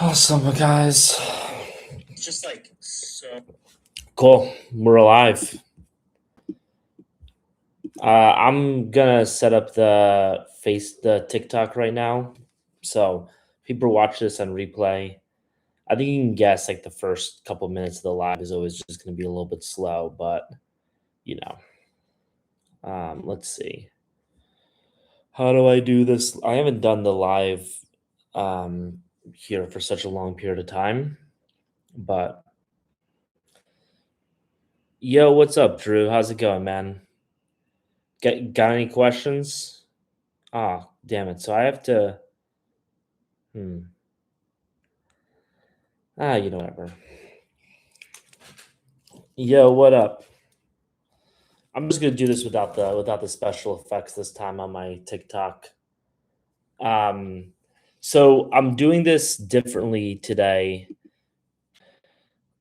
Awesome, guys. It's just like so. Cool. We're alive. I'm gonna set up the TikTok right now. So people watch this on replay. I think you can guess like the first couple minutes of the live is always just gonna be a little bit slow, but you know. Let's see. How do I do this? I haven't done the live here for such a long period of time, but yo, what's up, Drew? How's it going, man? Got any questions? Ah, damn it. So I have to. Hmm. Whatever. Yo, what up? I'm just gonna do this without the special effects this time on my TikTok. Um, so I'm doing this differently today.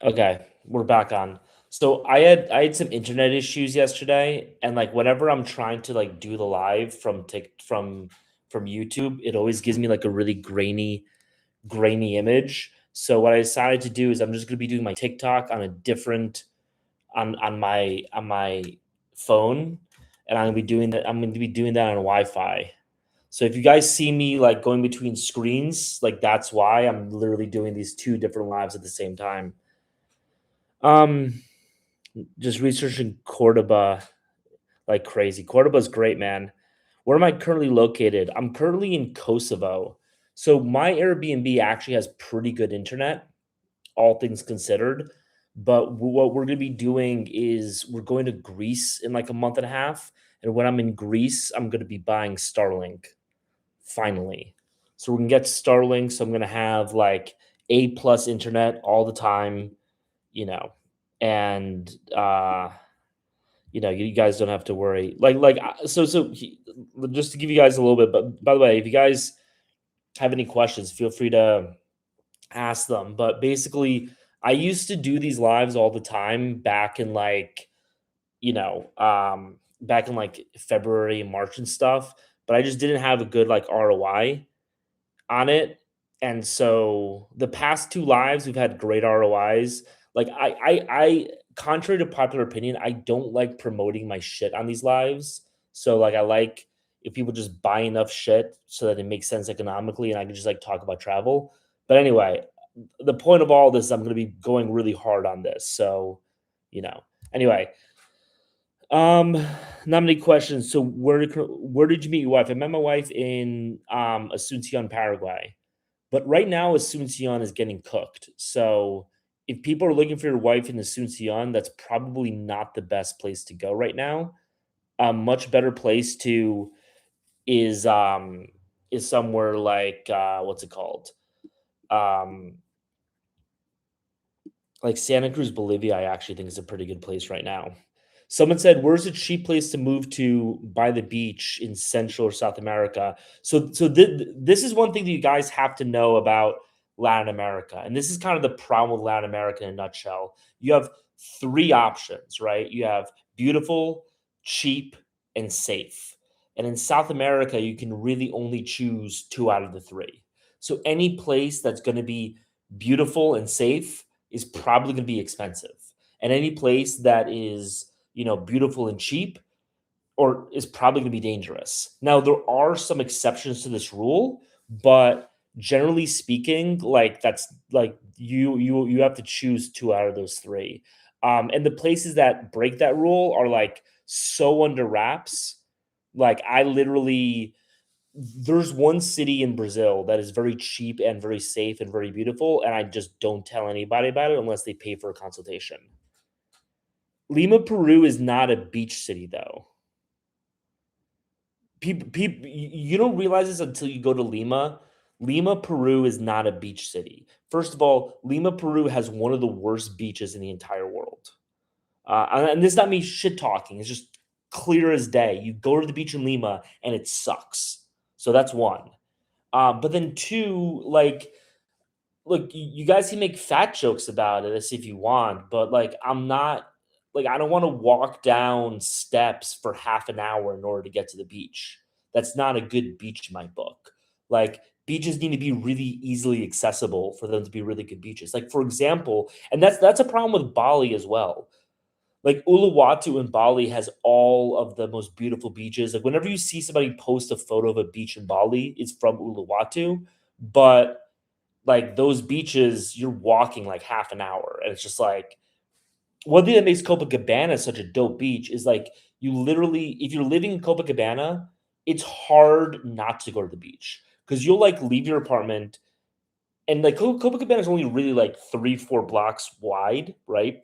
Okay, we're back on. So I had some internet issues yesterday, and like whenever I'm trying to like do the live from from YouTube, it always gives me like a really grainy image. So what I decided to do is I'm just gonna be doing my TikTok on a different on my phone, and I'm gonna be doing that on Wi-Fi. So if you guys see me like going between screens, like that's why I'm literally doing these two different lives at the same time. Um, just researching Cordoba like crazy. Cordoba's great, man. Where am I currently located? I'm currently in Kosovo. So my Airbnb actually has pretty good internet, all things considered. But what we're going to be doing is we're going to Greece in like a month and a half. And when I'm in Greece, I'm going to be buying Starlink finally. So we're going to get Starlink. So I'm going to have like A plus internet all the time, you know, and, you guys don't have to worry. Just to give you guys a little bit, but by the way, if you guys have any questions, feel free to ask them. But basically, I used to do these lives all the time back in like February and March and stuff, but I just didn't have a good like ROI on it. And so the past two lives we've had great ROIs. Like I contrary to popular opinion, I don't like promoting my shit on these lives. So like I like if people just buy enough shit so that it makes sense economically and I can just like talk about travel. But anyway, the point of all this is I'm going to be going really hard on this. So, you know. Anyway, not many questions. So where did you meet your wife? I met my wife in Asuncion, Paraguay. But right now, Asuncion is getting cooked. So if people are looking for your wife in Asuncion, that's probably not the best place to go right now. A much better place to is um is somewhere like what's it called? Um like Santa Cruz, Bolivia, I actually think is a pretty good place right now. Someone said, "Where's a cheap place to move to by the beach in Central or South America?" This is one thing that you guys have to know about Latin America, and this is kind of the problem with Latin America in a nutshell. You have three options, right? You have beautiful, cheap, and safe. And in South America, you can really only choose two out of the three. So any place that's going to be beautiful and safe is probably going to be expensive. And any place that is, beautiful and cheap or is probably going to be dangerous. Now, there are some exceptions to this rule, but generally speaking, like that's like you have to choose two out of those three. And the places that break that rule are like so under wraps. Like I literally there's one city in Brazil that is very cheap and very safe and very beautiful, and I just don't tell anybody about it unless they pay for a consultation. Lima, Peru is not a beach city, though. People, you don't realize this until you go to Lima. Lima, Peru is not a beach city. First of all, Lima, Peru has one of the worst beaches in the entire world. And this is not me shit talking. It's just clear as day. You go to the beach in Lima and it sucks. So that's one. But then two, like, look, you guys can make fat jokes about it as if you want, but like, I'm not like I don't want to walk down steps for half an hour in order to get to the beach. That's not a good beach in my book. Like beaches need to be really easily accessible for them to be really good beaches. Like for example, and that's a problem with Bali as well. Like Uluwatu in Bali has all of the most beautiful beaches. Like whenever you see somebody post a photo of a beach in Bali, it's from Uluwatu, but like those beaches, you're walking like half an hour, and it's just like one thing that makes Copacabana such a dope beach is like you literally, if you're living in Copacabana, it's hard not to go to the beach because you'll like leave your apartment and like Copacabana is only really like 3, 4 blocks wide, right?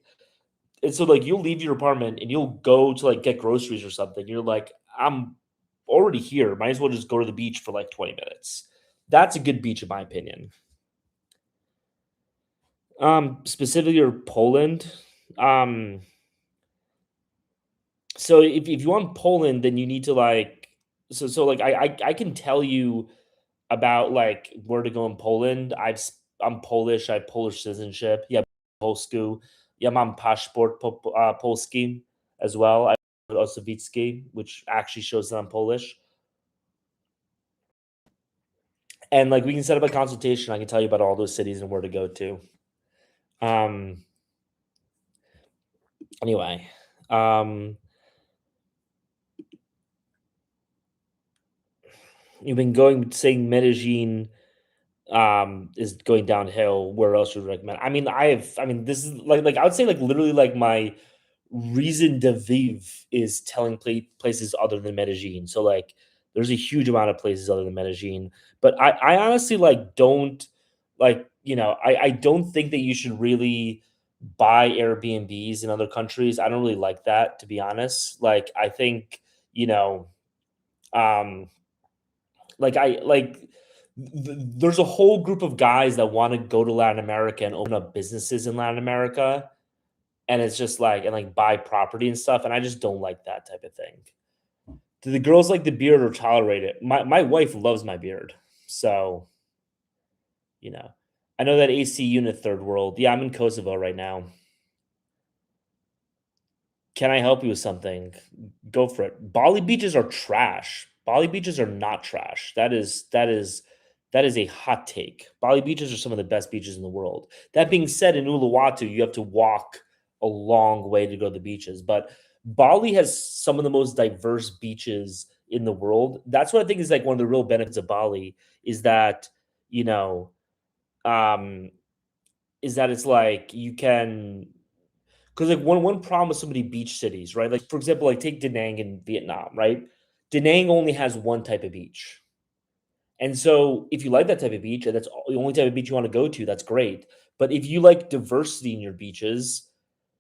And so like you'll leave your apartment and you'll go to like get groceries or something. You're like, I'm already here. Might as well just go to the beach for like 20 minutes. That's a good beach in my opinion. Specifically or Poland. Um, so if you want Poland, then you need to like like I can tell you about like where to go in Poland. I'm Polish. I have Polish citizenship. Yeah, Polsku. Yeah, mam paszport Polski as well. I have Osowicki, which actually shows that I'm Polish. And like we can set up a consultation. I can tell you about all those cities and where to go to. Um. Anyway, um, you've been going saying Medellin is going downhill. Where else would you recommend? I mean this is like I would say like literally like my reason de vivre is telling places other than Medellin. So like there's a huge amount of places other than Medellin. But I honestly like don't like, I don't think that you should really buy Airbnbs in other countries. I don't really like that, to be honest. Like I think, you know, um like I like there's a whole group of guys that want to go to Latin America and open up businesses in Latin America, and it's just like and like buy property and stuff, and I just don't like that type of thing. Do the girls like the beard or tolerate it? My wife loves my beard, so you know. I know that AC unit third world. Yeah, I'm in Kosovo right now. Can I help you with something? Go for it. Bali beaches are trash. Bali beaches are not trash. That is a hot take. Bali beaches are some of the best beaches in the world. That being said, in Uluwatu, you have to walk a long way to go to the beaches, but Bali has some of the most diverse beaches in the world. That's what I think is like one of the real benefits of Bali is that, you know, um, is that it's like you can because like one problem with so many beach cities, right? Like for example, like take Da Nang in Vietnam, right? Da Nang only has one type of beach. And so if you like that type of beach and that's the only type of beach you want to go to, that's great. But if you like diversity in your beaches,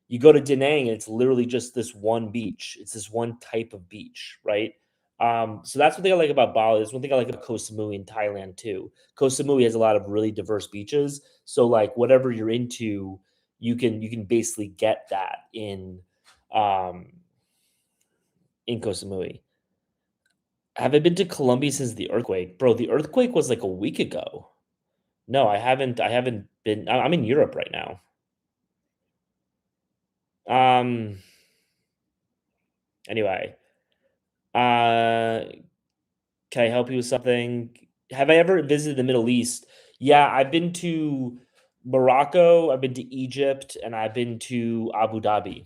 you go to Da Nang and it's literally just this one beach. It's this one type of beach, right? So that's one thing I like about Bali. That's one thing I like about Koh Samui in Thailand too. Koh Samui has a lot of really diverse beaches. So like whatever you're into, you can basically get that um in Koh Samui. Have I been to Colombia since the earthquake? Bro, the earthquake was like a week ago. No, I haven't been I'm in Europe right now. Um anyway, uh can I help you with something? Have I ever visited the Middle East? Yeah, I've been to Morocco, I've been to Egypt, and I've been to Abu Dhabi.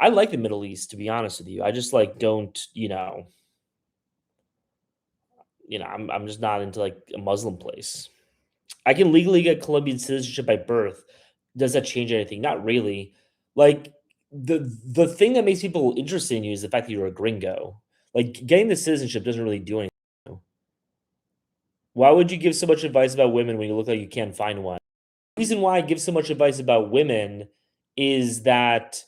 I like the Middle East, to be honest with you. I just like don't, I'm just not into like a Muslim place. I can legally get Colombian citizenship by birth. Does that change anything? Not really. Like the thing that makes people interested in you is the fact that you're a gringo. Like getting the citizenship doesn't really do anything. Why would you give so much advice about women when you look like you can't find one? The reason why I give so much advice about women is that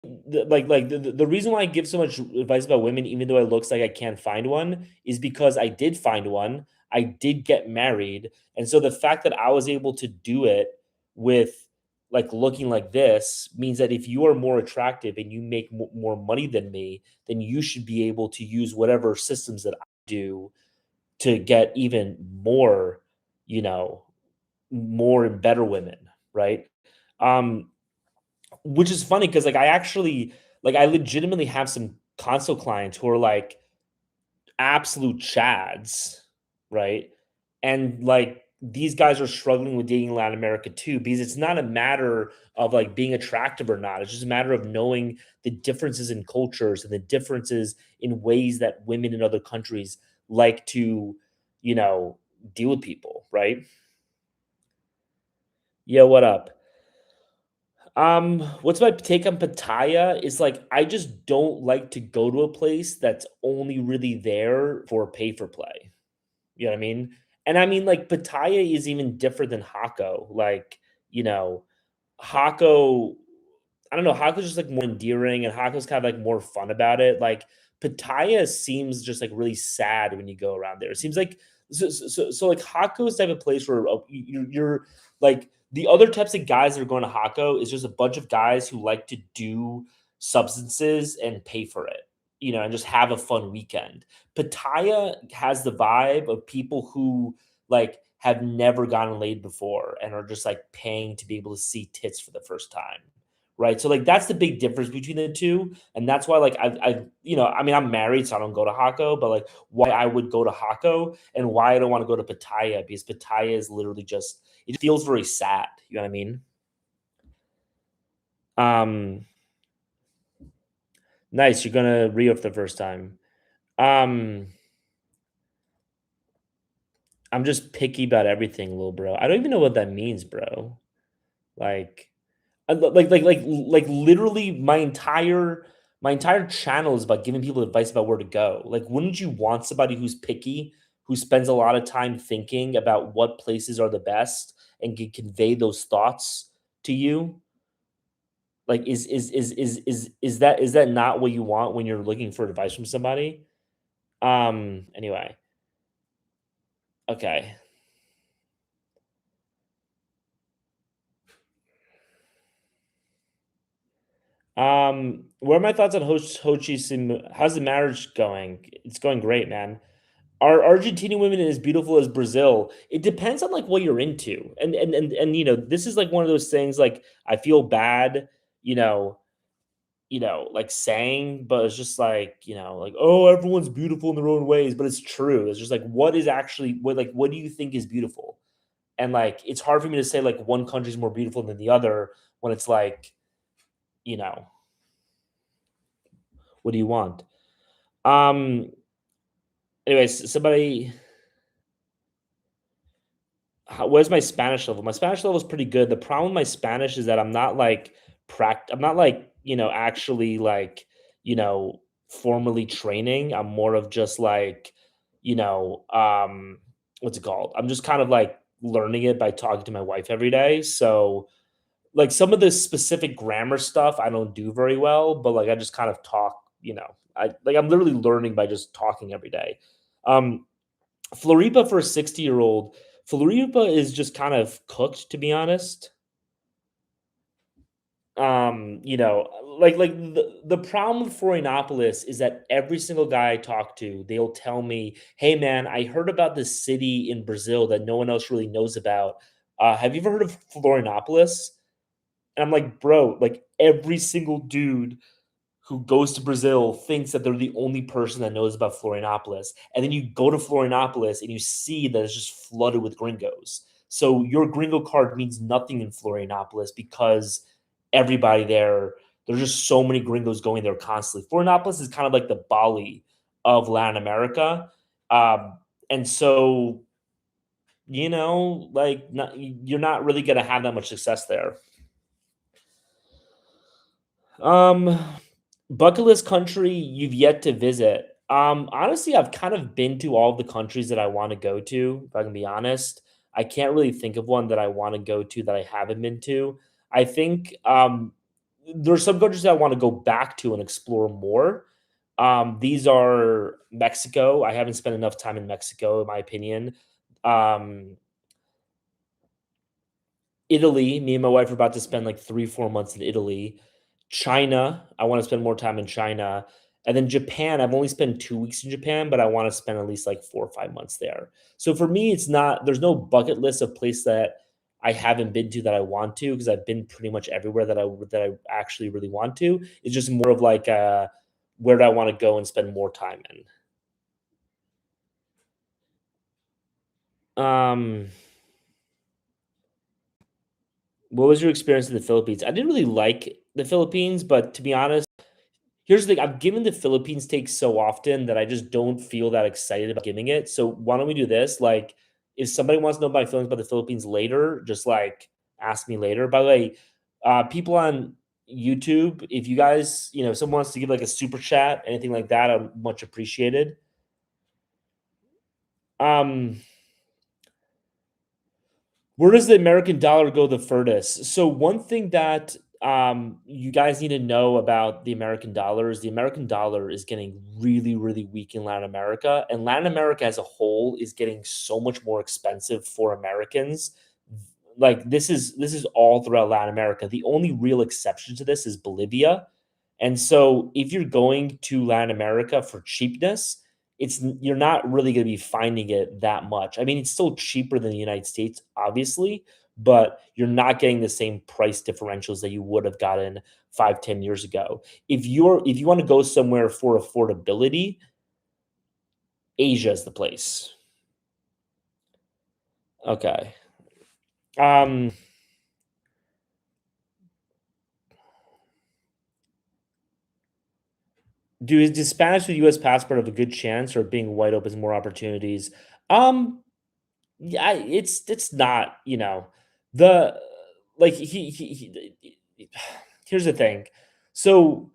the reason why I give so much advice about women, even though it looks like I can't find one, is because I did find one. I did get married, and so the fact that I was able to do it with like looking like this means that if you are more attractive and you make more money than me, then you should be able to use whatever systems that I do to get even more, you know, more and better women, right? Um, which is funny because like I legitimately have some console clients who are like absolute chads, right? And like these guys are struggling with dating in Latin America too, because it's not a matter of like being attractive or not. It's just a matter of knowing the differences in cultures and the differences in ways that women in other countries like to, you know, deal with people, right? Yeah, what up? What's my take on Pattaya is like I just don't like to go to a place that's only really there for pay for play. You know what I mean? And I mean like Pattaya is even different than Hako. Like, you know, Hako, I don't know, Hako's just like more endearing and Hako's kind of like more fun about it. Like Pattaya seems just like really sad when you go around there. It seems like so like Hako's type of place where you're like the other types of guys that are going to Hako is just a bunch of guys who like to do substances and pay for it, you know, and just have a fun weekend. Pattaya has the vibe of people who like have never gotten laid before and are just like paying to be able to see tits for the first time. Right. So like that's the big difference between the two. And that's why like you know, I mean, I'm married, so I don't go to Hako, but like why I would go to Hako and why I don't want to go to Pattaya, because Pattaya is literally just it feels very sad. You know what I mean? Um nice. You're gonna re for the first time. Um I'm just picky about everything, little bro. I don't even know what that means, bro. Like literally my entire channel is about giving people advice about where to go. Like, wouldn't you want somebody who's picky, who spends a lot of time thinking about what places are the best and can convey those thoughts to you? Like, is that not what you want when you're looking for advice from somebody? Anyway, okay. What are my thoughts on Hochi Sim? How's the marriage going? It's going great, man. Are Argentinian women as beautiful as Brazil? It depends on like what you're into, and you know, this is like one of those things. Like I feel bad, you know, like saying, but it's just like like oh, everyone's beautiful in their own ways, but it's true. It's just like what is actually what do you think is beautiful? And like it's hard for me to say like one country's more beautiful than the other when it's like you know what do you want? Um. Anyways, somebody where's my Spanish level? My Spanish level is pretty good. The problem with my Spanish is that I'm not like I'm not like, actually like, you know, formally training. I'm more of just like, you know, what's it called? I'm just kind of like learning it by talking to my wife every day. So like some of the specific grammar stuff I don't do very well, but like I just kind of talk, I'm literally learning by just talking every day. Um Floripa for a 60-year-old, Floripa is just kind of cooked, to be honest. The problem with Florianopolis is that every single guy I talk to, they'll tell me, "Hey, man, I heard about this city in Brazil that no one else really knows about. Have you ever heard of Florianopolis?" And I'm like, "Bro, like every single dude who goes to Brazil thinks that they're the only person that knows about Florianopolis. And then you go to Florianopolis and you see that it's just flooded with gringos. So your gringo card means nothing in Florianopolis because everybody there's just so many gringos going there constantly. Florianopolis is kind of like the Bali of Latin America. Um, and so, you're not really going to have that much success there. Um, Bucket list country you've yet to visit. Honestly, I've kind of been to all the countries that I want to go to, if I can be honest. I can't really think of one that I want to go to that I haven't been to. I think there's some countries that I want to go back to and explore more. These are Mexico. I haven't spent enough time in Mexico, in my opinion. Um, Italy, me and my wife are about to spend like 3, 4 months in Italy. China, I wanna spend more time in China. And then Japan, I've only spent 2 weeks in Japan, but I wanna spend at least like 4 or 5 months there. So for me, there's no bucket list of place that I haven't been to that I want to, because I've been pretty much everywhere that I actually really want to. It's just more of like, where do I wanna go and spend more time in? Um, what was your experience in the Philippines? I didn't really like the Philippines, but to be honest, here's the thing, I've given the Philippines take so often that I just don't feel that excited about giving it. So why don't we do this? Like, if somebody wants to know my feelings about the Philippines later, just like ask me later. By the way, people on YouTube, if you guys, if someone wants to give like a super chat, anything like that, I'm much appreciated. Um, Where does the American dollar go the furthest? So one thing that you guys need to know about the American dollar is the American dollar is getting really, really weak in Latin America, and Latin America as a whole is getting so much more expensive for Americans. Like this is all throughout Latin America. The only real exception to this is Bolivia, and so if you're going to Latin America for cheapness, you're not really going to be finding it that much. I mean, it's still cheaper than the United States, obviously, but you're not getting the same price differentials that you would have gotten 5, 10 years ago. If you want to go somewhere for affordability, Asia is the place. Okay. Um, does Spanish with U.S. passport have a good chance, or being white opens more opportunities? Um, Yeah, it's not, the like here's the thing. So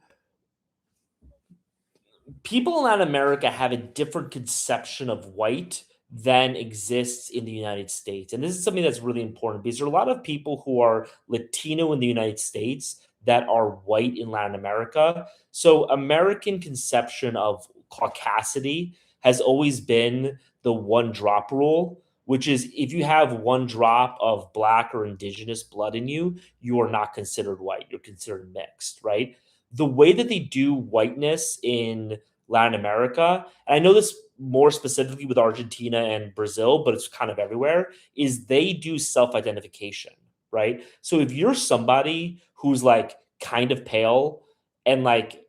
people in Latin America have a different conception of white than exists in the United States. And this is something that's really important because there are a lot of people who are Latino in the United States that are white in Latin America. So American conception of caucasity has always been the one drop rule, which is if you have one drop of black or indigenous blood in you, you are not considered white. You're considered mixed, right? The way that they do whiteness in Latin America, and I know this more specifically with Argentina and Brazil, but it's kind of everywhere, is they do self identification, right? So if you're somebody who's like kind of pale and like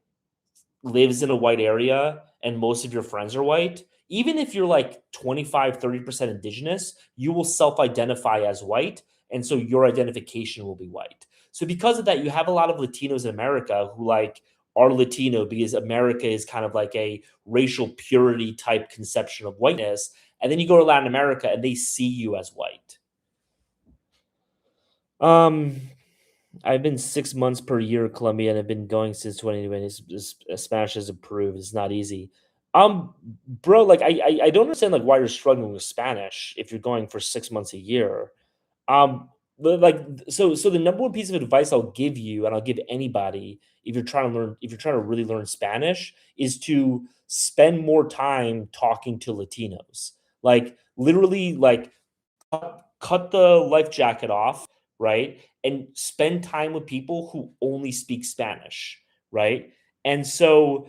lives in a white area and most of your friends are white, even if you're like 25, 30% indigenous, you will self identify as white. And so your identification will be white. So because of that, you have a lot of Latinos in America who like are Latino because America is kind of like a racial purity type conception of whiteness. And then you go to Latin America and they see you as white. Um, I've been 6 months per year in Colombia, and I've been going since 2020. Spanish is approved. It's not easy. Bro, like I don't understand like why you're struggling with Spanish if you're going for 6 months a year. So the number one piece of advice I'll give you, and I'll give anybody if you're trying to really learn Spanish, is to spend more time talking to Latinos. Like literally, like cut the life jacket off, right? And spend time with people who only speak Spanish, right? And so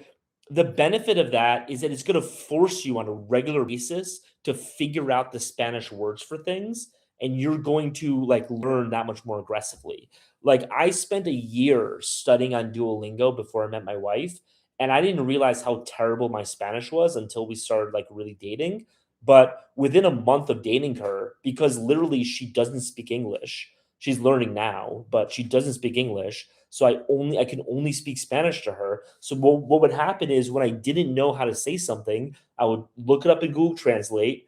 the benefit of that is that it's going to force you on a regular basis to figure out the Spanish words for things, and you're going to like learn that much more aggressively. Like I spent a year studying on Duolingo before I met my wife, and I didn't realize how terrible my Spanish was until we started like really dating. But within a month of dating her, because literally she doesn't speak English, she's learning now, but she doesn't speak English. So I can only speak Spanish to her. So what would happen is when I didn't know how to say something, I would look it up in Google Translate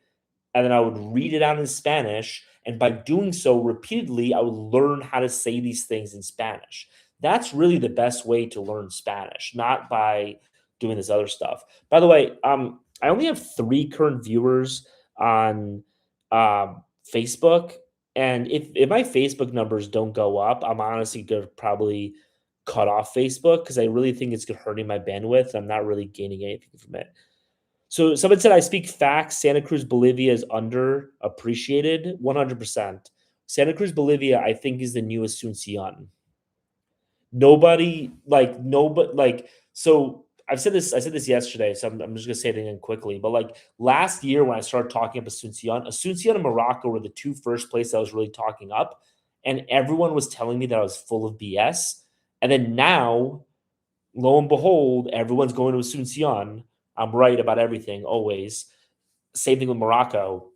and then I would read it out in Spanish. And by doing so repeatedly, I would learn how to say these things in Spanish. That's really the best way to learn Spanish, not by doing this other stuff. By the way, I only have 3 current viewers on Facebook, and if my Facebook numbers don't go up, I'm honestly gonna probably cut off Facebook because I really think it's hurting my bandwidth. I'm not really gaining anything from it. So someone said I speak facts. Santa Cruz, Bolivia is underappreciated. 100%. Santa Cruz, Bolivia, I think is the new Asuncion. So I said this yesterday, so I'm just gonna say it again quickly. But like last year when I started talking up Asuncion and Morocco were the two first places I was really talking up, and everyone was telling me that I was full of BS. And then now, lo and behold, everyone's going to Asuncion. I'm right about everything always. Same thing with Morocco.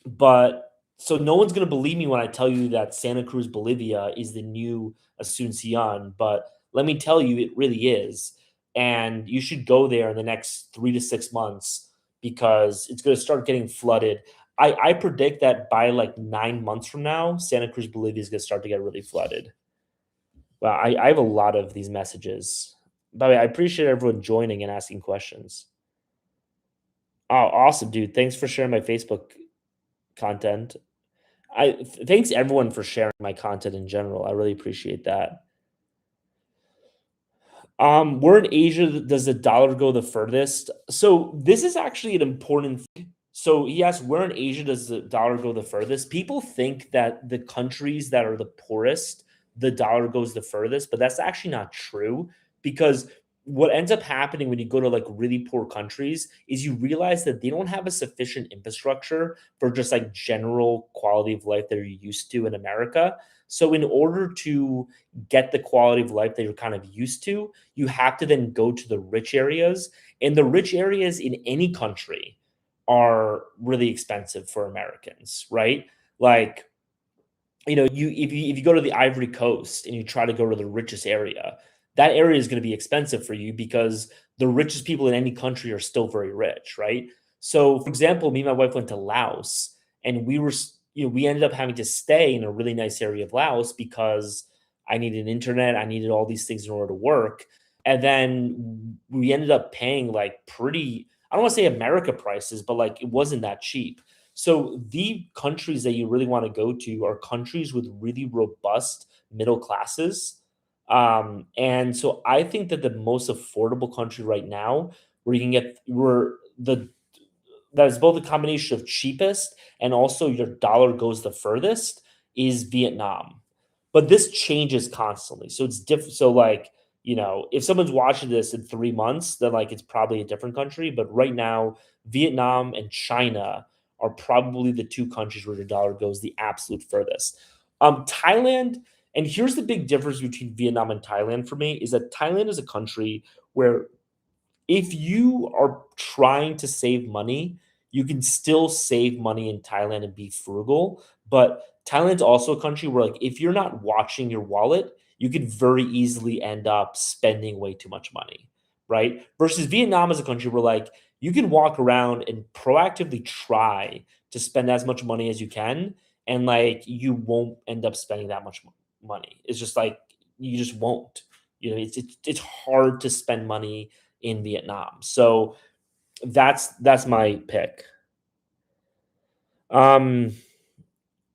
But so no one's gonna believe me when I tell you that Santa Cruz, Bolivia is the new Asuncion, but let me tell you, it really is. And you should go there in the next 3 to 6 months because it's gonna start getting flooded. I predict that by like 9 months from now, Santa Cruz, Bolivia is gonna start to get really flooded. Wow, I have a lot of these messages. By the way, I appreciate everyone joining and asking questions. Oh, awesome, dude. Thanks for sharing my Facebook content. Thanks everyone for sharing my content in general. I really appreciate that. Where in Asia does the dollar go the furthest? So this is actually an important thing. So he asked, where in Asia does the dollar go the furthest? People think that the countries that are the poorest, the dollar goes the furthest, but that's actually not true because what ends up happening when you go to like really poor countries is you realize that they don't have a sufficient infrastructure for just like general quality of life that you're used to in America. So in order to get the quality of life that you're kind of used to, you have to then go to the rich areas. And the rich areas in any country are really expensive for Americans, right? Like, you if you go to the Ivory Coast and you try to go to the richest area, that area is going to be expensive for you because the richest people in any country are still very rich, right? So, for example, me and my wife went to Laos, and we ended up having to stay in a really nice area of Laos because I needed internet, I needed all these things in order to work, and then we ended up paying like pretty. I don't want to say America prices, but like it wasn't that cheap. So the countries that you really want to go to are countries with really robust middle classes. And so I think that the most affordable country right now, where you can get where the that is both a combination of cheapest and also your dollar goes the furthest, is Vietnam. But this changes constantly. So it's different. So like, if someone's watching this in 3 months, then like it's probably a different country. But right now, Vietnam and China are probably the two countries where the dollar goes the absolute furthest. Thailand, and here's the big difference between Vietnam and Thailand for me is that Thailand is a country where if you are trying to save money, you can still save money in Thailand and be frugal. But Thailand's also a country where, like, if you're not watching your wallet, you could very easily end up spending way too much money, right? Versus Vietnam is a country where, like, you can walk around and proactively try to spend as much money as you can, and like you won't end up spending that much money. It's just like you just won't. It's hard to spend money in Vietnam. So that's my pick. Um,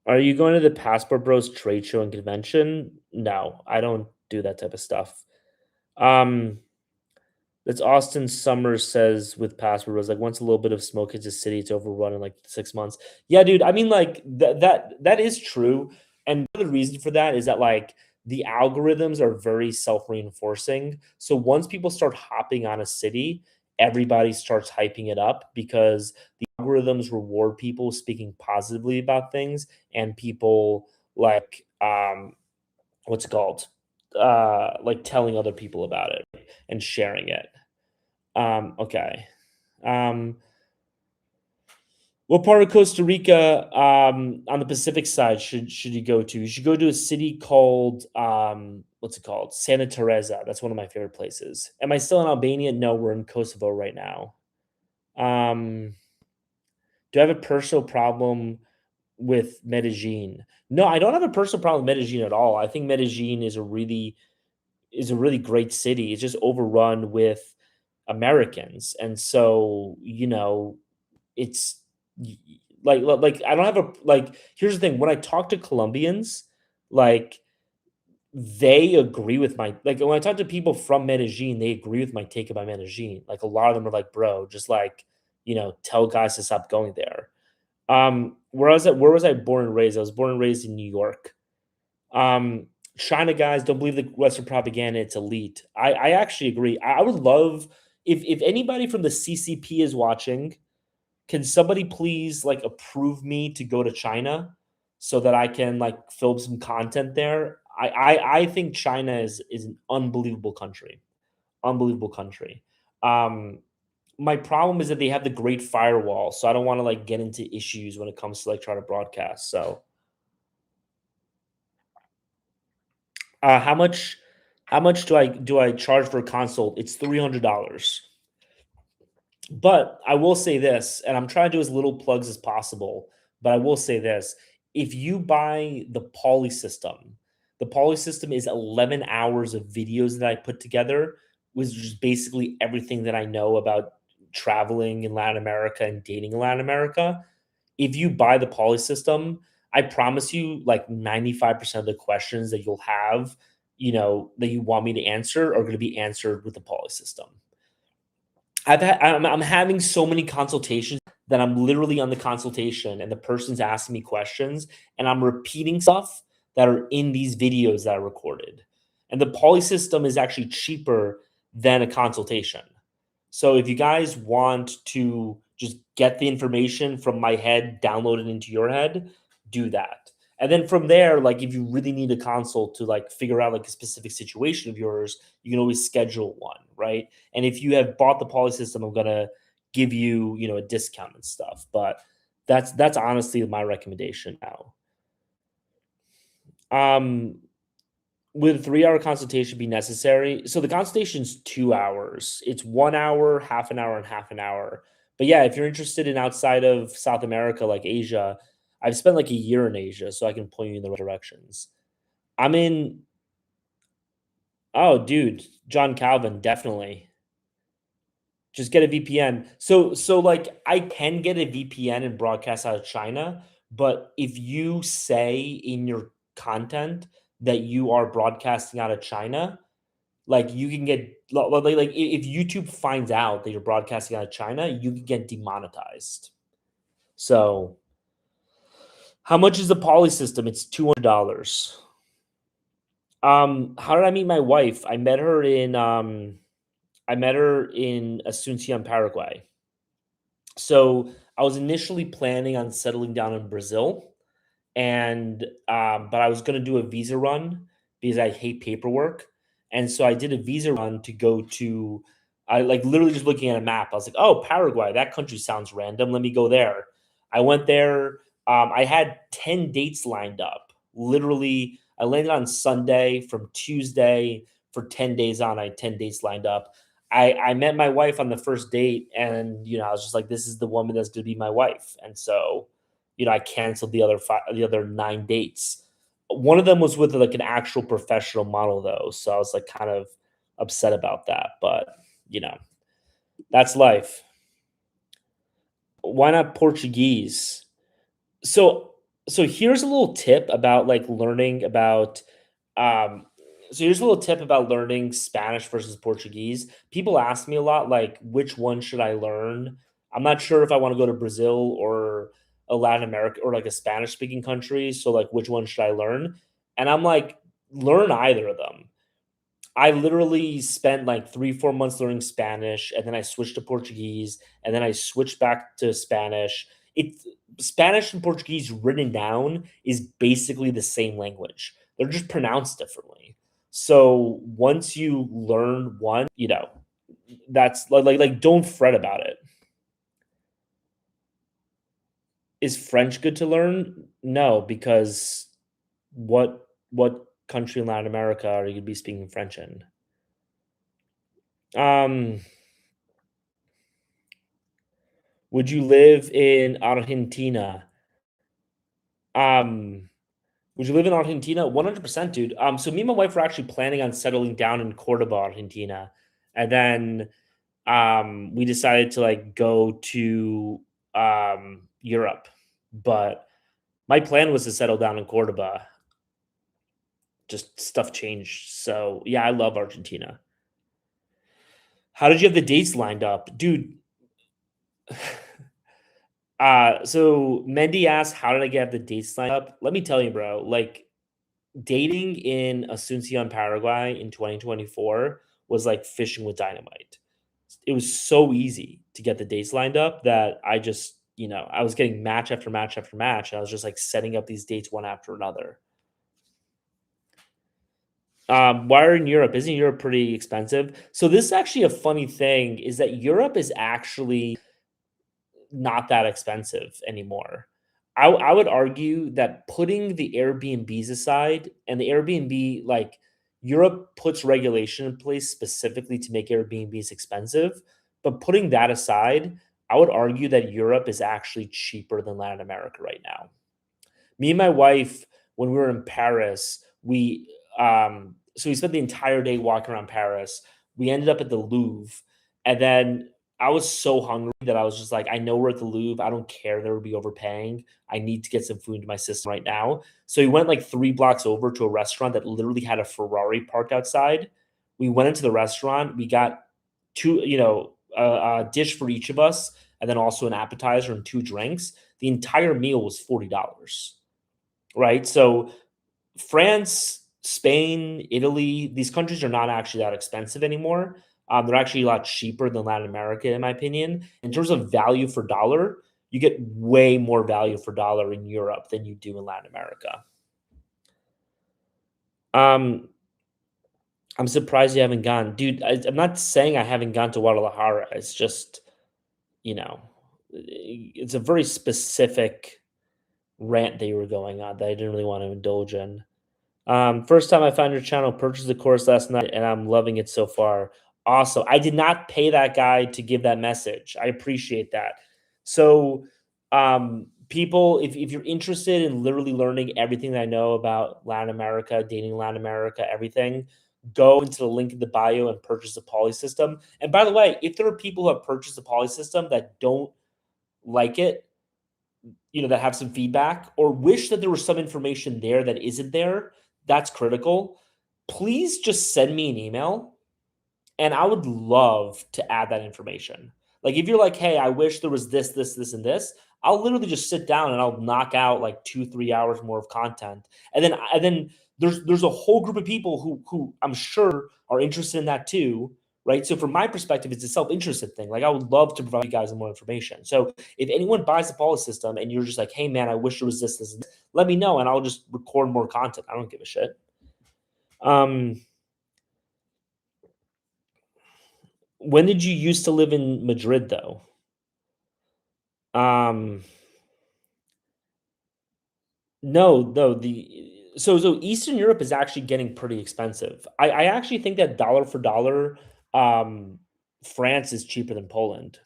are you going to the Passport Bros trade show and convention? No, I don't do that type of stuff. Um, That's Austin Summers says with Passport Bros. Like once a little bit of smoke hits the city, it's overrun in like 6 months. Yeah, dude. I mean, like that is true. And the reason for that is that like the algorithms are very self-reinforcing. So once people start hopping on a city, everybody starts hyping it up because the algorithms reward people speaking positively about things and people like what's it called? Like telling other people about it and sharing it. Okay. Um, what part of Costa Rica, on the Pacific side should you go to? You should go to a city called what's it called? Santa Teresa. That's one of my favorite places. Am I still in Albania? No, we're in Kosovo right now. Um, do I have a personal problem with Medellin? No, I don't have a personal problem with Medellin at all. I think Medellin is a really great city. It's just overrun with Americans, and so it's like I don't have a like. Here's the thing: when I talk to Colombians, like they agree with my like when I talk to people from Medellin, they agree with my take about Medellin. Like a lot of them are like, "Bro, just like tell guys to stop going there." Where was I born and raised? I was born and raised in New York. Um, China guys don't believe the Western propaganda; it's elite. I actually agree. I would love if anybody from the CCP is watching. Can somebody please like approve me to go to China so that I can like film some content there? I think China is an unbelievable country, unbelievable country. Um, My problem is that they have the great firewall, so I don't wanna, like, get into issues when it comes to, like, trying to broadcast, so, uh, how much how much do I charge for a consult? It's $300. But I will say this, and I'm trying to do as little plugs as possible, but I will say this, if you buy the Paulie system is 11 hours of videos that I put together, which is basically everything that I know about traveling in Latin America and dating in Latin America. If you buy the Paulie system, I promise you, like 95% of the questions that you'll have, that you want me to answer are going to be answered with the Paulie system. I'm having so many consultations that I'm literally on the consultation and the person's asking me questions and I'm repeating stuff that are in these videos that I recorded. And the Poly system is actually cheaper than a consultation. So if you guys want to just get the information from my head, download it into your head, do that. And then from there, like if you really need a consult to like figure out like a specific situation of yours, you can always schedule one, right? And if you have bought the Poly system, I'm gonna give you, a discount and stuff. But that's honestly my recommendation now. Um, would a 3-hour consultation be necessary? So the consultation's 2 hours. It's 1 hour, half an hour, and half an hour. But yeah, if you're interested in outside of South America, like Asia, I've spent like a year in Asia, so I can point you in the right directions. I'm in Oh, dude, John Calvin, definitely. Just get a VPN. So like I can get a VPN and broadcast out of China, but if you say in your content that you are broadcasting out of China, like you can get if YouTube finds out that you're broadcasting out of China, you can get demonetized. So how much is the poly system? It's $200. How did I meet my wife? I met her in Asuncion, Paraguay. So I was initially planning on settling down in Brazil, and but I was going to do a visa run because I hate paperwork, and so I did a visa run to go to. I like literally just looking at a map. I was like, "Oh, Paraguay, that country sounds random. Let me go there." I went there. I had 10 dates lined up. Literally, I landed on Sunday. From Tuesday for 10 days on, I had 10 dates lined up. I met my wife on the first date, and I was just like, "This is the woman that's going to be my wife." And so I canceled the other 9 dates. One of them was with, like, an actual professional model, though, so I was, like, kind of upset about that, but, you know, that's life. Why not Portuguese? So so here's a little tip about, like, learning about, um here's a little tip about learning Spanish versus Portuguese. People ask me a lot, like, which one should I learn? I'm not sure if I wanna go to Brazil or a Latin America or, like, a Spanish-speaking country, so, like, which one should I learn? And I'm like, learn either of them. I literally spent like 3, 4 months learning Spanish, and then I switched to Portuguese, and then I switched back to Spanish. It's Spanish and Portuguese written down is basically the same language. They're just pronounced differently. So once you learn one, that's like don't fret about it. Is French good to learn? No, because what country in Latin America are you gonna be speaking French in? Um Would you live in Argentina? Um, would you live in Argentina? 100%, dude. So me and my wife were actually planning on settling down in Cordoba, Argentina. And then we decided to like go to Europe. But my plan was to settle down in Cordoba. Just stuff changed. So yeah, I love Argentina. How did you have the dates lined up? Dude, so Mendy asked, "How did I get the dates lined up?" Let me tell you, bro. Like dating in Asuncion, Paraguay in 2024 was like fishing with dynamite. It was so easy to get the dates lined up that I just, I was getting match after match after match. And I was just like setting up these dates one after another. Why are in Europe? Isn't Europe pretty expensive? So this is actually a funny thing is that Europe is actually not that expensive anymore. I would argue that putting the Airbnbs aside and the Airbnb, like Europe puts regulation in place specifically to make Airbnbs expensive. But putting that aside, I would argue that Europe is actually cheaper than Latin America right now. Me and my wife, when we were in Paris, we spent the entire day walking around Paris. We ended up at the Louvre, and then I was so hungry that I was just like, I know we're at the Louvre. I don't care that we'll be overpaying. I need to get some food into my system right now. So we went like 3 blocks over to a restaurant that literally had a Ferrari parked outside. We went into the restaurant. We got a dish for each of us, and then also an appetizer and 2 drinks. The entire meal was $40, right? So France, Spain, Italy, these countries are not actually that expensive anymore. They're actually a lot cheaper than Latin America, in my opinion. In terms of value for dollar, you get way more value for dollar in Europe than you do in Latin America. Um, I'm surprised you haven't gone, dude. I'm not saying I haven't gone to Guadalajara. It's just, it's a very specific rant that you were going on that I didn't really want to indulge in. First time I found your channel, purchased the course last night, and I'm loving it so far. Awesome. I did not pay that guy to give that message. I appreciate that. So, people, if you're interested in literally learning everything that I know about Latin America, dating in Latin America, everything, go into the link in the bio and purchase the Poly system. And by the way, if there are people who have purchased the Poly system that don't like it, that have some feedback or wish that there was some information there that isn't there, that's critical. Please just send me an email and I would love to add that information. Like if you're like, hey, I wish there was this, this, this, and this, I'll literally just sit down and I'll knock out like 2, 3 hours more of content. And then there's a whole group of people who I'm sure are interested in that too. Right. So from my perspective, it's a self-interested thing. Like I would love to provide you guys with more information. So if anyone buys the Paula system and you're just like, hey man, I wish there was this, and this, let me know and I'll just record more content. I don't give a shit. Um, when did you used to live in Madrid though? Um, no, so Eastern Europe is actually getting pretty expensive. I actually think that dollar for dollar, France is cheaper than Poland.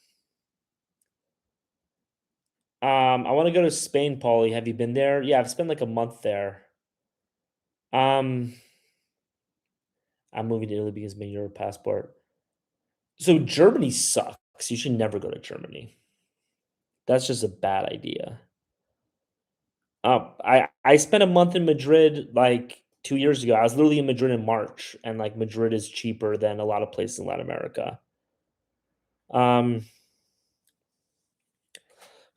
I want to go to Spain, Paulie. Have you been there? Yeah, I've spent like a month there. Um, I'm moving to Italy because of my Euro passport. So Germany sucks. You should never go to Germany. That's just a bad idea. I spent a month in Madrid like 2 years ago. I was literally in Madrid in March, and like Madrid is cheaper than a lot of places in Latin America. Um,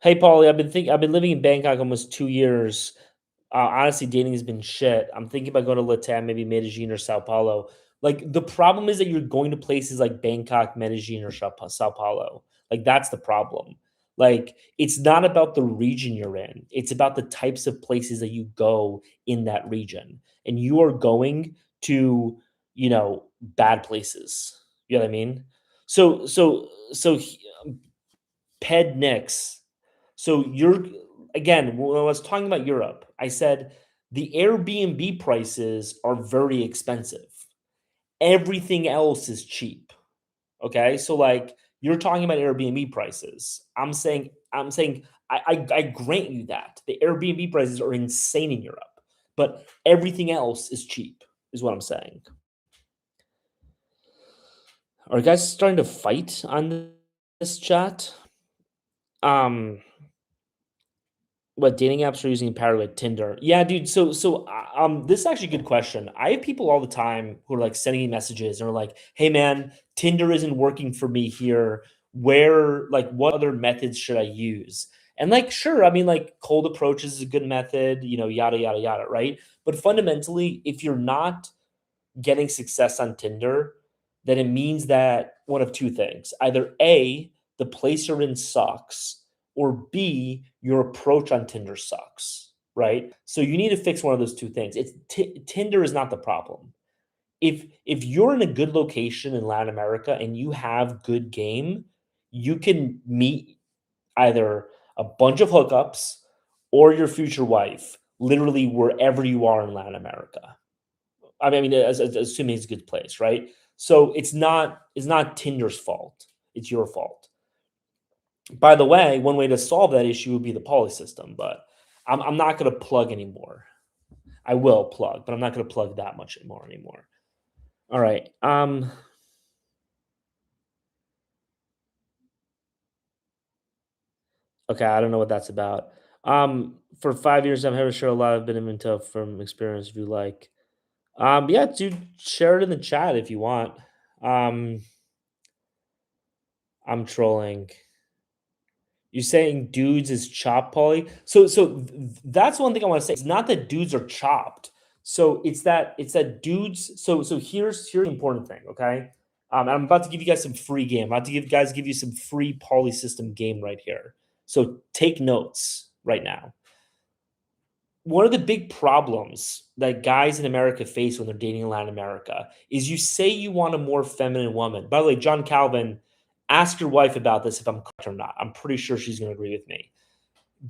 hey Paulie, I've been living in Bangkok almost 2 years. Honestly, dating has been shit. I'm thinking about going to Latam, maybe Medellin or Sao Paulo. Like the problem is that you're going to places like Bangkok, Medellin, or Sao Paulo. Like that's the problem. Like it's not about the region you're in. It's about the types of places that you go in that region. And you are going to, bad places. You know what I mean? So Ped Nix. So you're again, when I was talking about Europe, I said the Airbnb prices are very expensive. Everything else is cheap. Okay. So like you're talking about Airbnb prices. I'm saying I grant you that. The Airbnb prices are insane in Europe, but everything else is cheap, is what I'm saying. Are you guys starting to fight on this chat? Um What dating apps are using in Paraguay? Tinder. Yeah, dude. This is actually a good question. I have people all the time who are like sending me messages and are like, "Hey, man, Tinder isn't working for me here. What other methods should I use?" And like, sure, I mean, like, cold approaches is a good method, yada yada yada, right? But fundamentally, if you're not getting success on Tinder, then it means that one of two things. Either A, the place you're in sucks, or B, your approach on Tinder sucks, right? So you need to fix one of those two things. Tinder is not the problem. if you're in a good location in Latin America and you have good game, you can meet either a bunch of hookups or your future wife literally wherever you are in Latin America. I mean, assuming it's a good place, right? So it's not Tinder's fault. It's your fault. By the way, one way to solve that issue would be the poly system, but I'm not going to plug anymore. I will plug, but I'm not going to plug that much more anymore. All right. Okay, I don't know what that's about. For 5 years, I've heard share a lot. I've been into from experience. If you like, yeah, dude, share it in the chat if you want. Um, I'm trolling. You're saying dudes is chopped, Paulie? That's one thing I want to say. It's not that dudes are chopped. It's that dudes. So here's the important thing, okay? I'm about to give you guys some free game. I'm about to give you some free Paulie system game right here. So take notes right now. One of the big problems that guys in America face when they're dating in Latin America is you say you want a more feminine woman. By the way, John Calvin, ask your wife about this if I'm correct or not. I'm pretty sure she's going to agree with me.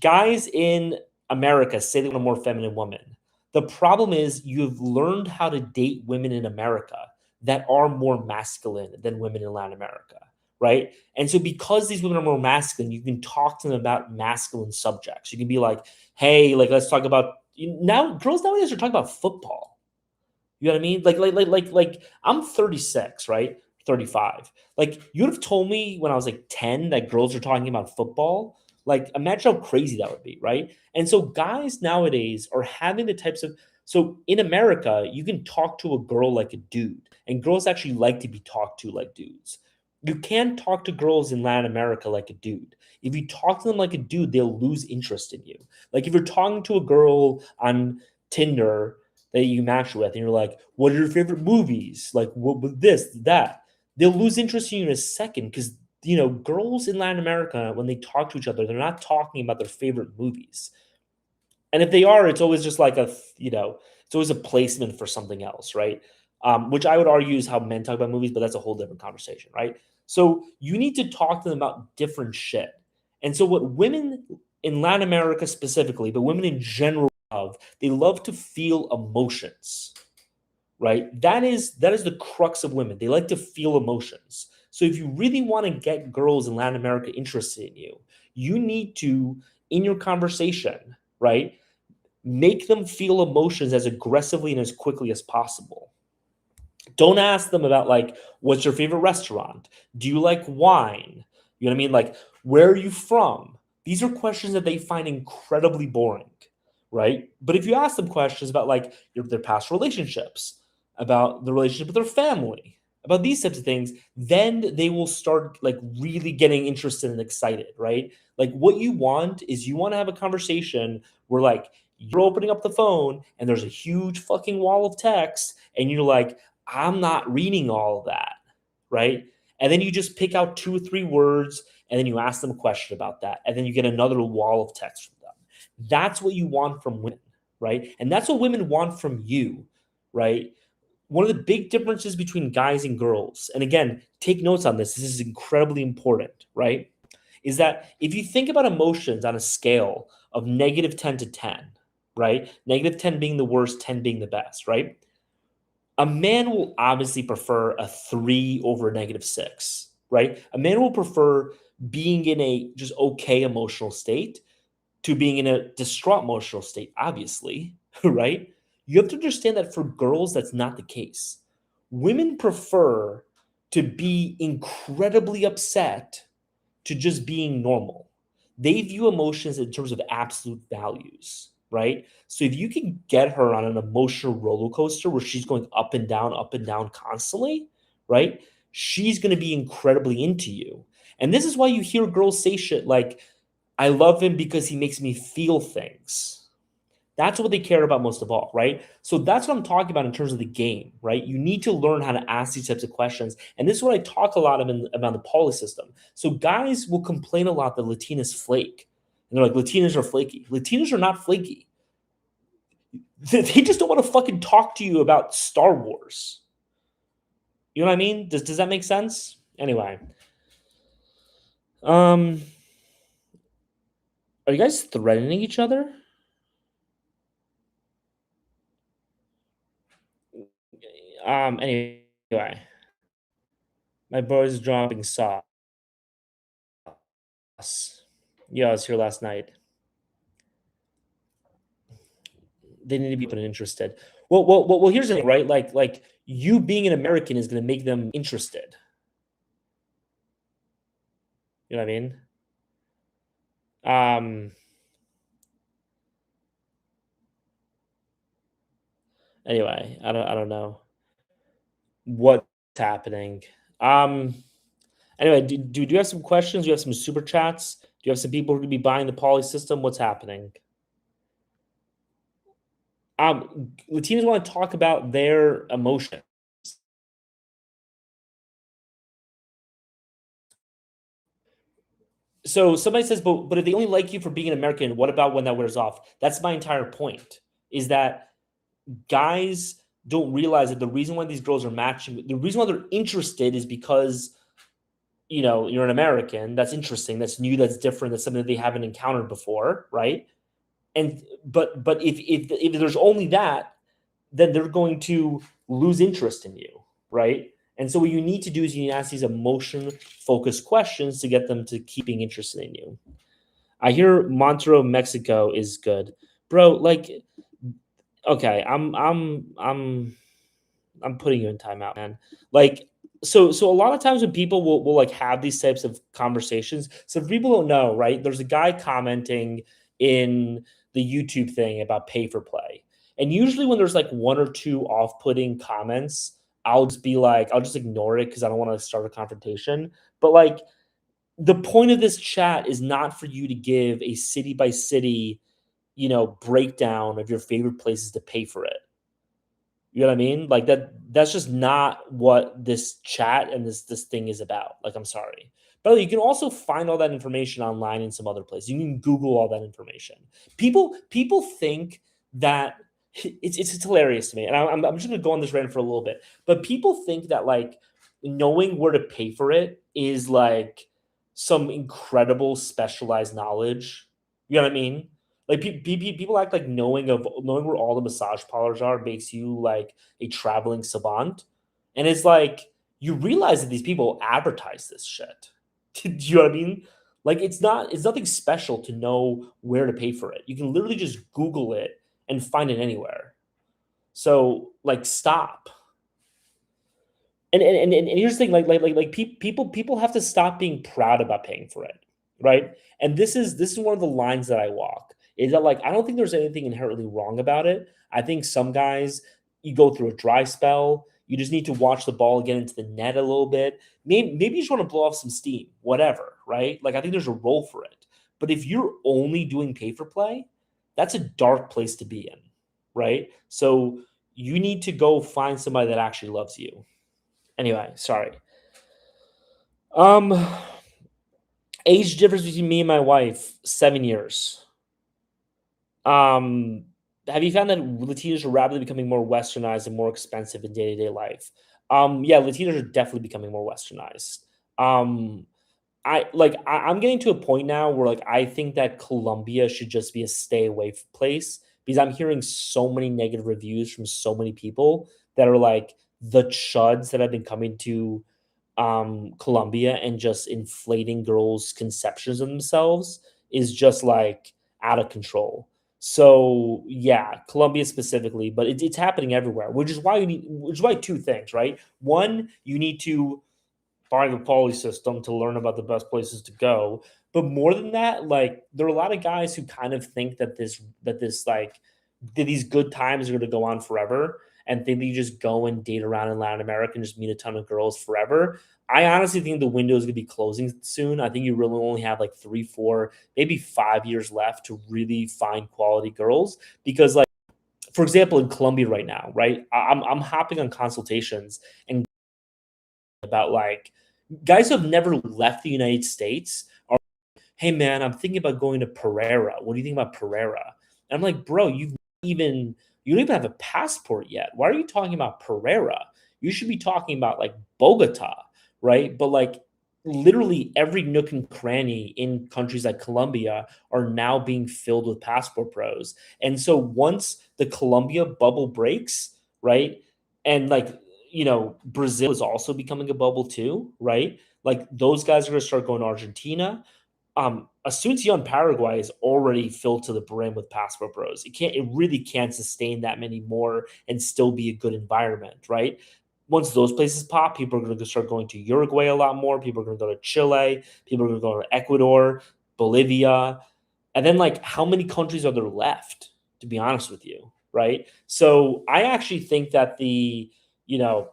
Guys in America say they want a more feminine woman. The problem is you've learned how to date women in America that are more masculine than women in Latin America, right? And so because these women are more masculine, you can talk to them about masculine subjects. You can be like, "Hey, like let's talk about now." Girls nowadays are talking about football. You know what I mean? Like I'm 36, right? 35. Like you'd have told me when I was like 10 that girls are talking about football. Like imagine how crazy that would be, right? And so guys nowadays are having the types of so in America, you can talk to a girl like a dude, and girls actually like to be talked to like dudes. You can't talk to girls in Latin America like a dude. If you talk to them like a dude, they'll lose interest in you. Like if you're talking to a girl on Tinder that you match with, and you're like, "What are your favorite movies? Like, what with this, that?" They'll lose interest in you in a second because girls in Latin America when they talk to each other, they're not talking about their favorite movies, and if they are, it's always just like it's always a placement for something else, right? Which I would argue is how men talk about movies, but that's a whole different conversation, right? So you need to talk to them about different shit. And so what women in Latin America specifically, but women in general love, they love to feel emotions, right? That is the crux of women. They like to feel emotions. So if you really want to get girls in Latin America interested in you, you need to, in your conversation, right, make them feel emotions as aggressively and as quickly as possible. Don't ask them about like, what's your favorite restaurant? Do you like wine? You know what I mean? Like, where are you from? These are questions that they find incredibly boring, right? But if you ask them questions about like their past relationships, about the relationship with their family, about these types of things, then they will start like really getting interested and excited, right? Like what you want is you want to have a conversation where like you're opening up the phone and there's a huge fucking wall of text and you're like, I'm not reading all of that, right? And then you just pick out 2 or 3 words and then you ask them a question about that. And then you get another wall of text from them. That's what you want from women, right? And that's what women want from you, right? One of the big differences between guys and girls, and again, take notes on this, this is incredibly important, right? Is that if you think about emotions on a scale of -10 to 10, right? -10 being the worst, 10 being the best, right? A man will obviously prefer a 3 over a -6, right? A man will prefer being in a just okay emotional state to being in a distraught emotional state, obviously, right? You have to understand that for girls, that's not the case. Women prefer to be incredibly upset to just being normal. They view emotions in terms of absolute values, right? So if you can get her on an emotional roller coaster where she's going up and down constantly, right? She's going to be incredibly into you. And this is why you hear girls say shit like, I love him because he makes me feel things. That's what they care about most of all, right? So that's what I'm talking about in terms of the game, right? You need to learn how to ask these types of questions. And this is what I talk a lot about the poly system. So guys will complain a lot that Latinas flake. And they're like, Latinas are flaky. Latinas are not flaky. They just don't want to fucking talk to you about Star Wars. You know what I mean? Does that make sense? Anyway, um, are you guys threatening each other? Anyway, my boy's dropping sauce. Yeah, I was here last night. They need to be interested. Well. Here's the thing, right? Like you being an American is going to make them interested. You know what I mean? Um. Anyway, I don't know what's happening. Um. Anyway, do you have some questions? Do you have some super chats? Do you have some people who could be buying the Paulie system? What's happening? Latinos want to talk about their emotions. So somebody says, but if they only like you for being an American, what about when that wears off? That's my entire point. Is that guys don't realize that the reason why these girls are matching, the reason why they're interested is because you're an American. That's interesting. That's new. That's different. That's something that they haven't encountered before, right? And but if there's only that, then they're going to lose interest in you, right? And so what you need to do is you need to ask these emotion focused questions to get them to keeping interested in you. I hear Monterrey, Mexico is good, bro. Like, okay, I'm putting you in timeout, man. Like, so a lot of times when people will like have these types of conversations, so if people don't know, right? There's a guy commenting in the YouTube thing about pay for play. And usually when there's like one or two off-putting comments, I'll just be like, I'll just ignore it because I don't want to start a confrontation. But like the point of this chat is not for you to give a city by city, breakdown of your favorite places to pay for it. You know what I mean? Like that's just not what this chat and this thing is about. Like, I'm sorry. But you can also find all that information online in some other place. You can Google all that information. People think that it's hilarious to me, and I'm just gonna go on this rant for a little bit. But people think that like knowing where to pay for it is like some incredible specialized knowledge. You know what I mean? Like people act like knowing where all the massage parlors are makes you like a traveling savant, and it's like you realize that these people advertise this shit. Do you know what I mean? Like it's nothing special to know where to pay for it. You can literally just Google it and find it anywhere. So like stop. And here's the thing, people have to stop being proud about paying for it, right? And this is one of the lines that I walk is that like I don't think there's anything inherently wrong about it. I think some guys you go through a dry spell, you just need to watch the ball get into the net a little bit. Maybe you just want to blow off some steam, whatever, right? Like I think there's a role for it. But if you're only doing pay for play, that's a dark place to be in, right? So you need to go find somebody that actually loves you. Anyway, sorry. Um, age difference between me and my wife, 7 years. Um, have you found that Latinos are rapidly becoming more westernized and more expensive in day-to-day life? Yeah, Latinos are definitely becoming more westernized. Um, I'm getting to a point now where like I think that Colombia should just be a stay away place because I'm hearing so many negative reviews from so many people that are like the chuds that have been coming to Colombia and just inflating girls' conceptions of themselves is just like out of control. So yeah, Colombia specifically, but it's happening everywhere, which is why two things, right? One, you need to buy the Paulie system to learn about the best places to go. But more than that, like there are a lot of guys who kind of think that these good times are going to go on forever and think that you just go and date around in Latin America and just meet a ton of girls forever. I honestly think the window is going to be closing soon. I think you really only have like 3, 4, maybe 5 years left to really find quality girls because, like, for example, in Colombia right now, right? I'm hopping on consultations and about like guys who have never left the United States are, hey man, I'm thinking about going to Pereira. What do you think about Pereira? And I'm like, bro, you don't even have a passport yet. Why are you talking about Pereira? you should be talking about like Bogota, right? But like literally every nook and cranny in countries like Colombia are now being filled with passport pros. And so once the Colombia bubble breaks, right? And like, Brazil is also becoming a bubble too, right? Like those guys are going to start going to Argentina. Asuncion Paraguay is already filled to the brim with passport pros. It really can't sustain that many more and still be a good environment, right? Once those places pop, people are going to start going to Uruguay a lot more. People are going to go to Chile. People are going to go to Ecuador, Bolivia. And then, like, how many countries are there left, to be honest with you? Right. So I actually think that you know,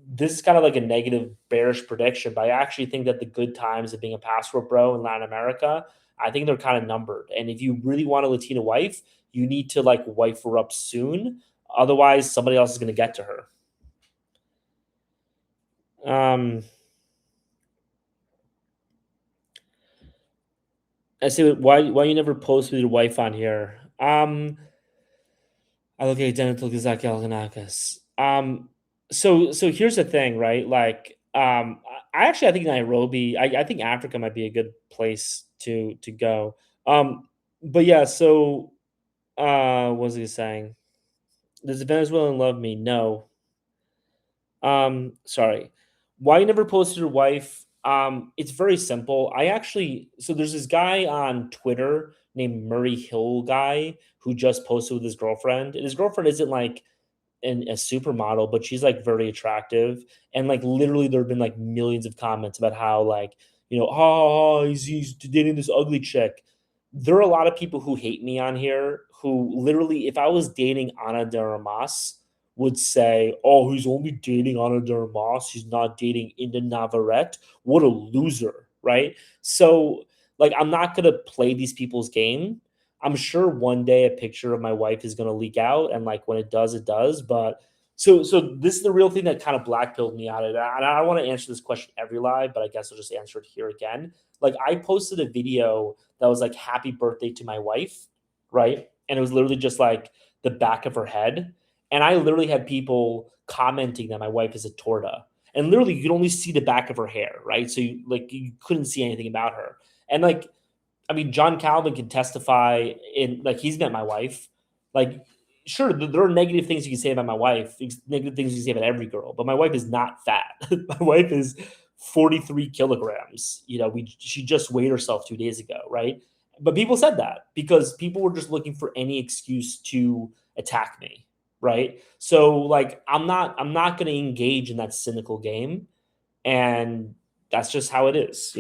this is kind of like a negative bearish prediction, but I actually think that the good times of being a passport bro in Latin America, I think they're kind of numbered. And if you really want a Latina wife, you need to like wife her up soon. Otherwise, somebody else is going to get to her. Um, I say, why you never post with your wife on here? I look at identical Gazaki. So here's the thing, right? Like, I think Nairobi, I think Africa might be a good place to go. But yeah, so what was he saying? Does the Venezuelan love me? No. Sorry. Why you never posted your wife? It's very simple. So there's this guy on Twitter named Murray Hill guy who just posted with his girlfriend, and his girlfriend isn't like a supermodel, but she's like very attractive. And like literally there have been like millions of comments about how like, he's dating this ugly chick. There are a lot of people who hate me on here who literally, if I was dating Ana de Armas, would say, "Oh, he's only dating Ana de Armas. He's not dating Inda Navarrete. What a loser!" Right? So, like, I'm not gonna play these people's game. I'm sure one day a picture of my wife is going to leak out, and like when it does, it does. But so this is the real thing that kind of blackpilled me out of it. And I don't want to answer this question every live, but I guess I'll just answer it here again. Like I posted a video that was like "Happy Birthday to my wife," right? And it was literally just like the back of her head, and I literally had people commenting that my wife is a torta, and literally you could only see the back of her hair, right? So you couldn't see anything about her, and like I mean, John Calvin can testify in like he's met my wife. Like, sure, there are negative things you can say about my wife, negative things you can say about every girl, but my wife is not fat. My wife is 43 kilograms. She just weighed herself 2 days ago, right? But people said that because people were just looking for any excuse to attack me, right? So like I'm not gonna engage in that cynical game. And that's just how it is.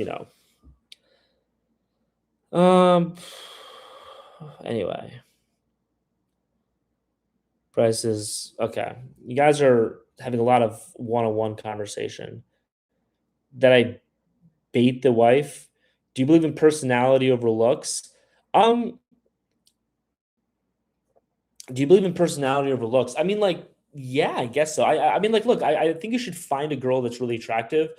Um. Anyway, prices. Okay, you guys are having a lot of one-on-one conversation. That I bait the wife. Do you believe in personality over looks? Um. Do you believe in personality over looks? I mean, like, yeah, I guess so. I mean, like, look, I think you should find a girl that's really attractive.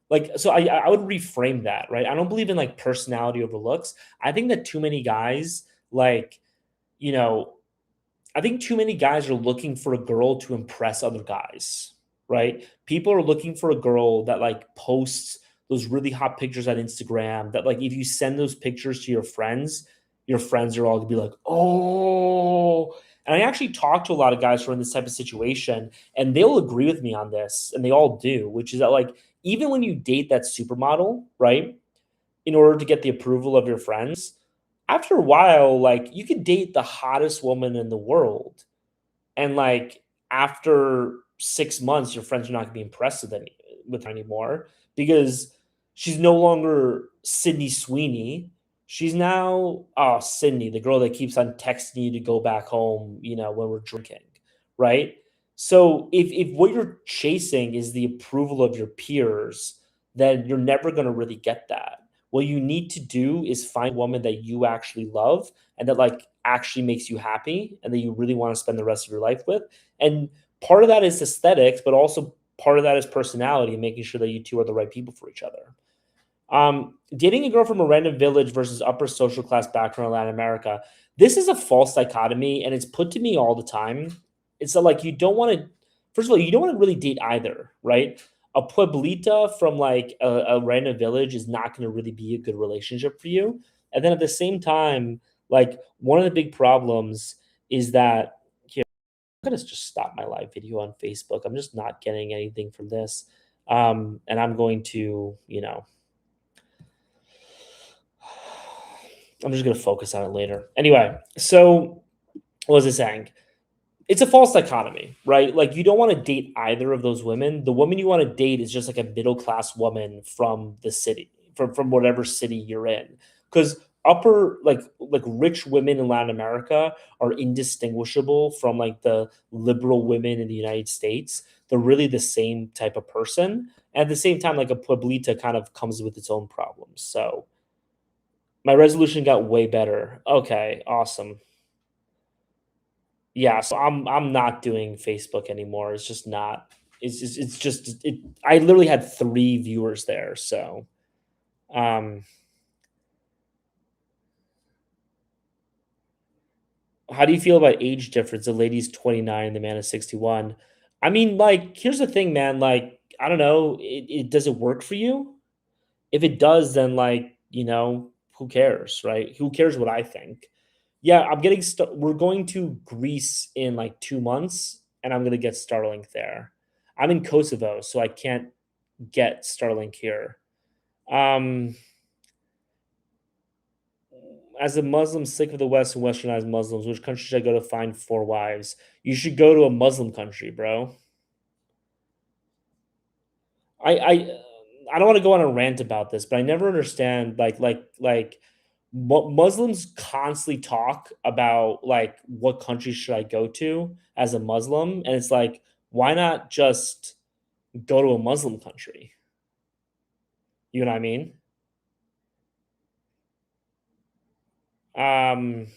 Like, so I would reframe that, right? I don't believe in like personality over looks. I think that too many guys like you know I think too many guys are looking for a girl to impress other guys, right? People are looking for a girl that like posts those really hot pictures on Instagram that like if you send those pictures to your friends are all gonna be like, "Oh." And I actually talk to a lot of guys who are in this type of situation, and they'll agree with me on this, and they all do, which is that like even when you date that supermodel, right? In order to get the approval of your friends, after a while, like you could date the hottest woman in the world, and like after 6 months, your friends are not gonna be impressed with her anymore because she's no longer Sydney Sweeney. She's now Sydney, the girl that keeps on texting you to go back home, when we're drinking, right? So if what you're chasing is the approval of your peers, then you're never gonna really get that. What you need to do is find a woman that you actually love and that like actually makes you happy and that you really want to spend the rest of your life with. And part of that is aesthetics, but also part of that is personality and making sure that you two are the right people for each other. Dating a girl from a random village versus upper social class background in Latin America. This is a false dichotomy, and it's put to me all the time. It's that like you don't want to first of all, you don't want to really date either, right? A pueblita from like a random village is not going to really be a good relationship for you. And then at the same time, like one of the big problems is that here, I'm gonna just stop my live video on Facebook. I'm just not getting anything from this. And I'm going to, I'm just gonna focus on it later. Anyway, so what was I saying? It's a false dichotomy, right? Like you don't want to date either of those women. The woman you want to date is just like a middle class woman from the city, from whatever city you're in. Because upper like rich women in Latin America are indistinguishable from like the liberal women in the United States. They're really the same type of person. At the same time, like a pueblita kind of comes with its own problems. So my resolution got way better. Okay, awesome. Yeah, so I'm not doing Facebook anymore. It's just not. It's just it. I literally had 3 viewers there. So, um, how do you feel about age difference? The lady's 29 and the man is 61. I mean, like, here's the thing, man. Like, I don't know. It does it work for you? If it does, then like, who cares, right? Who cares what I think? Yeah, we're going to Greece in like 2 months, and I'm gonna get Starlink there. I'm in Kosovo, so I can't get Starlink here. Um, as a Muslim sick of the West and westernized Muslims, which country should I go to find 4 wives? You should go to a Muslim country, bro. I I I don't want to go on a rant about this, but I never understand Muslims constantly talk about like what country should I go to as a Muslim, and it's like why not just go to a Muslim country? You know what I mean? Um,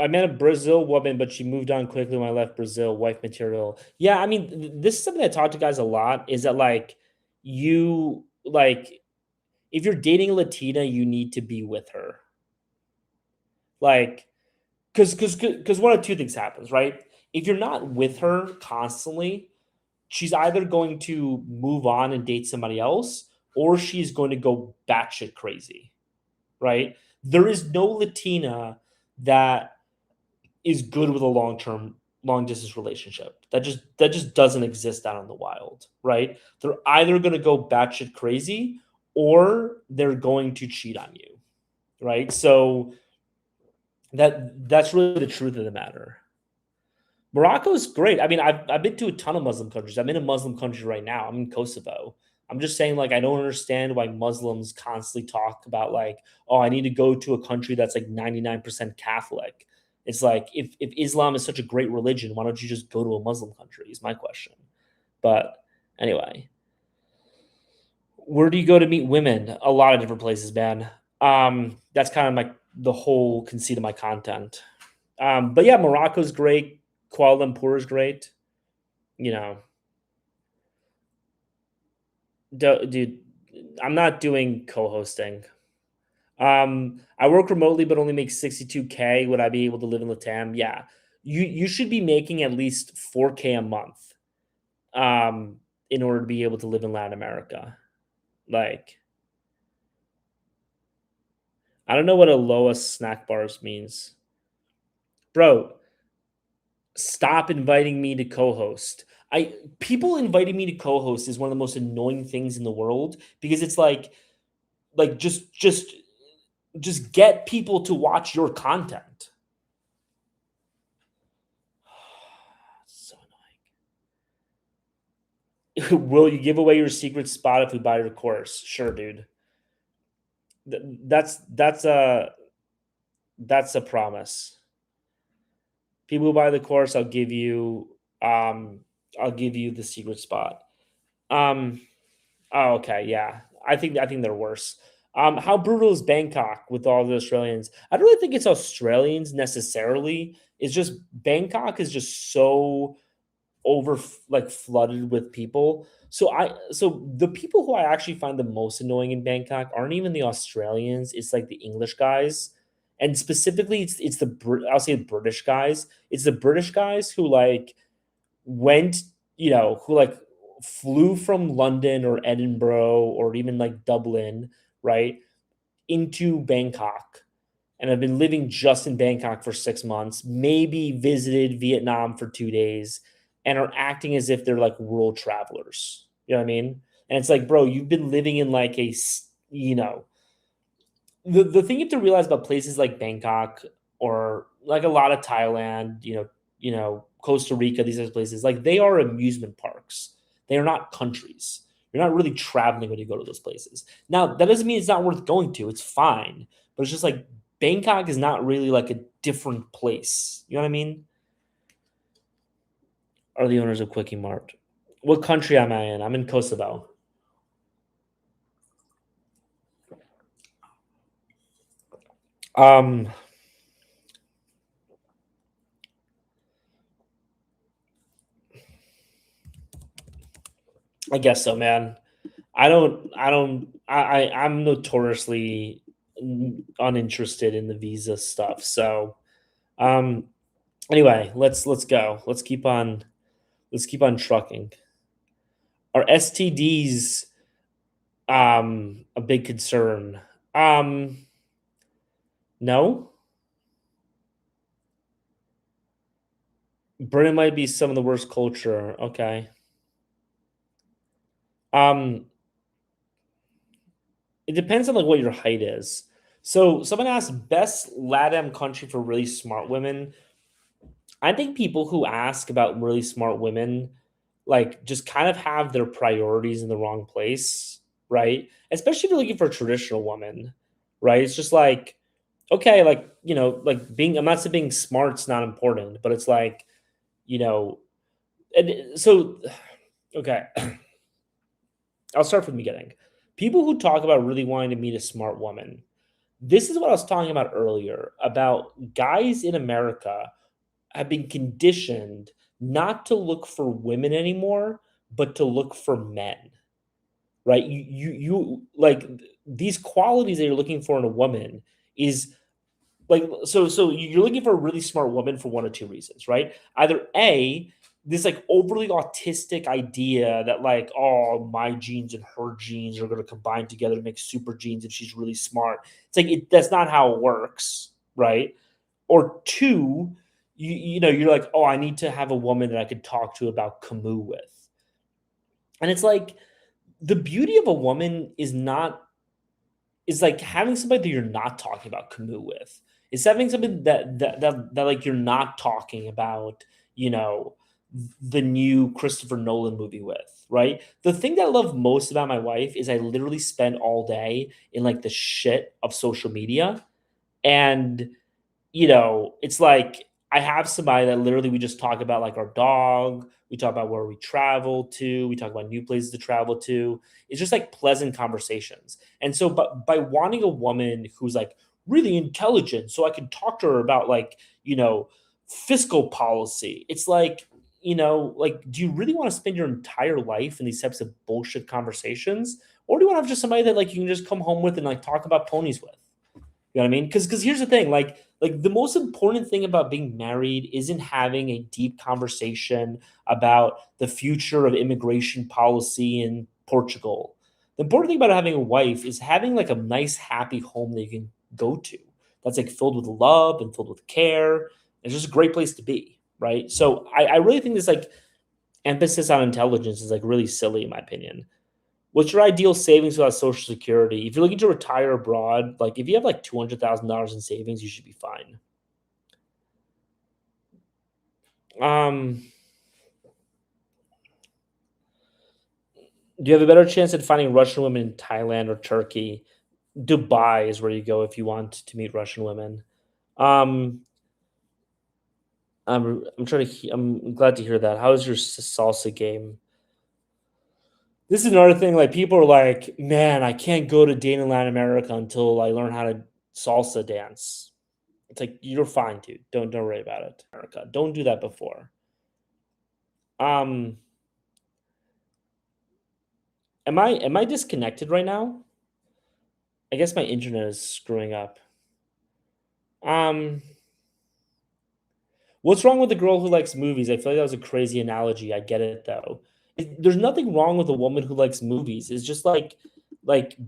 I met a Brazil woman, but she moved on quickly when I left Brazil. Wife material. Yeah, I mean, this is something I talk to guys a lot. Is that like you like if you're dating a Latina, you need to be with her. Like, because one of two things happens, right? If you're not with her constantly, she's either going to move on and date somebody else, or she's going to go batshit crazy, right? There is no Latina that is good with a long distance relationship. That just doesn't exist out in the wild, right? They're either going to go batshit crazy or they're going to cheat on you, right? So that's really the truth of the matter. Morocco's great. I mean, I've been to a ton of Muslim countries. I'm in a Muslim country right now. I'm in Kosovo. I'm just saying, like, I don't understand why Muslims constantly talk about like, oh, I need to go to a country that's like 99% Catholic. It's like if Islam is such a great religion, why don't you just go to a Muslim country? Is my question. But anyway, where do you go to meet women? A lot of different places, man. That's kind of like the whole conceit of my content. But yeah, Morocco's great. Kuala Lumpur is great. You know, dude, I'm not doing co-hosting. I work remotely, but only make 62K. Would I be able to live in Latam? Yeah, you should be making at least 4K a month, um, in order to be able to live in Latin America. Like, I don't know what Aloha snack bars means, bro. Stop inviting me to co-host. I People inviting me to co-host is one of the most annoying things in the world because it's like just get people to watch your content. So annoying. Will you give away your secret spot if we buy your course? Sure, dude. Th- That's that's a that's a promise. People who buy the course, um I'll give you the secret spot. Um Oh, okay, yeah. I think they're worse. How brutal is Bangkok with all the Australians? I don't really think it's Australians necessarily. It's just Bangkok is just so like flooded with people. So the people who I actually find the most annoying in Bangkok aren't even the Australians. It's like the English guys. And specifically, it's the I'll say the British guys. It's the British guys who like went, who like flew from London or Edinburgh or even like Dublin, right, into Bangkok and have been living just in Bangkok for 6 months, maybe visited Vietnam for 2 days, and are acting as if they're like world travelers. You know what I mean? And it's like, bro, you've been living in like you know, the thing you have to realize about places like Bangkok or like a lot of Thailand, Costa Rica, these other places, like they are amusement parks. They are not countries. You're not really traveling when you go to those places. Now, that doesn't mean it's not worth going to. It's fine, but it's just like Bangkok is not really like a different place. You know what I mean? Are the owners of Quickie Mart? What country am I in? I'm in Kosovo. Um, I guess so, man. I'm notoriously uninterested in the visa stuff. So, um, anyway, let's go. Let's keep on trucking. Are STDs a big concern? No. Britain might be some of the worst culture. Okay. Um, it depends on like what your height is. So someone asked best LATAM country for really smart women. I think people who ask about really smart women, like, just kind of have their priorities in the wrong place, right? Especially if you're looking for a traditional woman, right? It's just like, okay, like, like I'm not saying being smart's not important, but it's like, you know, and so, okay, I'll start from the beginning. People who talk about really wanting to meet a smart woman, this is what I was talking about earlier about guys in America have been conditioned not to look for women anymore, but to look for men, right? You like these qualities that you're looking for in a woman is like so you're looking for a really smart woman for one of two reasons, right? Either A, this like overly autistic idea that like, oh, my genes and her genes are going to combine together to make super genes if she's really smart. It's like that's not how it works, right? Or two, you're like, oh, I need to have a woman that I could talk to about Camus with. And it's like the beauty of a woman is like having somebody that you're not talking about Camus with. It's having somebody that like you're not talking about, you know, the new Christopher Nolan movie with, right? The thing that I love most about my wife is I literally spend all day in like the shit of social media. And it's like I have somebody that literally we just talk about like our dog, we talk about where we travel to, we talk about new places to travel to. It's just like pleasant conversations. And so but by wanting a woman who's like really intelligent so I can talk to her about like, fiscal policy. It's like, do you really want to spend your entire life in these types of bullshit conversations? Or do you want to have just somebody that like you can just come home with and like talk about ponies with? You know what I mean? Because here's the thing, like the most important thing about being married isn't having a deep conversation about the future of immigration policy in Portugal. The important thing about having a wife is having like a nice, happy home that you can go to. That's like filled with love and filled with care. It's just a great place to be, right? So I really think this like emphasis on intelligence is like really silly in my opinion. What's your ideal savings without Social Security? If you're looking to retire abroad, like if you have like $200,000 in savings, you should be fine. Um, do you have a better chance at finding Russian women in Thailand or Turkey? Dubai is where you go if you want to meet Russian women. Um, I'm trying to. I'm glad to hear that. How is your salsa game? This is another thing. Like people are like, man, I can't go to date in Latin America until I learn how to salsa dance. It's like you're fine, dude. Don't worry about it. America. Don't do that before. Um, am I disconnected right now? I guess my internet is screwing up. Um, what's wrong with the girl who likes movies? I feel like that was a crazy analogy. I get it though. There's nothing wrong with a woman who likes movies. It's just like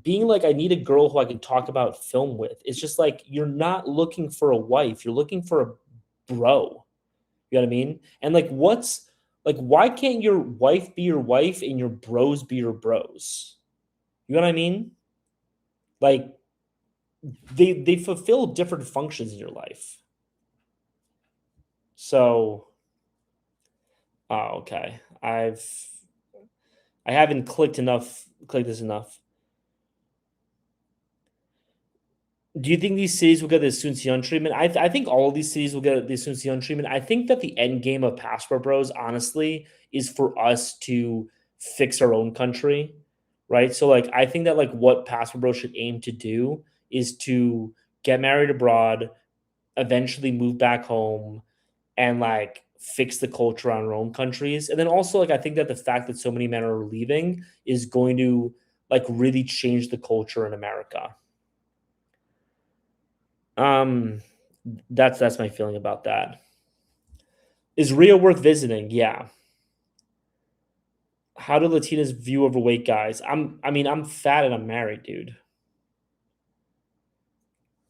being like I need a girl who I can talk about film with. It's just like you're not looking for a wife. You're looking for a bro. You know what I mean? And like what's like why can't your wife be your wife and your bros be your bros? You know what I mean? Like they fulfill different functions in your life. So, oh, okay. I haven't clicked this enough. Do you think these cities will get the Sun Xian treatment? I think all of these cities will get the Sun Xian treatment. I think that the end game of Passport Bros, honestly, is for us to fix our own country, right? So, like, I think that like what Passport Bros should aim to do is to get married abroad, eventually move back home, and like fix the culture on our own countries. And then also, like, I think that the fact that so many men are leaving is going to like really change the culture in America. Um, that's my feeling about that. Is Rio worth visiting? Yeah. How do Latinas view overweight guys? I mean, I'm fat and I'm married, dude.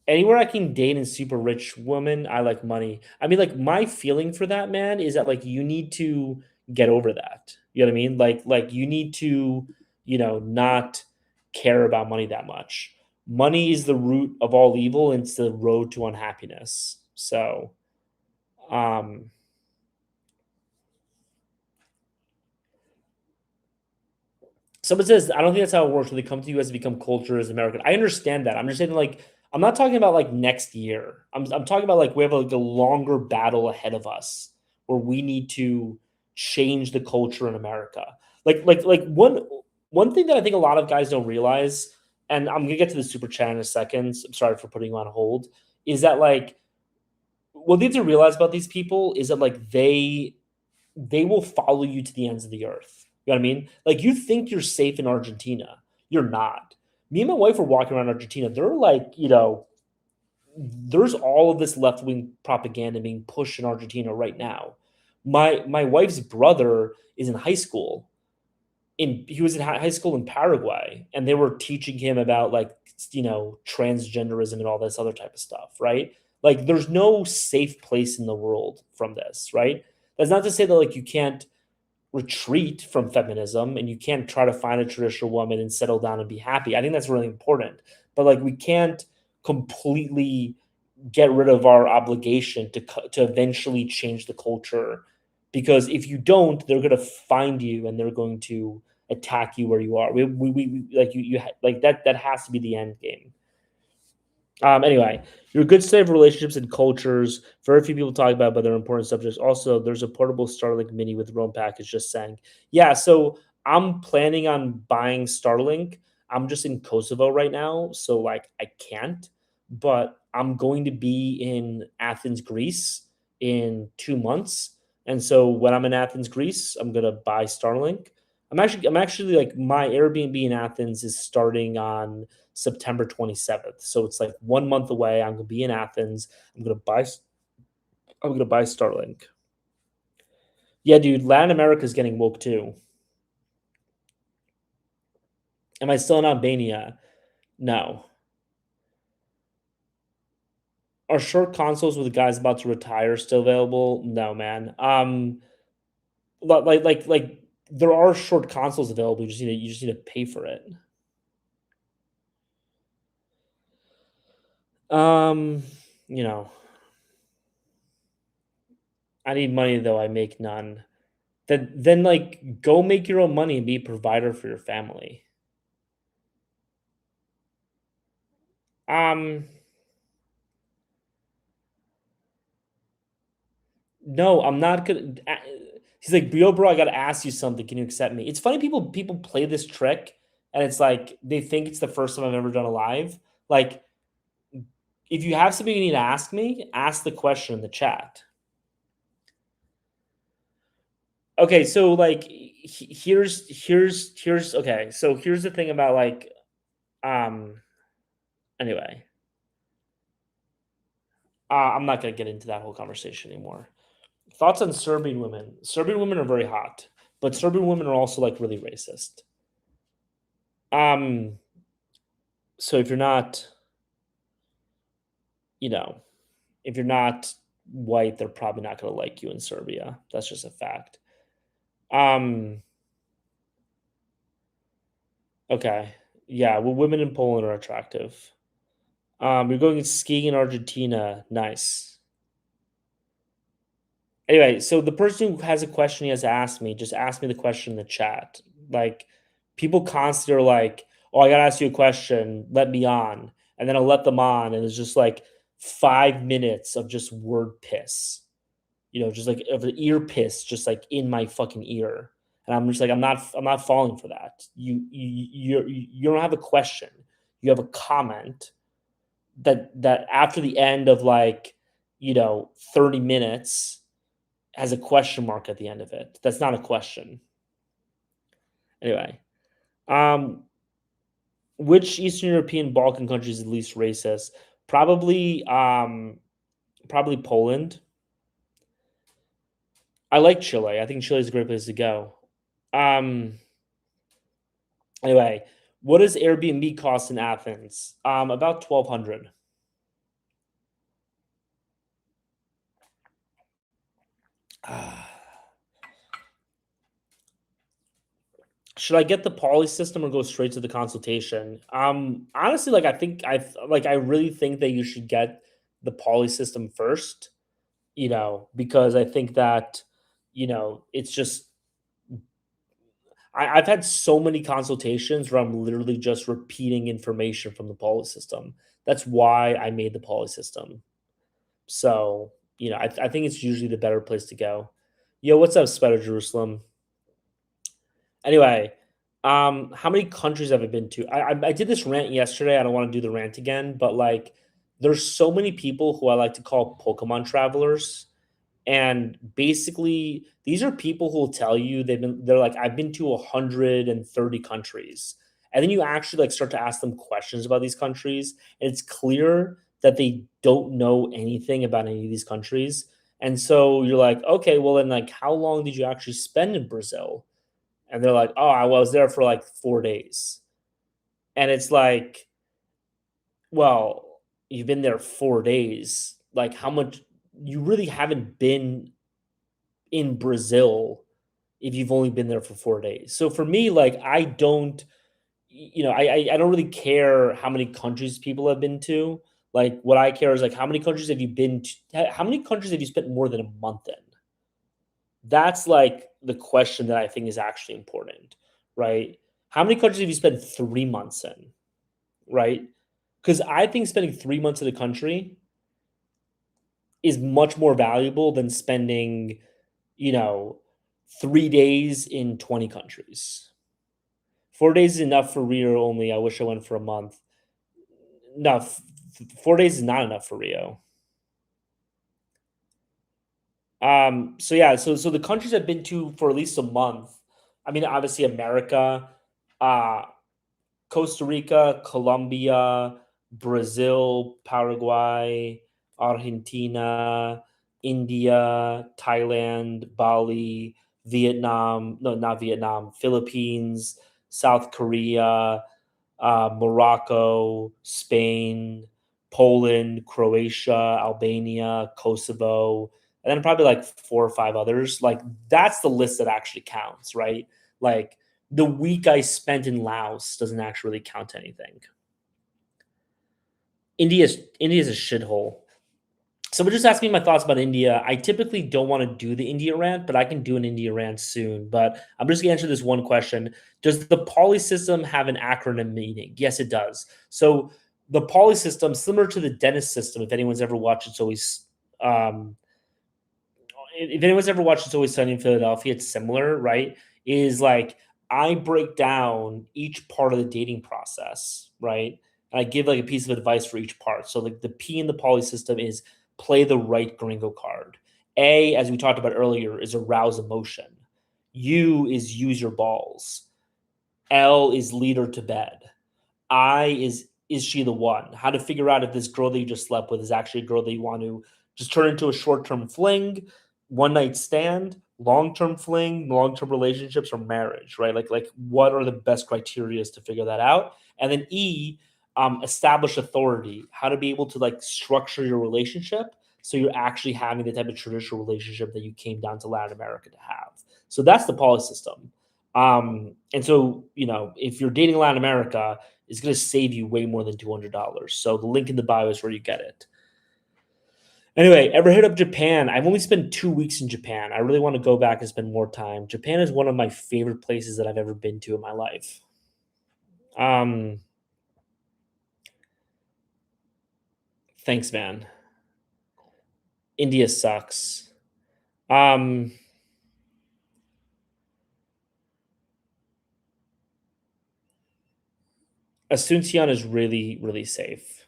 Anywhere I can date a super rich woman, I like money. I mean, like my feeling for that man is that like you need to get over that. You know what I mean? Like you need to, not care about money that much. Money is the root of all evil and it's the road to unhappiness. So, um someone says, I don't think that's how it works. When they come to you as to become culture as American. I understand that. I'm just saying, like, I'm not talking about like next year. I'm talking about like we have like a longer battle ahead of us where we need to change the culture in America. Like one thing that I think a lot of guys don't realize, and I'm gonna get to the super chat in a second. I'm sorry for putting you on hold. Is that like what they have to realize about these people is that like they will follow you to the ends of the earth. You know what I mean? Like you think you're safe in Argentina. You're not. Me and my wife were walking around Argentina. They're like, there's all of this left wing propaganda being pushed in Argentina right now. My wife's brother is in high school. He was in high school in Paraguay, and they were teaching him about like transgenderism and all this other type of stuff, right? Like, there's no safe place in the world from this, right? That's not to say that like you can't retreat from feminism and you can't try to find a traditional woman and settle down and be happy. I think that's really important. But like we can't completely get rid of our obligation to eventually change the culture because if you don't, they're going to find you and they're going to attack you where you are. We like like that has to be the end game. Anyway, you're a good study of relationships and cultures. Very few people talk about, but they're important subjects. Also, there's a portable Starlink Mini with Roam package. Just saying, yeah. So I'm planning on buying Starlink. I'm just in Kosovo right now, so like I can't. But I'm going to be in Athens, Greece, in 2 months, and so when I'm in Athens, Greece, I'm gonna buy Starlink. I'm actually like my Airbnb in Athens is starting on September 27th. So it's like 1 month away. I'm gonna be in Athens. I'm gonna buy Starlink. Yeah, dude, Latin America is getting woke too. Am I still in Albania? No. Are short consoles with guys about to retire still available? No, man. Like there are short consoles available. You just need to pay for it. Um, you know, I need money though. I make none. Then like go make your own money and be a provider for your family. Um, no, I'm not gonna. He's like, yo, bro, I gotta ask you something. Can you accept me? It's funny people play this trick, and it's like they think it's the first time I've ever done a live. Like, if you have something you need to ask me, ask the question in the chat. Okay, so like, here's okay. So here's the thing about like, um. Anyway, I'm not gonna get into that whole conversation anymore. Thoughts on Serbian women? Serbian women are very hot, but Serbian women are also like really racist. Um, so if you're not, you know, if you're not white, they're probably not gonna like you in Serbia. That's just a fact. Um, okay. Yeah, well, women in Poland are attractive. You're going skiing in Argentina. Nice. Anyway, so the person who has a question he has asked me, just ask me the question in the chat. Like, people constantly are like, "Oh, I gotta ask you a question. Let me on," and then I'll let them on, and it's just like 5 minutes of just word piss. Just like of the ear piss, just like in my fucking ear, and I'm just like, I'm not falling for that. You don't have a question. You have a comment that after the end of like 30 minutes has a question mark at the end of it. That's not a question. Anyway, um, which Eastern European Balkan country is the least racist? Probably Poland. I like Chile. I think Chile is a great place to go. Um, anyway, what does Airbnb cost in Athens? About 1,200. Should I get the Paulie system or go straight to the consultation? Honestly, like I really think that you should get the Paulie system first, because I think that, it's just I've had so many consultations where I'm literally just repeating information from the Paulie system. That's why I made the Paulie system. So, I think it's usually the better place to go. Yo, what's up, Spider Jerusalem? Anyway, how many countries have I been to? I did this rant yesterday. I don't want to do the rant again, but like, there's so many people who I like to call Pokemon travelers, and basically, these are people who will tell you they're like, I've been to 130 countries, and then you actually like start to ask them questions about these countries, and it's clear that they don't know anything about any of these countries. And so you're like, okay, well then, like, how long did you actually spend in Brazil? And they're like, "Oh, I was there for like 4 days." And it's like, "Well, you've been there 4 days. Like, how much you really haven't been in Brazil if you've only been there for 4 days." So for me, like, I don't I don't really care how many countries people have been to. Like, what I care is, like, how many countries have you been to, how many countries have you spent more than a month in? That's like the question that I think is actually important, right? How many countries have you spent 3 months in, right? Because I think spending 3 months in a country is much more valuable than spending, you know, 3 days in 20 countries. 4 days is enough for Rio only. I wish I went for a month. No, 4 days is not enough for Rio. So yeah, so the countries I've been to for at least a month, I mean, obviously America, uh, Costa Rica, Colombia, Brazil, Paraguay, Argentina, India, Thailand, Bali, Vietnam, no, not Vietnam, Philippines, South Korea, Morocco, Spain, Poland, Croatia, Albania, Kosovo, and then probably like 4 or 5 others. Like, that's the list that actually counts, right? Like, the week I spent in Laos doesn't actually really count anything. India's a shithole. Someone just asked me my thoughts about India. I typically don't want to do the India rant, but I can do an India rant soon. But I'm just gonna answer this one question. Does the Poly system have an acronym meaning? Yes, it does. So the Poly system, similar to the dentist system, if anyone's ever watched It's Always if anyone's ever watched It's Always Sunny in Philadelphia, it's similar, right? Is like, I break down each part of the dating process, right? And I give like a piece of advice for each part. So like the P in the Poly system is play the right gringo card. A, as we talked about earlier, is arouse emotion. U is use your balls. L is lead her to bed. I is is she the one? How to figure out if this girl that you just slept with is actually a girl that you want to just turn into a short-term fling, one night stand, long-term fling, long-term relationships, or marriage, right? Like what are the best criteria to figure that out? And then E, establish authority, how to be able to like structure your relationship so you're actually having the type of traditional relationship that you came down to Latin America to have. So that's the poly system. And so, if you're dating Latin America, it's going to save you way more than $200. So the link in the bio is where you get it. Anyway, ever hit up Japan? I've only spent 2 weeks in Japan. I really want to go back and spend more time. Japan is one of my favorite places that I've ever been to in my life. Thanks, man. India sucks. Um, Asuncion is really, really safe.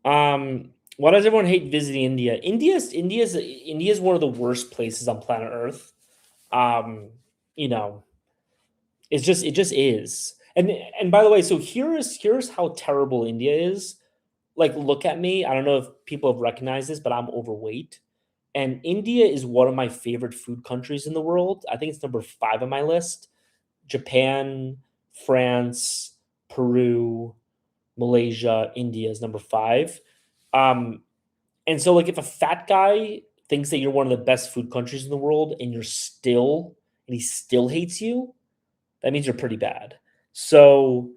Why does everyone hate visiting India? India's one of the worst places on planet Earth. Um, you know, it just is. And by the way, so here's how terrible India is. Like, look at me. I don't know if people have recognized this, but I'm overweight. And India is one of my favorite food countries in the world. I think it's number 5 on my list. Japan, France, Peru, Malaysia, India is number 5. Um, and so, like, if a fat guy thinks that you're one of the best food countries in the world and he still hates you, that means you're pretty bad. So,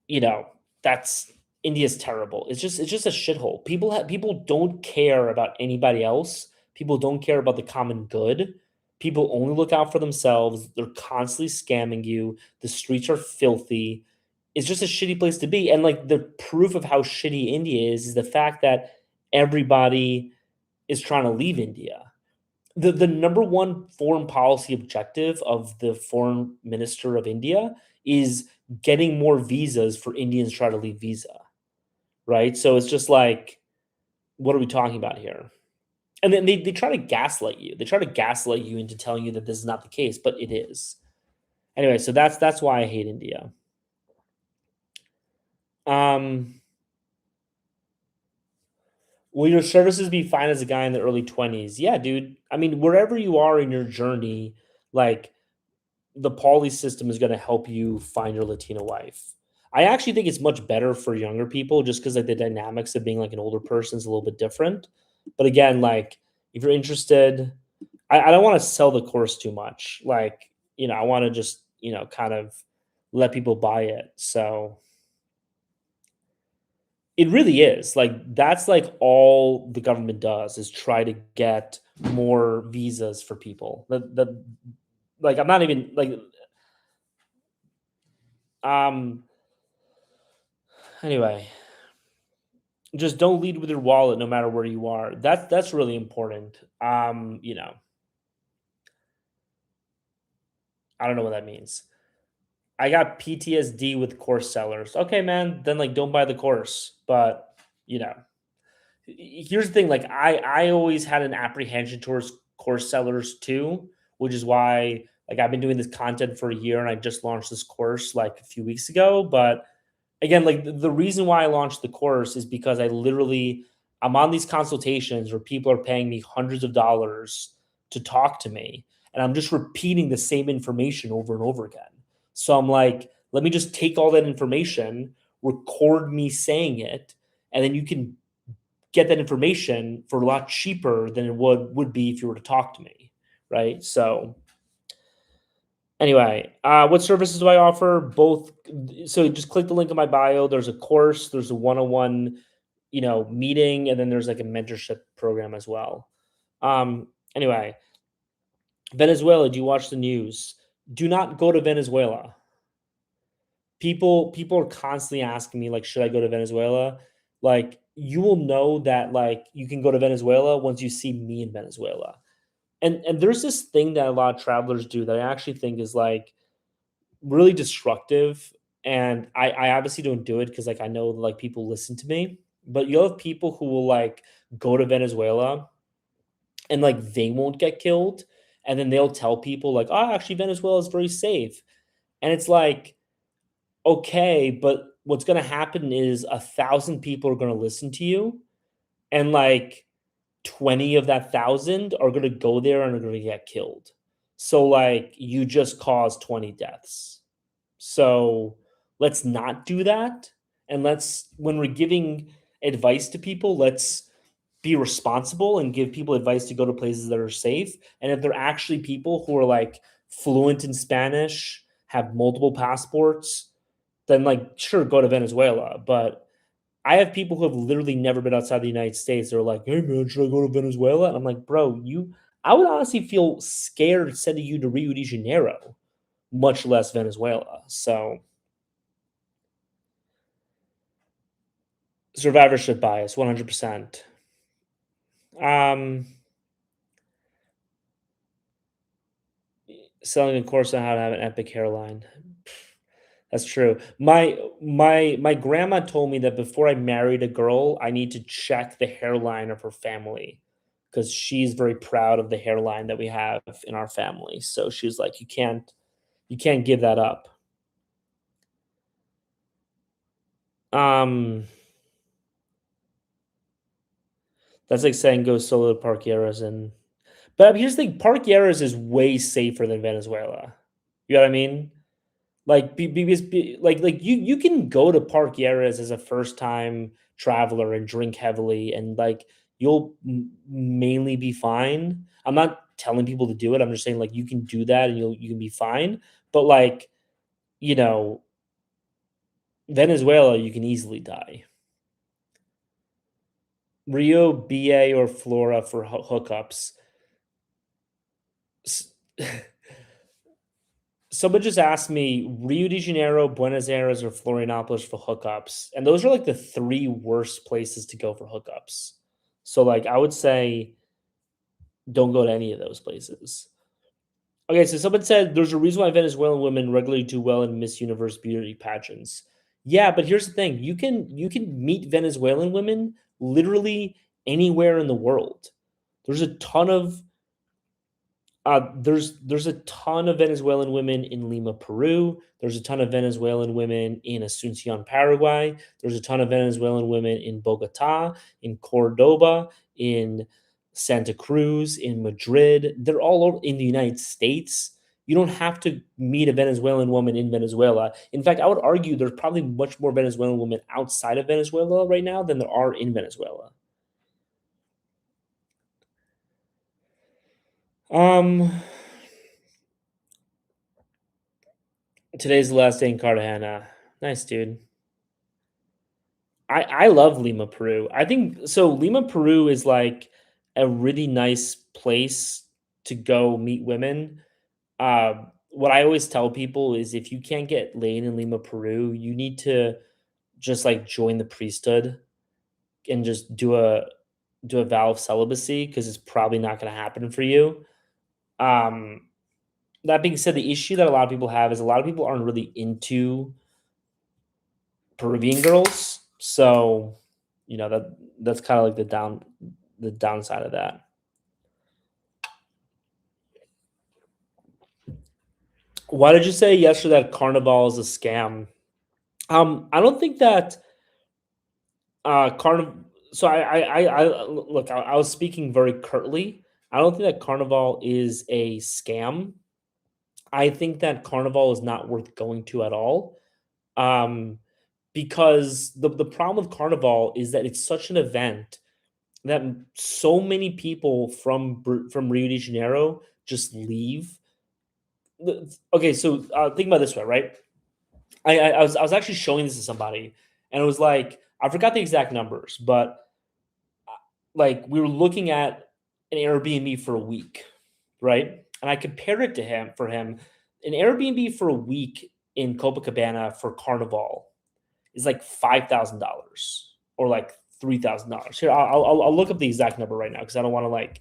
you know, that's India's terrible. It's just a shithole. People don't care about anybody else. People don't care about the common good. People only look out for themselves. They're constantly scamming you. The streets are filthy. It's just a shitty place to be. And like the proof of how shitty India is the fact that everybody is trying to leave India. The number one foreign policy objective of the foreign minister of India is getting more visas for Indians to try to leave visa, right? So it's just like, what are we talking about here? And then they try to gaslight you. They try to gaslight you into telling you that this is not the case, but it is. Anyway, so that's why I hate India. Um, will your services be fine as a guy in the early 20s? Yeah, dude. I mean, wherever you are in your journey, like the Paulie system is going to help you find your Latina wife. I actually think it's much better for younger people just because like the dynamics of being like an older person is a little bit different. But again, like if you're interested, I don't want to sell the course too much. Like, I want to just, kind of let people buy it. So it really is like that's like all the government does is try to get more visas for people. The like I'm not even like um anyway, just don't lead with your wallet no matter where you are. That's really important. I don't know what that means. I got PTSD with course sellers. Okay, man, then like don't buy the course. But you know, here's the thing. Like I always had an apprehension towards course sellers too, which is why like I've been doing this content for a year and I just launched this course like a few weeks ago. But again, like the reason why I launched the course is because I'm on these consultations where people are paying me hundreds of dollars to talk to me, and I'm just repeating the same information over and over again. So I'm like, let me just take all that information, record me saying it, and then you can get that information for a lot cheaper than it would be if you were to talk to me, right? So anyway, what services do I offer? Both. So just click the link in my bio. There's a course, there's a one-on-one, meeting, and then there's like a mentorship program as well. Anyway, Venezuela, do you watch the news? Do not go to Venezuela. People are constantly asking me like, should I go to Venezuela? Like, you will know that like you can go to Venezuela once you see me in Venezuela. And there's this thing that a lot of travelers do that I actually think is like really destructive, and I obviously don't do it because like I know like people listen to me, but you'll have people who will like go to Venezuela and like they won't get killed, and then they'll tell people like, oh, actually Venezuela is very safe. And it's like, okay, but what's going to happen is 1,000 people are going to listen to you, and like 20 of that 1,000 are going to go there and are going to get killed. So like you just caused 20 deaths. So let's not do that. And let's, when we're giving advice to people, let's be responsible and give people advice to go to places that are safe. And if they're actually people who are like fluent in Spanish, have multiple passports, then like sure, go to Venezuela. But I have people who have literally never been outside the United States. They're like, "Hey man, should I go to Venezuela?" And I'm like, "Bro, you." I would honestly feel scared sending you to Rio de Janeiro, much less Venezuela. So survivorship bias, 100%. Um, selling a course on how to have an epic hairline. That's true. My grandma told me that before I married a girl, I need to check the hairline of her family because she's very proud of the hairline that we have in our family. So she's like, you can't give that up. Um, that's like saying go solo to Park Yarras, and but here's the thing, Park Yarras is way safer than Venezuela. You know what I mean? Like, because like you can go to Park Yarras as a first time traveler and drink heavily, and like you'll mainly be fine. I'm not telling people to do it. I'm just saying like you can do that and you can be fine. But like you know, Venezuela, you can easily die. Rio, BA, or Flora for hookups. S- Someone just asked me Rio de Janeiro, Buenos Aires, or Florianopolis for hookups, and those are like the three worst places to go for hookups. So, like, I would say don't go to any of those places. Okay, so someone said there's a reason why Venezuelan women regularly do well in Miss Universe beauty pageants. Yeah, but here's the thing: you can meet Venezuelan women literally anywhere in the world. There's a ton of there's a ton of Venezuelan women in Lima, Peru. There's a ton of Venezuelan women in Asuncion, Paraguay. There's a ton of Venezuelan women in Bogota, in Cordoba, in Santa Cruz, in Madrid. They're all over in the United States. You don't have to meet a Venezuelan woman in Venezuela. In fact, I would argue there's probably much more Venezuelan women outside of Venezuela right now than there are in Venezuela. Um, Today's the last day in Cartagena. Nice, dude. I love Lima, Peru. I think so. Lima, Peru is like a really nice place to go meet women. What I always tell people is if you can't get laid in Lima, Peru, you need to just like join the priesthood and just do a vow of celibacy because it's probably not going to happen for you. Um, that being said, the issue that a lot of people have is a lot of people aren't really into Peruvian girls. So, that's kind of like the downside of that. Why did you say yesterday that Carnival is a scam? I don't think that Carnival. So look. I was speaking very curtly. I don't think that Carnival is a scam. I think that Carnival is not worth going to at all. Um, because the problem with Carnival is that it's such an event that so many people from Rio de Janeiro just leave. Okay, so think about it this way, right? I was actually showing this to somebody, and it was like I forgot the exact numbers, but like we were looking at an Airbnb for a week, right? And I compared it to him for him. An Airbnb for a week in Copacabana for Carnival is like $5,000 or like $3,000. Here, I'll look up the exact number right now because I don't want to like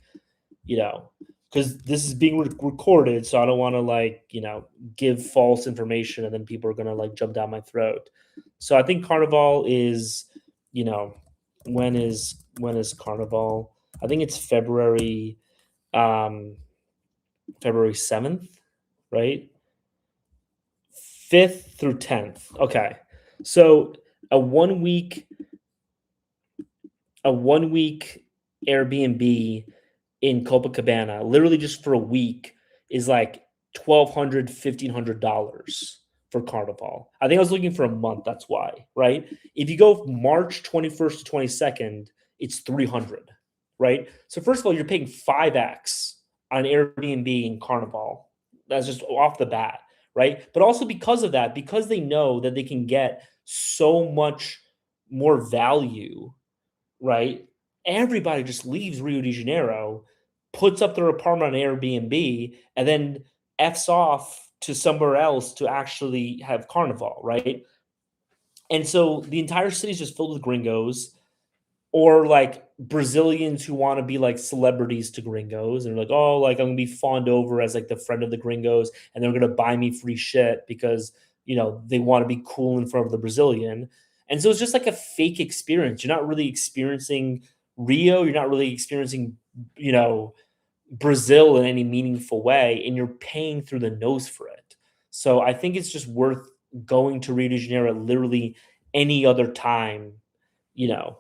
you know because this is being recorded, so I don't want to like give false information and then people are gonna like jump down my throat. So I think Carnival is you know when is Carnival? I think it's um February 7th, right? 5th through 10th. Okay. So a 1 week a 1 week Airbnb in Copacabana, literally just for a week, is like $1,200, $1,500 for Carnival. I think I was looking for a month. That's why, right? If you go March 21st to 22nd, it's 300, right? So first of all, you're paying 5x on Airbnb in Carnival. That's just off the bat, right? But also because of that, because they know that they can get so much more value, right? Everybody just leaves Rio de Janeiro, puts up their apartment on Airbnb, and then F's off to somewhere else to actually have Carnival, right? And so the entire city is just filled with gringos or like Brazilians who want to be like celebrities to gringos and they're like, oh, like I'm gonna be fawned over as like the friend of the gringos, and they're gonna buy me free shit because they want to be cool in front of the Brazilian. And so it's just like a fake experience. You're not really experiencing Rio, you're not really experiencing, you know, Brazil in any meaningful way, and you're paying through the nose for it. So I think it's just worth going to Rio de Janeiro at literally any other time, you know.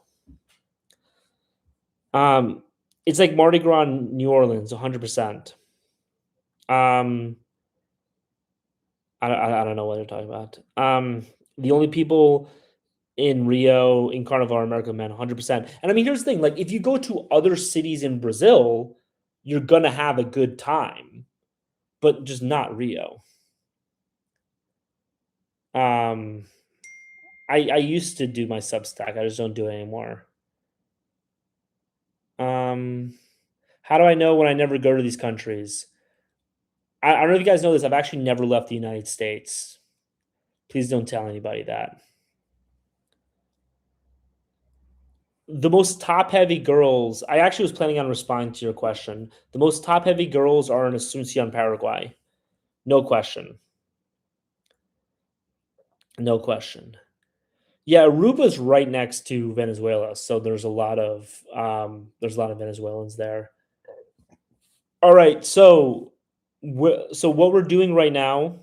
Um, it's like Mardi Gras in New Orleans, 100%. Um, I don't know what they're talking about. The only people in Rio in Carnival are American men, 100%. And I mean, here's the thing: like, if you go to other cities in Brazil, you're gonna have a good time, but just not Rio. Um, I used to do my Substack. I just don't do it anymore. Um, how do I know when I never go to these countries? I don't know if you guys know this. I've actually never left the United States. Please don't tell anybody that. The most top heavy girls, I actually was planning on responding to your question. The most top heavy girls are in Asuncion, Paraguay. No question. No question. Yeah, Aruba's right next to Venezuela, so there's a lot of Venezuelans there. All right, so so what we're doing right now,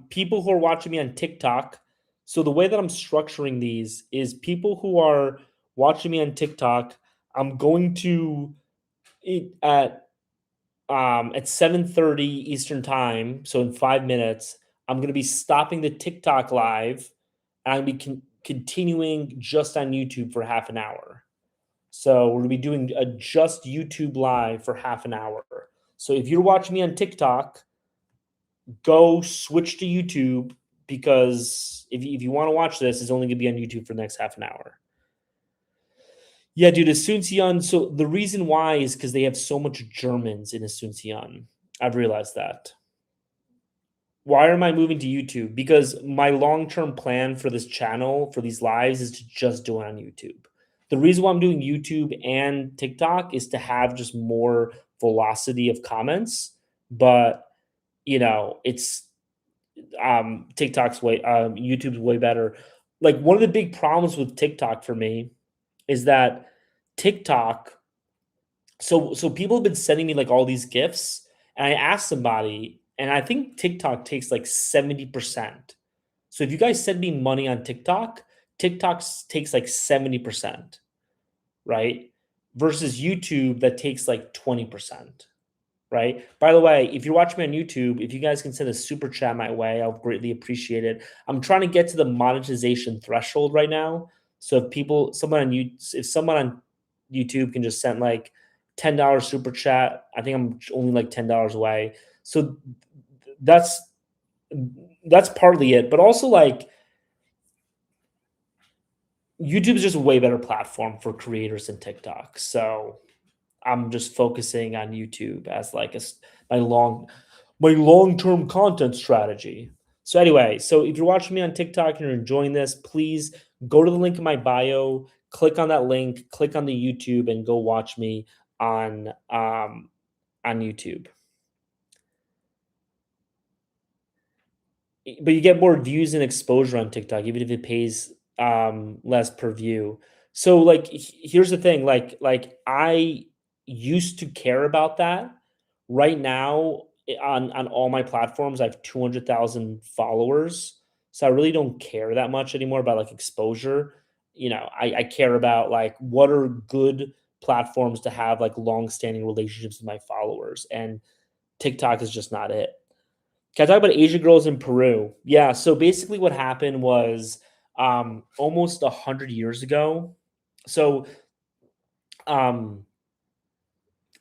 people who are watching me on TikTok. So the way that I'm structuring these is people who are watching me on TikTok, I'm going to it at 7:30 Eastern time, so in 5 minutes, I'm going to be stopping the TikTok live, and I'm going to be continuing just on YouTube for half an hour. So we're going to be doing a just YouTube live for half an hour. So if you're watching me on TikTok, go switch to YouTube because if you want to watch this, it's only going to be on YouTube for the next half an hour. Yeah, dude, Asuncion. So the reason why is because they have so much Germans in Asuncion. I've realized that. Why am I moving to YouTube? Because my long-term plan for this channel, for these lives, is to just do it on YouTube. The reason why I'm doing YouTube and TikTok is to have just more velocity of comments. But it's YouTube's way better. Like one of the big problems with TikTok for me is that TikTok so people have been sending me like all these gifts, and I asked somebody, and I think TikTok takes like 70%. So if you guys send me money on TikTok, takes like 70%, right? Versus YouTube that takes like 20%. Right. By the way, if you're watching me on YouTube, if you guys can send a super chat my way, I'll greatly appreciate it. I'm trying to get to the monetization threshold right now. So if someone on YouTube can just send like $10 super chat, I think I'm only like $10 away. So that's that's partly it, but also like YouTube is just a way better platform for creators than TikTok. So I'm just focusing on YouTube as like my long-term content strategy. So anyway, so if you're watching me on TikTok and you're enjoying this, please go to the link in my bio, click on that link, click on the YouTube, and go watch me on YouTube. But you get more views and exposure on TikTok, even if it pays less per view. So like here's the thing, like I used to care about that. Right now, on all my platforms, I have 200,000 followers, so I really don't care that much anymore about, like, exposure. I care about, like, what are good platforms to have, like, long-standing relationships with my followers, and TikTok is just not it. Can I talk about Asian girls in Peru? Yeah, so basically what happened was, almost 100 years ago. So, um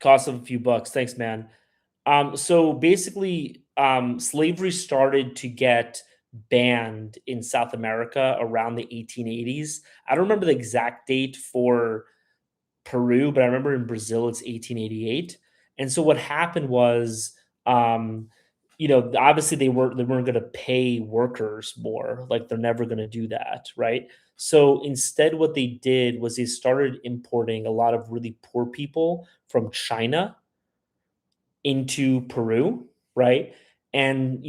cost of a few bucks. Thanks, man. So basically, slavery started to get banned in South America around the 1880s. I don't remember the exact date for Peru, but I remember in Brazil it's 1888. And so what happened was, um, obviously they weren't going to pay workers more. Like they're never going to do that, right? So instead, what they did was they started importing a lot of really poor people from China into Peru, right? And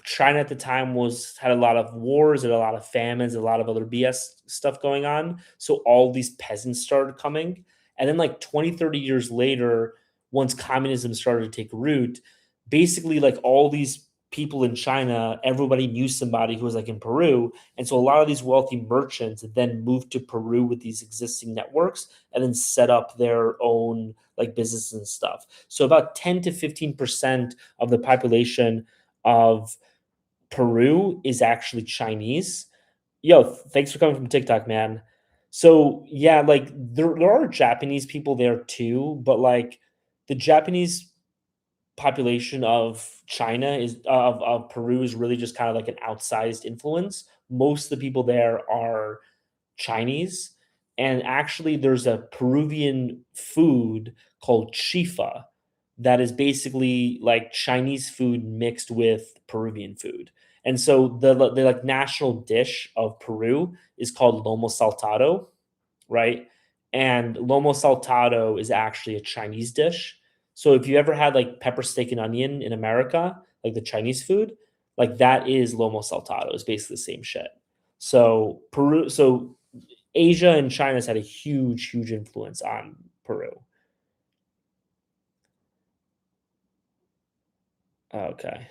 China at the time was had a lot of wars and a lot of famines, a lot of other BS stuff going on. So all these peasants started coming. And then like 20, 30 years later, once communism started to take root, basically like all these people in China, everybody knew somebody who was like in Peru. And so a lot of these wealthy merchants then moved to Peru with these existing networks and then set up their own like businesses and stuff. So about 10 to 15% of the population of Peru is actually Chinese. Yo, thanks for coming from TikTok, man. So yeah, like there are Japanese people there too, but like the Japanese population of China is of Peru is really just kind of like an outsized influence. Most of the people there are Chinese, and actually there's a Peruvian food called chifa that is basically like Chinese food mixed with Peruvian food. And so the like national dish of Peru is called lomo saltado, right? And lomo saltado is actually a Chinese dish. So if you ever had like pepper steak and onion in America, like the Chinese food, like that is lomo saltado. It's basically the same shit. So Asia and China's had a huge, huge influence on Peru. Okay.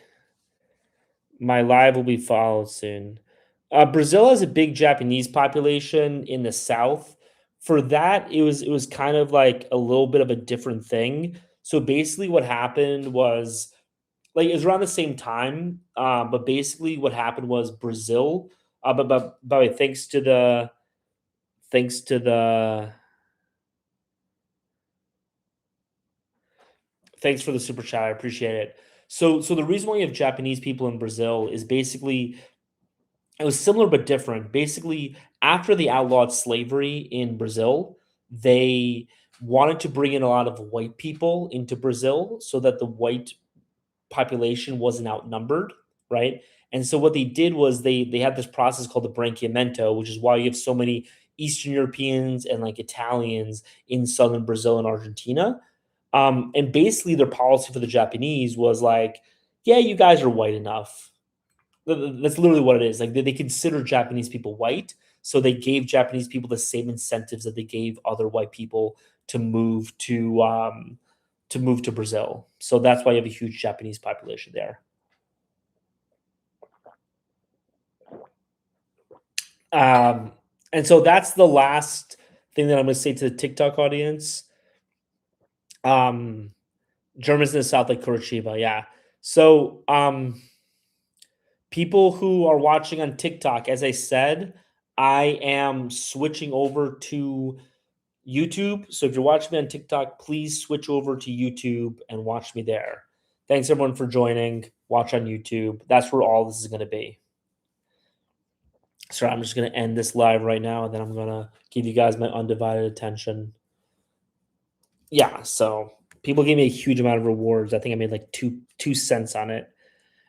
My live will be followed soon. Brazil has a big Japanese population in the south. For that, it was kind of like a little bit of a different thing. So basically, what happened was like it was around the same time, but basically what happened was Brazil. But by the way, thanks to the thanks for the super chat. I appreciate it. So the reason why you have Japanese people in Brazil is basically it was similar but different. Basically, after they outlawed slavery in Brazil, they wanted to bring in a lot of white people into Brazil so that the white population wasn't outnumbered, right? And so what they did was they had this process called the branqueamento, which is why you have so many Eastern Europeans and like Italians in southern Brazil and Argentina. And basically, their policy for the Japanese was like, yeah, you guys are white enough. That's literally what it is. Like they consider Japanese people white, so they gave Japanese people the same incentives that they gave other white people to move to Brazil. So that's why you have a huge Japanese population there. Um, and so that's the last thing that I'm going to say to the TikTok audience. Um, Germans in the South like Curitiba, yeah. So people who are watching on TikTok, as I said, I am switching over to YouTube. So if you're watching me on TikTok, please switch over to YouTube and watch me there. Thanks everyone for joining. Watch on YouTube. That's where all this is going to be. So I'm just going to end this live right now and then I'm going to give you guys my undivided attention. Yeah, so people gave me a huge amount of rewards. I think I made like two cents on it.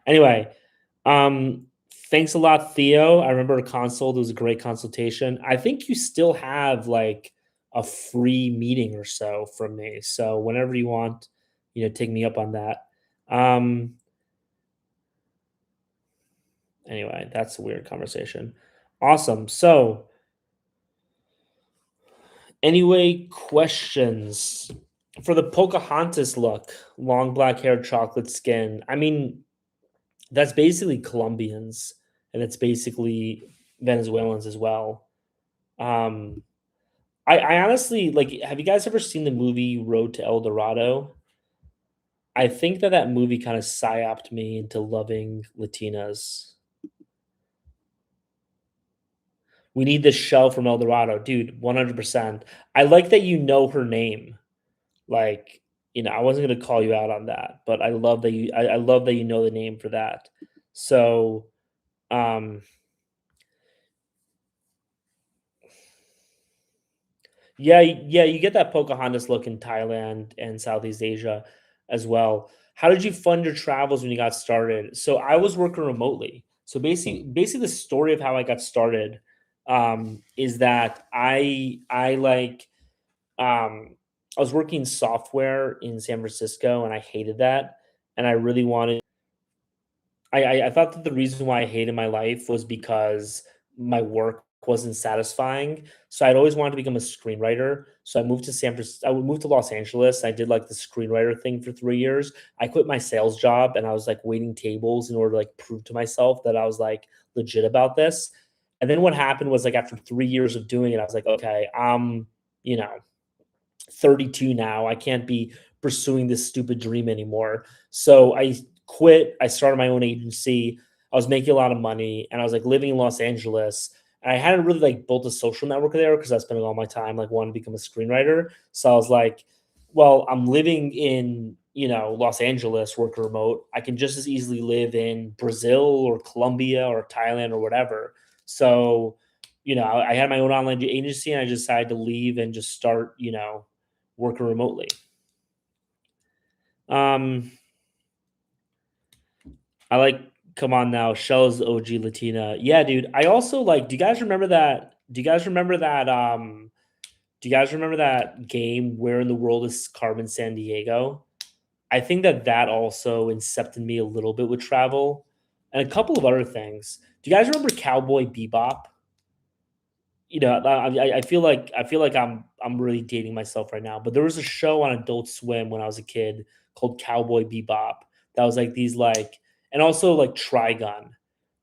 Anyway, um, thanks a lot, Theo. I remember a consult. It was a great consultation. I think you still have like a free meeting or so from me. So whenever you want, take me up on that. Um, anyway, that's a weird conversation. Awesome. So, anyway, questions For the Pocahontas look, long black hair, chocolate skin. I mean, that's basically Colombians, and it's basically Venezuelans as well. Um, I honestly like. Have you guys ever seen the movie Road to El Dorado? I think that that movie kind of psyoped me into loving Latinas. We need this shell from El Dorado, dude. 100%. I like that you know her name. Like, I wasn't gonna call you out on that, but I love that I love that you know the name for that. So, um, yeah, yeah, you get that Pocahontas look in Thailand and Southeast Asia as well. How did you fund your travels when you got started? So I was working remotely. So basically the story of how I got started is that I was working software in San Francisco and I hated that. And I really wanted I thought that the reason why I hated my life was because my work wasn't satisfying. So I'd always wanted to become a screenwriter. So I moved to San Francisco. I would move to Los Angeles. I did like the screenwriter thing for 3 years. I quit my sales job and I was like waiting tables in order to like prove to myself that I was like legit about this. And then what happened was like after 3 years of doing it, I was like, okay, you know, 32 now. I can't be pursuing this stupid dream anymore. So I quit. I started my own agency. I was making a lot of money and I was like living in Los Angeles. And I hadn't really like built a social network there because I was spending all my time like wanting to become a screenwriter. So I was like, well, I'm living in, Los Angeles, working remote. I can just as easily live in Brazil or Colombia or Thailand or whatever. So, I had my own online agency and I decided to leave and just start, working remotely. Um, I like come on now, Shell's OG Latina. Yeah, dude. I also like. Do you guys remember that? Do you guys remember that? Do you guys remember that game? Where in the world is Carmen San Diego? I think that that also incepted me a little bit with travel, and a couple of other things. Do you guys remember Cowboy Bebop? I feel like I'm really dating myself right now, but there was a show on Adult Swim when I was a kid called Cowboy Bebop that was like these like and also like Trigun.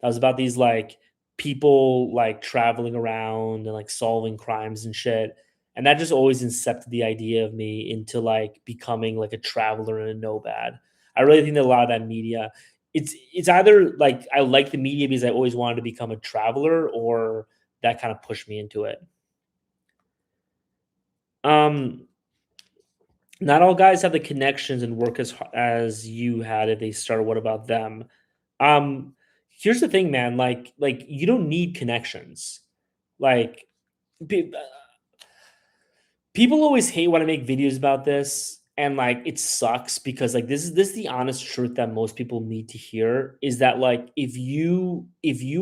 That was about these like people like traveling around and like solving crimes and shit. And that just always incepted the idea of me into like becoming like a traveler and a nomad. I really think that a lot of that media, it's either like I like the media because I always wanted to become a traveler or that kind of pushed me into it. Um, Not all guys have the connections and work as you had if they started. What about them? Um, Here's the thing, man. Like you don't need connections. Like pe- people always hate when I make videos about this, and like it sucks because like this is the honest truth that most people need to hear is that like if you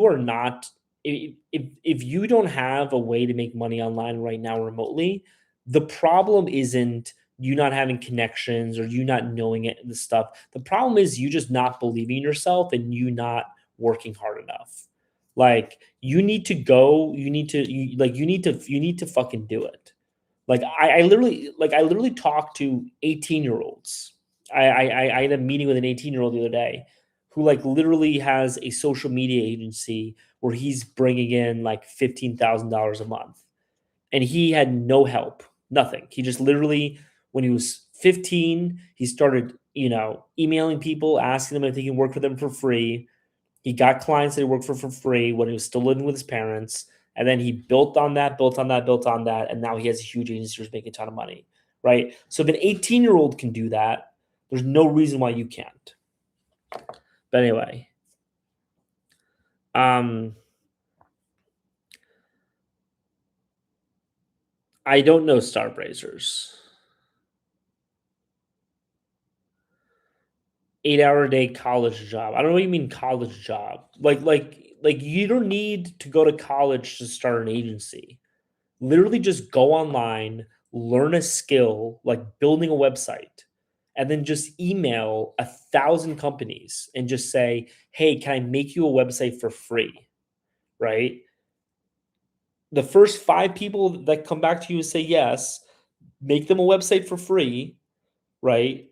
are not if you don't have a way to make money online right now remotely, the problem isn't you not having connections or you not knowing it the stuff. The problem is you just not believing in yourself and you not working hard enough. Like you need to fucking do it. Like I literally talked to 18-year-olds. I had a meeting with an 18-year-old the other day who like literally has a social media agency where he's bringing in like $15,000 a month, and he had no help, nothing. He just literally when he was 15, he started emailing people, asking them if he can work for them for free. He got clients that he worked for free when he was still living with his parents. And then he built on that, built on that, built on that. And now he has a huge agency who's making a ton of money. Right. So if an 18-year-old can do that, there's no reason why you can't. But anyway, um, I don't know Starbrazers. 8 hour a day college job. I don't know what you mean college job. Like you don't need to go to college to start an agency. Literally just go online, learn a skill like building a website, and then just email 1,000 companies and just say, hey, can I make you a website for free? Right? The first 5 people that come back to you and say yes, make them a website for free. right?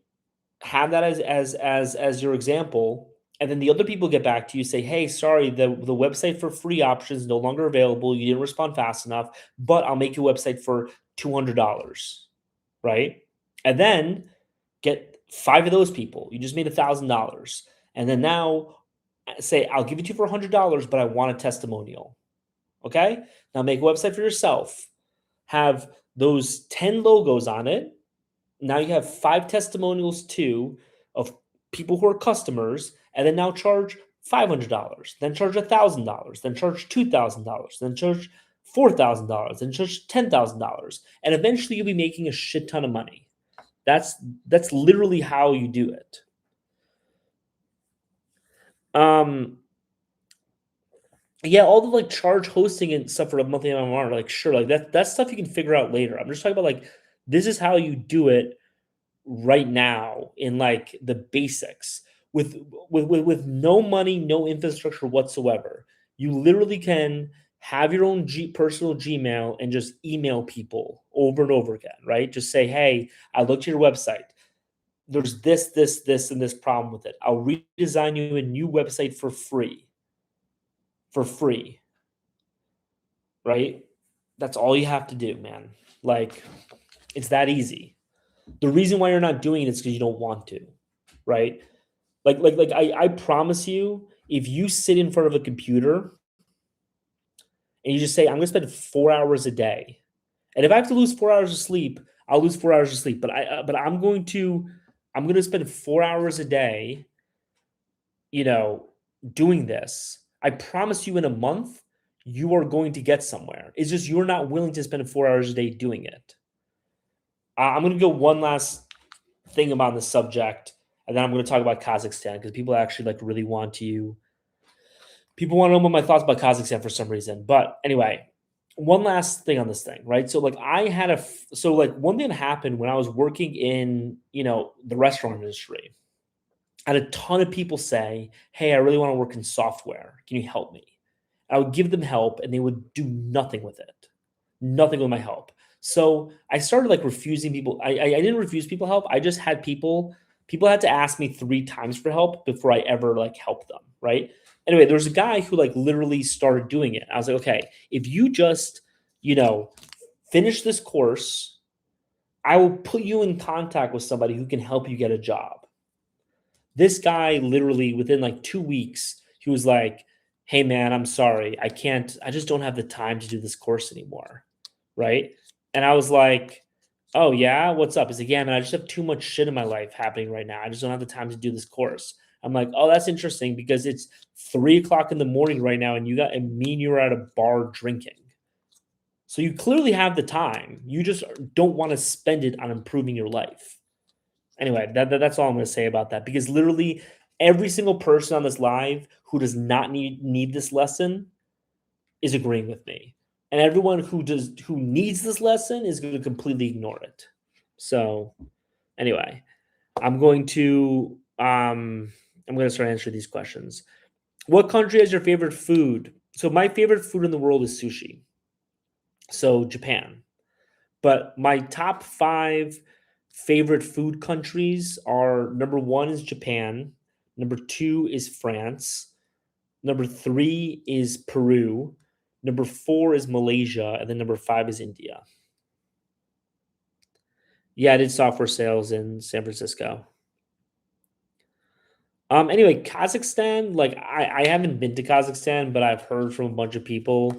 Have that as your example, and then the other people get back to you, say, "Hey, sorry, the website for free option is no longer available. You didn't respond fast enough, but I'll make you a website for $200." Right? And then get 5 of those people. You just made $1,000. And then now say, "I'll give it to you for $100, but I want a testimonial." Okay? Now make a website for yourself. Have those 10 logos on it. Now you have 5 testimonials too of people who are customers, and then now charge $500, then charge $1,000, then charge $2,000, then charge $4,000, then charge $10,000, and eventually you'll be making a shit ton of money. That's that's literally how you do it. Um, yeah, all the like charge hosting and stuff for a monthly MMR, like sure, like that's stuff you can figure out later. I'm just talking about like this is how you do it right now in like the basics with with no money, no infrastructure whatsoever. You literally can have your own personal Gmail and just email people over and over again, right? Just say, "Hey, I looked at your website. There's this, and this problem with it. I'll redesign you a new website for free." For free, right? That's all you have to do, man. Like it's that easy. The reason why you're not doing it is because you don't want to, right? I promise you, if you sit in front of a computer and you just say, "I'm gonna spend 4 hours a day," and if I have to lose 4 hours of sleep, I'll lose 4 hours of sleep. But I'm gonna spend 4 hours a day, you know, doing this. I promise you, in a month, you are going to get somewhere. It's just you're not willing to spend 4 hours a day doing it. I'm gonna go one last thing about the subject, and then I'm gonna talk about Kazakhstan because people actually like really want to people want to know what my thoughts about Kazakhstan for some reason. But anyway, one last thing on this thing, right? So like I had so like one thing that happened when I was working in, the restaurant industry. I had a ton of people say, "Hey, I really want to work in software. Can you help me?" I would give them help and they would do nothing with it. Nothing with my help. So I started like refusing people. I didn't refuse people help. I just had people had to ask me 3 times for help before I ever like helped them. Right. Anyway, there was a guy who like literally started doing it. I was like, okay, if you just, you know, finish this course, I will put you in contact with somebody who can help you get a job. This guy literally within like 2 weeks, he was like, "Hey man, I'm sorry. I just don't have the time to do this course anymore." Right? And I was like, "Oh yeah, what's up?" He's like, "Yeah, man, I just have too much shit in my life happening right now. I just don't have the time to do this course." I'm like, "Oh, that's interesting because it's 3 o'clock in the morning right now, and you're at a bar drinking. So you clearly have the time. You just don't want to spend it on improving your life." Anyway, that's all I'm going to say about that because literally every single person on this live who does not need this lesson is agreeing with me. And everyone who needs this lesson is going to completely ignore it. So, anyway, I'm going to start answering these questions. What country has your favorite food? So my favorite food in the world is sushi. So Japan. But my top 5 favorite food countries are number 1 is Japan, number 2 is France, number 3 is Peru, number 4 is Malaysia, and then number 5 is India. Yeah, I did software sales in San Francisco. Anyway, Kazakhstan, like I haven't been to Kazakhstan, but I've heard from a bunch of people,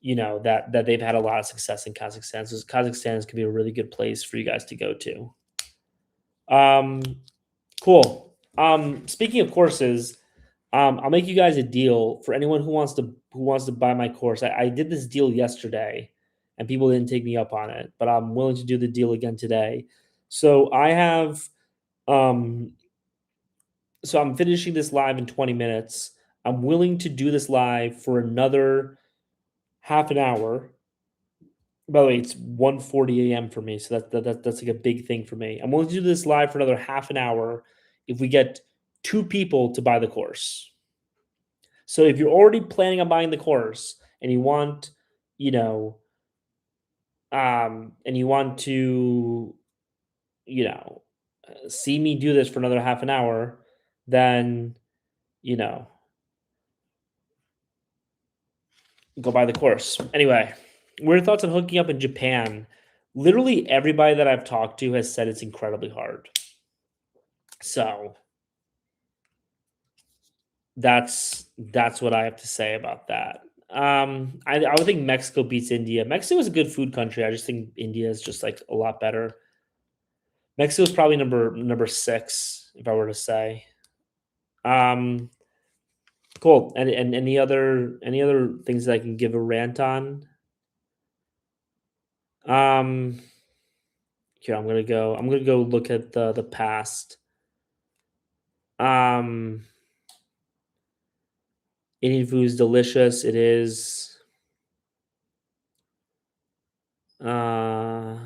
that they've had a lot of success in Kazakhstan. So Kazakhstan is gonna be a really good place for you guys to go to. Um, cool. Speaking of courses, I'll make you guys a deal for anyone who wants to buy my course. I did this deal yesterday, and people didn't take me up on it, but I'm willing to do the deal again today. So I have, um, so I'm finishing this live in 20 minutes. I'm willing to do this live for another half an hour. By the way, it's 1:40 a.m. for me, so that's like a big thing for me. I'm willing to do this live for another half an hour if we get 2 people to buy the course. So if you're already planning on buying the course and you want, you know, and you want to, you know, see me do this for another half an hour, then, you know, go buy the course. Anyway, what are your thoughts on hooking up in Japan? Literally everybody that I've talked to has said it's incredibly hard. So that's what I have to say about that. I would think Mexico beats India. Mexico is a good food country. I just think India is just like a lot better. Mexico is probably number 6, if I were to say. Um, cool. And any other things that I can give a rant on? Um, Here I'm gonna go look at the past. Um, Indian food is delicious. It is. Uh,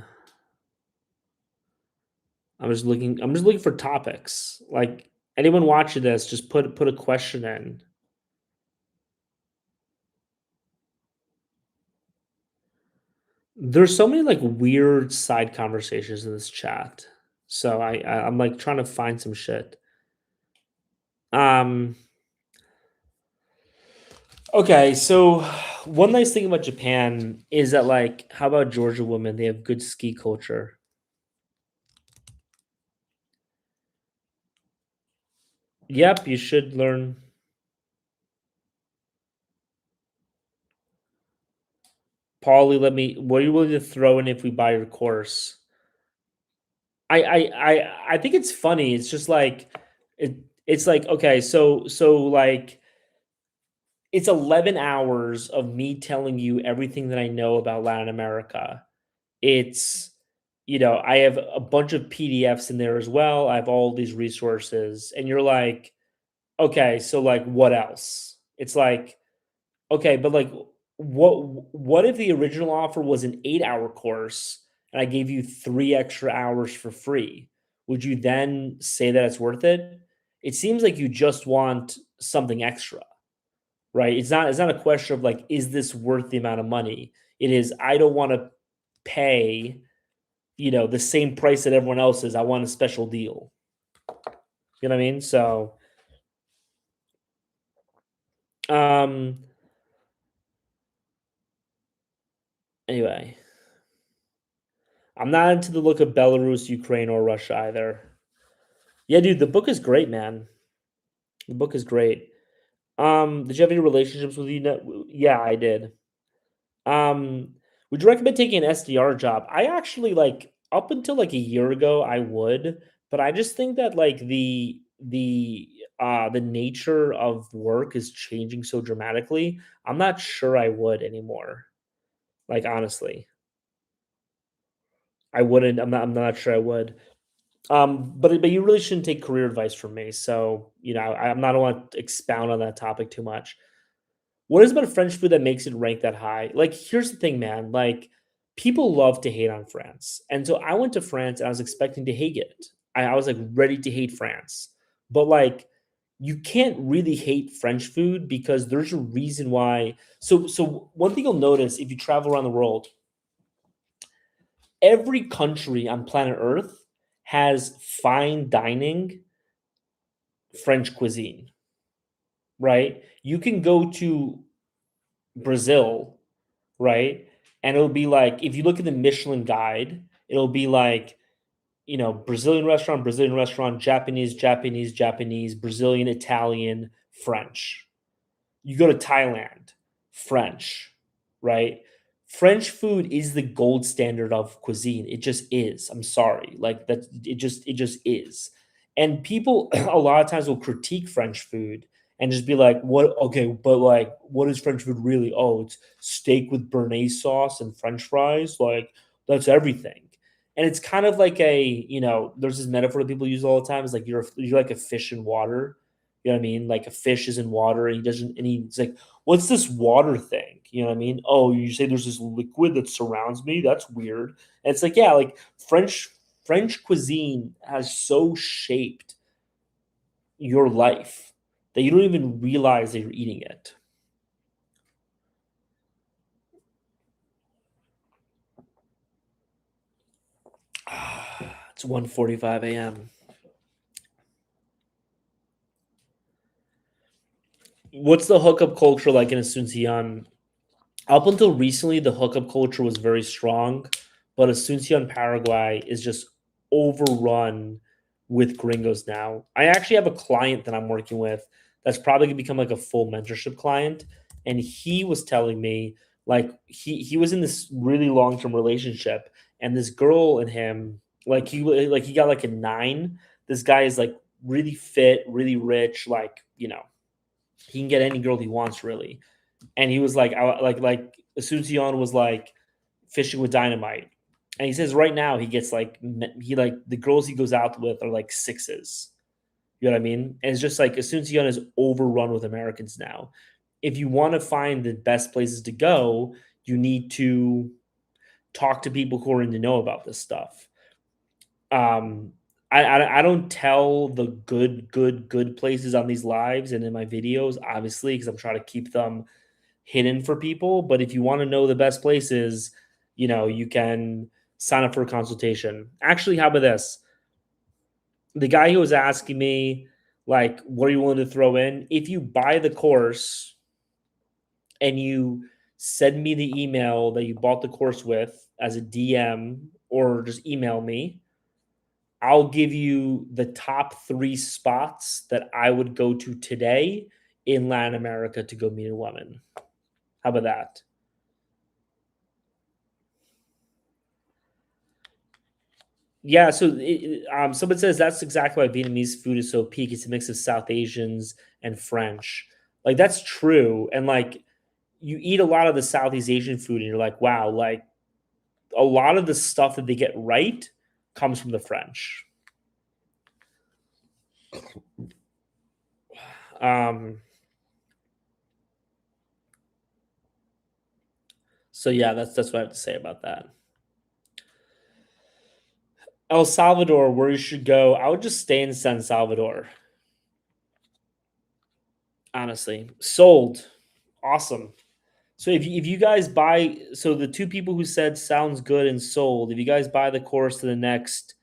I'm just looking for topics. Like anyone watching this, just put a question in. There's so many like weird side conversations in this chat. So I'm like trying to find some shit. Um okay, so one nice thing about Japan is that like how about Georgia women? They have good ski culture. Yep, you should learn. Paulie, what are you willing to throw in if we buy your course? I think it's funny. It's just like it's like okay, so like it's 11 hours of me telling you everything that I know about Latin America. It's I have a bunch of PDFs in there as well. I have all these resources and you're like, "Okay, so like what else?" It's like, "Okay, but like what if the original offer was an 8-hour course and I gave you 3 extra hours for free? Would you then say that it's worth it?" It seems like you just want something extra. Right? It's not a question of like, is this worth the amount of money? It is, I don't want to pay, the same price that everyone else is. I want a special deal. You know what I mean? So, um, anyway, I'm not into the look of Belarus, Ukraine, or Russia either. Yeah, dude, the book is great, man. The book is great. Did you have any relationships with you? Yeah, I did. Um, would you recommend taking an SDR job? I actually like up until like a year ago, I would, but I just think that like the nature of work is changing so dramatically. I'm not sure I would anymore. Like honestly, I wouldn't. I'm not sure I would. But you really shouldn't take career advice from me. So I'm not want to expound on that topic too much. What is about French food that makes it rank that high? Like, here's the thing, man. Like, people love to hate on France. And so I went to France and I was expecting to hate it. I was like ready to hate France. But like, you can't really hate French food because there's a reason why. So one thing you'll notice if you travel around the world, every country on planet Earth has fine dining French cuisine, right? You can go to Brazil, right? And it'll be like if you look at the Michelin guide, it'll be like, Brazilian restaurant, Japanese, Japanese, Japanese, Brazilian, Italian, French. You go to Thailand, French, right? French food is the gold standard of cuisine. It just is. I'm sorry. Like that it just is. And people a lot of times will critique French food and just be like, "What okay, but like what is French food really? Oh, it's steak with béarnaise sauce and french fries. Like that's everything." And it's kind of like there's this metaphor that people use all the time. It's like you're like a fish in water. You know what I mean? Like a fish is in water and he's like, what's this water thing? You know what I mean? Oh, you say there's this liquid that surrounds me? That's weird. And it's like, yeah, like French cuisine has so shaped your life that you don't even realize that you're eating it. It's 1:45 a.m. What's the hookup culture like in Asuncion? Up until recently, the hookup culture was very strong, but Asuncion, Paraguay is just overrun with gringos now. I actually have a client that I'm working with that's probably gonna become like a full mentorship client, and he was telling me like he was in this really long term relationship, and this girl and him like he got like a 9. This guy is like really fit, really rich, like he can get any girl he wants really. And he was like, like Asuncion was like fishing with dynamite. And he says right now he gets like he like the girls he goes out with are like 6s. You know what I mean? And it's just like Asuncion is overrun with Americans now. If you want to find the best places to go, you need to talk to people who are in the know about this stuff. Um, I don't tell the good places on these lives and in my videos, obviously, because I'm trying to keep them hidden for people. But if you want to know the best places, you can sign up for a consultation. Actually, how about this? The guy who was asking me, like, what are you willing to throw in? If you buy the course and you send me the email that you bought the course with as a DM or just email me, I'll give you the top 3 spots that I would go to today in Latin America to go meet a woman. How about that? Yeah, so someone says that's exactly why Vietnamese food is so peak. It's a mix of South Asians and French. Like that's true, and like you eat a lot of the Southeast Asian food, and you're like, wow, like a lot of the stuff that they get right comes from the French. Um, so yeah, that's what I have to say about that. El Salvador, where you should go, I would just stay in San Salvador. Honestly, sold, awesome. So if you guys buy, so the 2 people who said sounds good and sold, if you guys buy the course in the next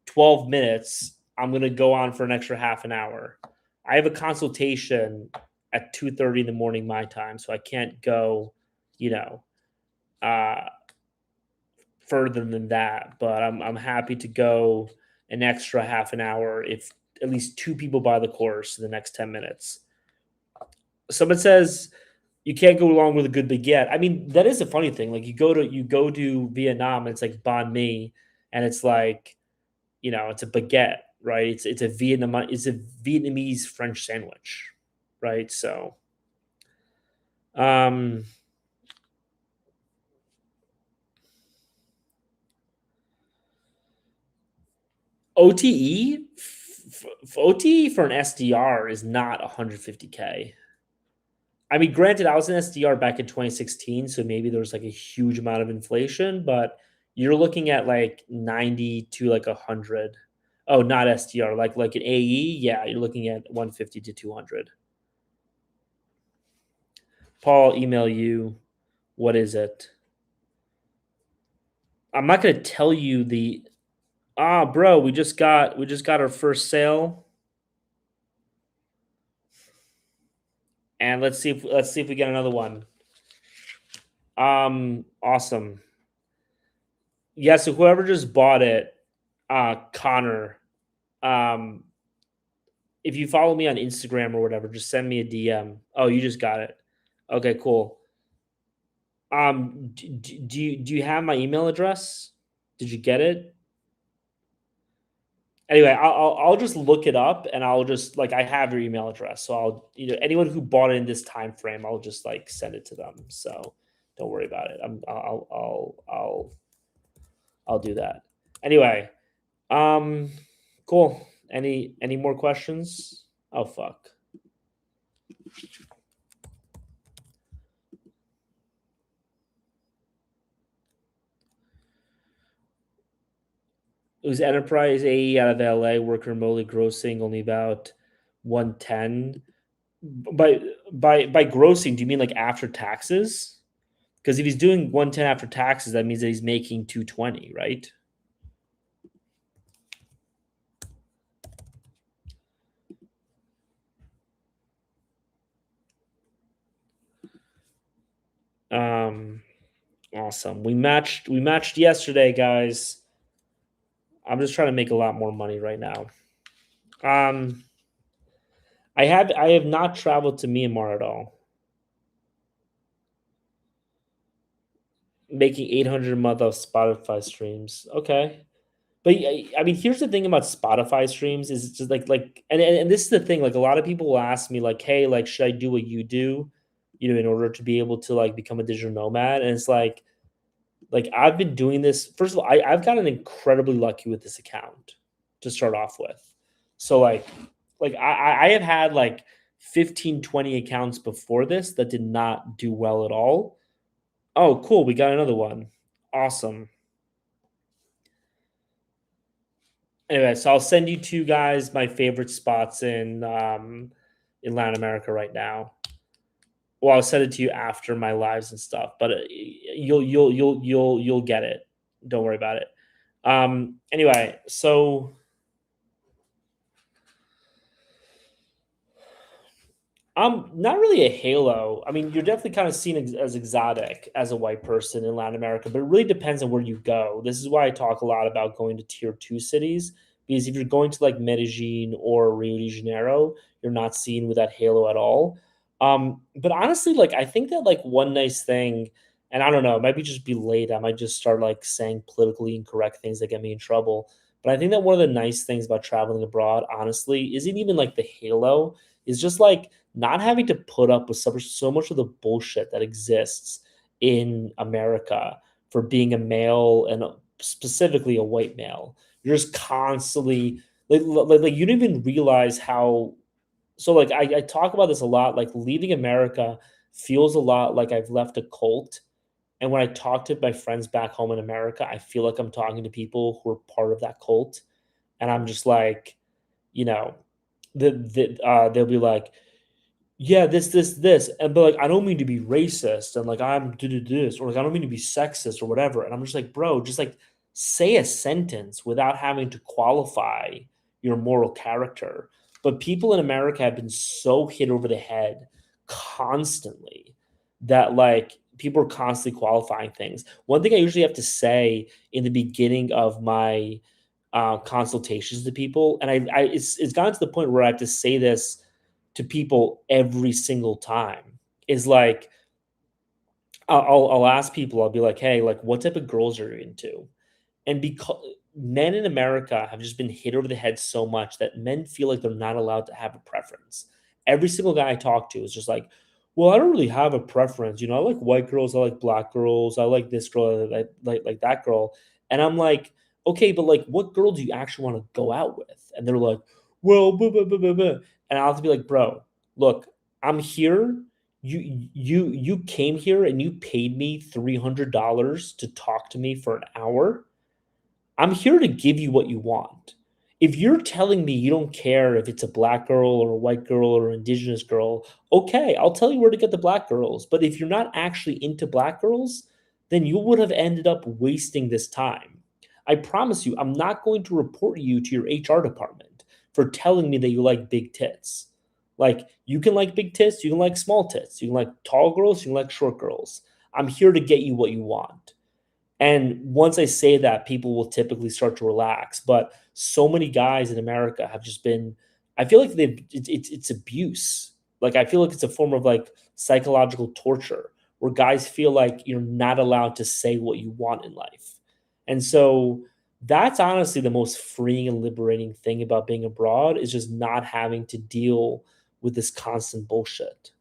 12 minutes, I'm gonna go on for an extra half an hour. I have a consultation at 2:30 in the morning my time, so I can't go, you know, uh, further than that. But I'm happy to go an extra half an hour if at least 2 people buy the course in the next 10 minutes. Someone says you can't go wrong with a good baguette. I mean, that is a funny thing. Like you go to Vietnam and it's like banh mi, and it's like it's a baguette, right? It's a Vietnamese French sandwich, right? So, um, OTE OTE for an SDR is not 150K. I mean, granted, I was an SDR back in 2016, so maybe there was like a huge amount of inflation, but you're looking at like 90 to like 100. Oh, not SDR, like an AE, yeah, you're looking at 150 to 200. Paul, email you. What is it? I'm not gonna tell you the bro, we just got our first sale, and let's see if we get another one. Awesome. Yeah, so whoever just bought it, Connor, um, if you follow me on Instagram or whatever, just send me a DM. Oh, you just got it. Okay, cool. Do you have my email address? Did you get it? Anyway, I'll just look it up and I'll just like I have your email address, so I'll anyone who bought it in this time frame, I'll just like send it to them. So don't worry about it. I'll do that. Anyway, um, cool. Any more questions? Oh fuck. It was enterprise AE out of LA, worker remotely, grossing only about 110. By by grossing, do you mean like after taxes? Because if he's doing 110 after taxes, that means that he's making 220, right? Um, awesome. We matched yesterday, guys. I'm just trying to make a lot more money right now. Um, I have not traveled to Myanmar at all. Making 800 a month off Spotify streams. Okay. But I mean, here's the thing about Spotify streams is it's just and this is the thing. Like a lot of people will ask me, like, hey, like, should I do what you do, in order to be able to like become a digital nomad? And it's like I've been doing this. First of all, I've gotten incredibly lucky with this account to start off with. So I have had like 15, 20 accounts before this that did not do well at all. Oh, cool. We got another one. Awesome. Anyway, so I'll send you two guys my favorite spots in Latin America right now. Well, I'll send it to you after my lives and stuff, but you'll get it. Don't worry about it. Anyway, so not really a halo. I mean, you're definitely kind of seen as exotic as a white person in Latin America, but it really depends on where you go. This is why I talk a lot about going to tier two cities, because if you're going to like Medellin or Rio de Janeiro, you're not seen with that halo at all. But honestly, like I think that like one nice thing, and I don't know, it might be just be late. I might just start like saying politically incorrect things that get me in trouble. But I think that one of the nice things about traveling abroad, honestly, isn't even like the halo, is just like not having to put up with so much of the bullshit that exists in America for being a male and specifically a white male. You're just constantly like you don't even realize how. So like I talk about this a lot. Like leaving America feels a lot like I've left a cult. And when I talk to my friends back home in America, I feel like I'm talking to people who are part of that cult. And I'm just like, you know, they'll be like, yeah, this, and but like I don't mean to be racist, and like I'm do this, or like I don't mean to be sexist or whatever. And I'm just like, bro, just like say a sentence without having to qualify your moral character. But people in America have been so hit over the head constantly that like people are constantly qualifying things. One thing I usually have to say in the beginning of my consultations to people, and it's gotten to the point where I have to say this to people every single time, is like I'll ask people, I'll be like, hey, like what type of girls are you into? And because men in America have just been hit over the head so much that men feel like they're not allowed to have a preference. Every single guy I talk to is just like, well, I don't really have a preference. I like white girls, I like black girls, I like this girl, I like that girl. And I'm like, okay, but like what girl do you actually want to go out with? And they're like, well, blah, blah, blah, blah, blah. And I'll have to be like, bro, look, I'm here. You came here and you paid me $300 to talk to me for an hour. I'm here to give you what you want. If you're telling me you don't care if it's a black girl or a white girl or an indigenous girl, okay, I'll tell you where to get the black girls. But if you're not actually into black girls, then you would have ended up wasting this time. I promise you, I'm not going to report you to your HR department for telling me that you like big tits. Like, you can like big tits, you can like small tits, you can like tall girls, you can like short girls. I'm here to get you what you want. And once I say that, people will typically start to relax. But so many guys in America have just been, I feel like it's abuse. Like, I feel like it's a form of like psychological torture where guys feel like you're not allowed to say what you want in life. And so that's honestly the most freeing and liberating thing about being abroad, is just not having to deal with this constant bullshit.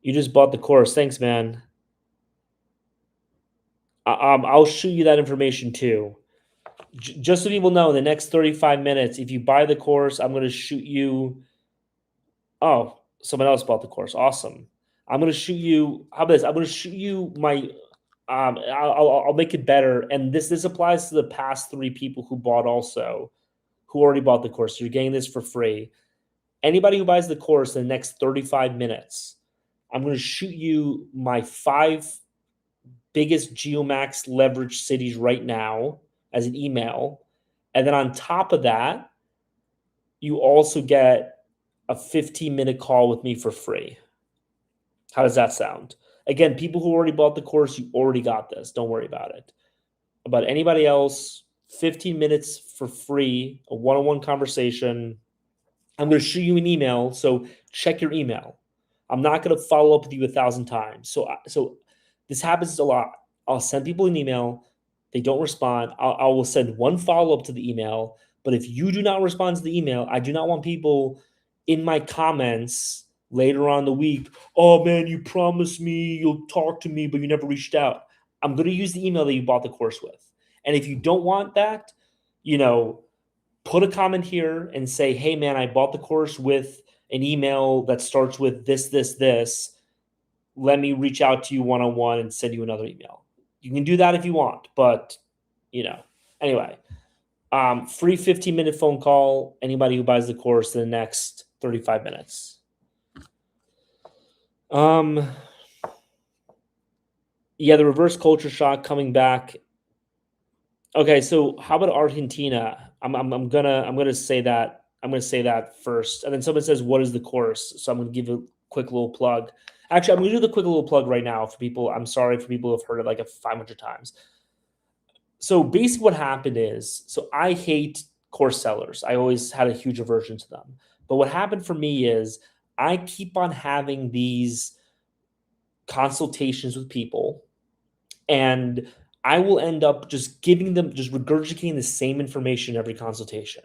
You just bought the course. Thanks, man. I'll shoot you that information too. Just so people know, in the next 35 minutes, if you buy the course, I'm going to shoot you. Oh, someone else bought the course. Awesome. I'm going to shoot you. How about this? I'm going to shoot you my. I'll make it better. And this applies to the past three people who bought also, who already bought the course. So you're getting this for free. Anybody who buys the course in the next 35 minutes, I'm going to shoot you my 5 biggest Geomax leverage cities right now as an email. And then on top of that, you also get a 15-minute call with me for free. How does that sound? Again, people who already bought the course, you already got this. Don't worry about it. About anybody else, 15 minutes for free, a one-on-one conversation. I'm going to shoot you an email, so check your email. I'm not going to follow up with you 1,000 times. So this happens a lot. I'll send people an email. They don't respond. I will send one follow-up to the email. But if you do not respond to the email, I do not want people in my comments later on in the week. Oh man, you promised me you'll talk to me, but you never reached out. I'm going to use the email that you bought the course with. And if you don't want that, you know, put a comment here and say, hey, man, I bought the course with an email that starts with this, this, this. Let me reach out to you one-on-one and send you another email. You can do that if you want, but, anyway, free 15-minute phone call, anybody who buys the course in the next 35 minutes. Yeah, the reverse culture shock coming back. Okay, so how about Argentina? I'm gonna say that. I'm gonna say that first, and then someone says, "What is the course?" So I'm gonna give a quick little plug. Actually, I'm gonna do the quick little plug right now for people. I'm sorry for people who have heard it like 500 times. So basically, what happened is, so I hate course sellers. I always had a huge aversion to them. But what happened for me is I keep on having these consultations with people, and I will end up just giving them, just regurgitating the same information every consultation.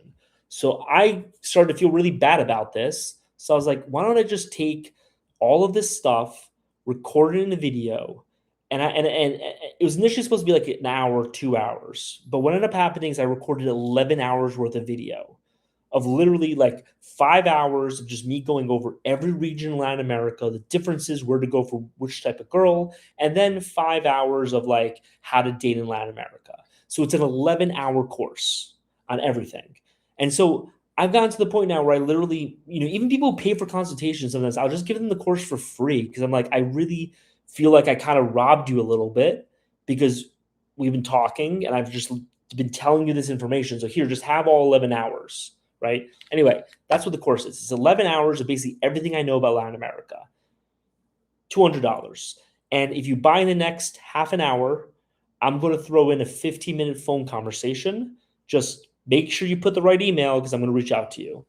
So I started to feel really bad about this. So I was like, why don't I just take all of this stuff, record it in a video, and it was initially supposed to be like an hour, 2 hours, but what ended up happening is I recorded 11 hours worth of video of literally like 5 hours of just me going over every region in Latin America, the differences, where to go for which type of girl, and then 5 hours of like how to date in Latin America. So it's an 11-hour course on everything. And so I've gotten to the point now where I literally, even people who pay for consultations sometimes, I'll just give them the course for free because I'm like, I really feel like I kind of robbed you a little bit because we've been talking and I've just been telling you this information. So here, just have all 11 hours. Right? Anyway, that's what the course is. It's 11 hours of basically everything I know about Latin America. $200. And if you buy in the next half an hour, I'm going to throw in a 15-minute phone conversation. Just make sure you put the right email because I'm going to reach out to you.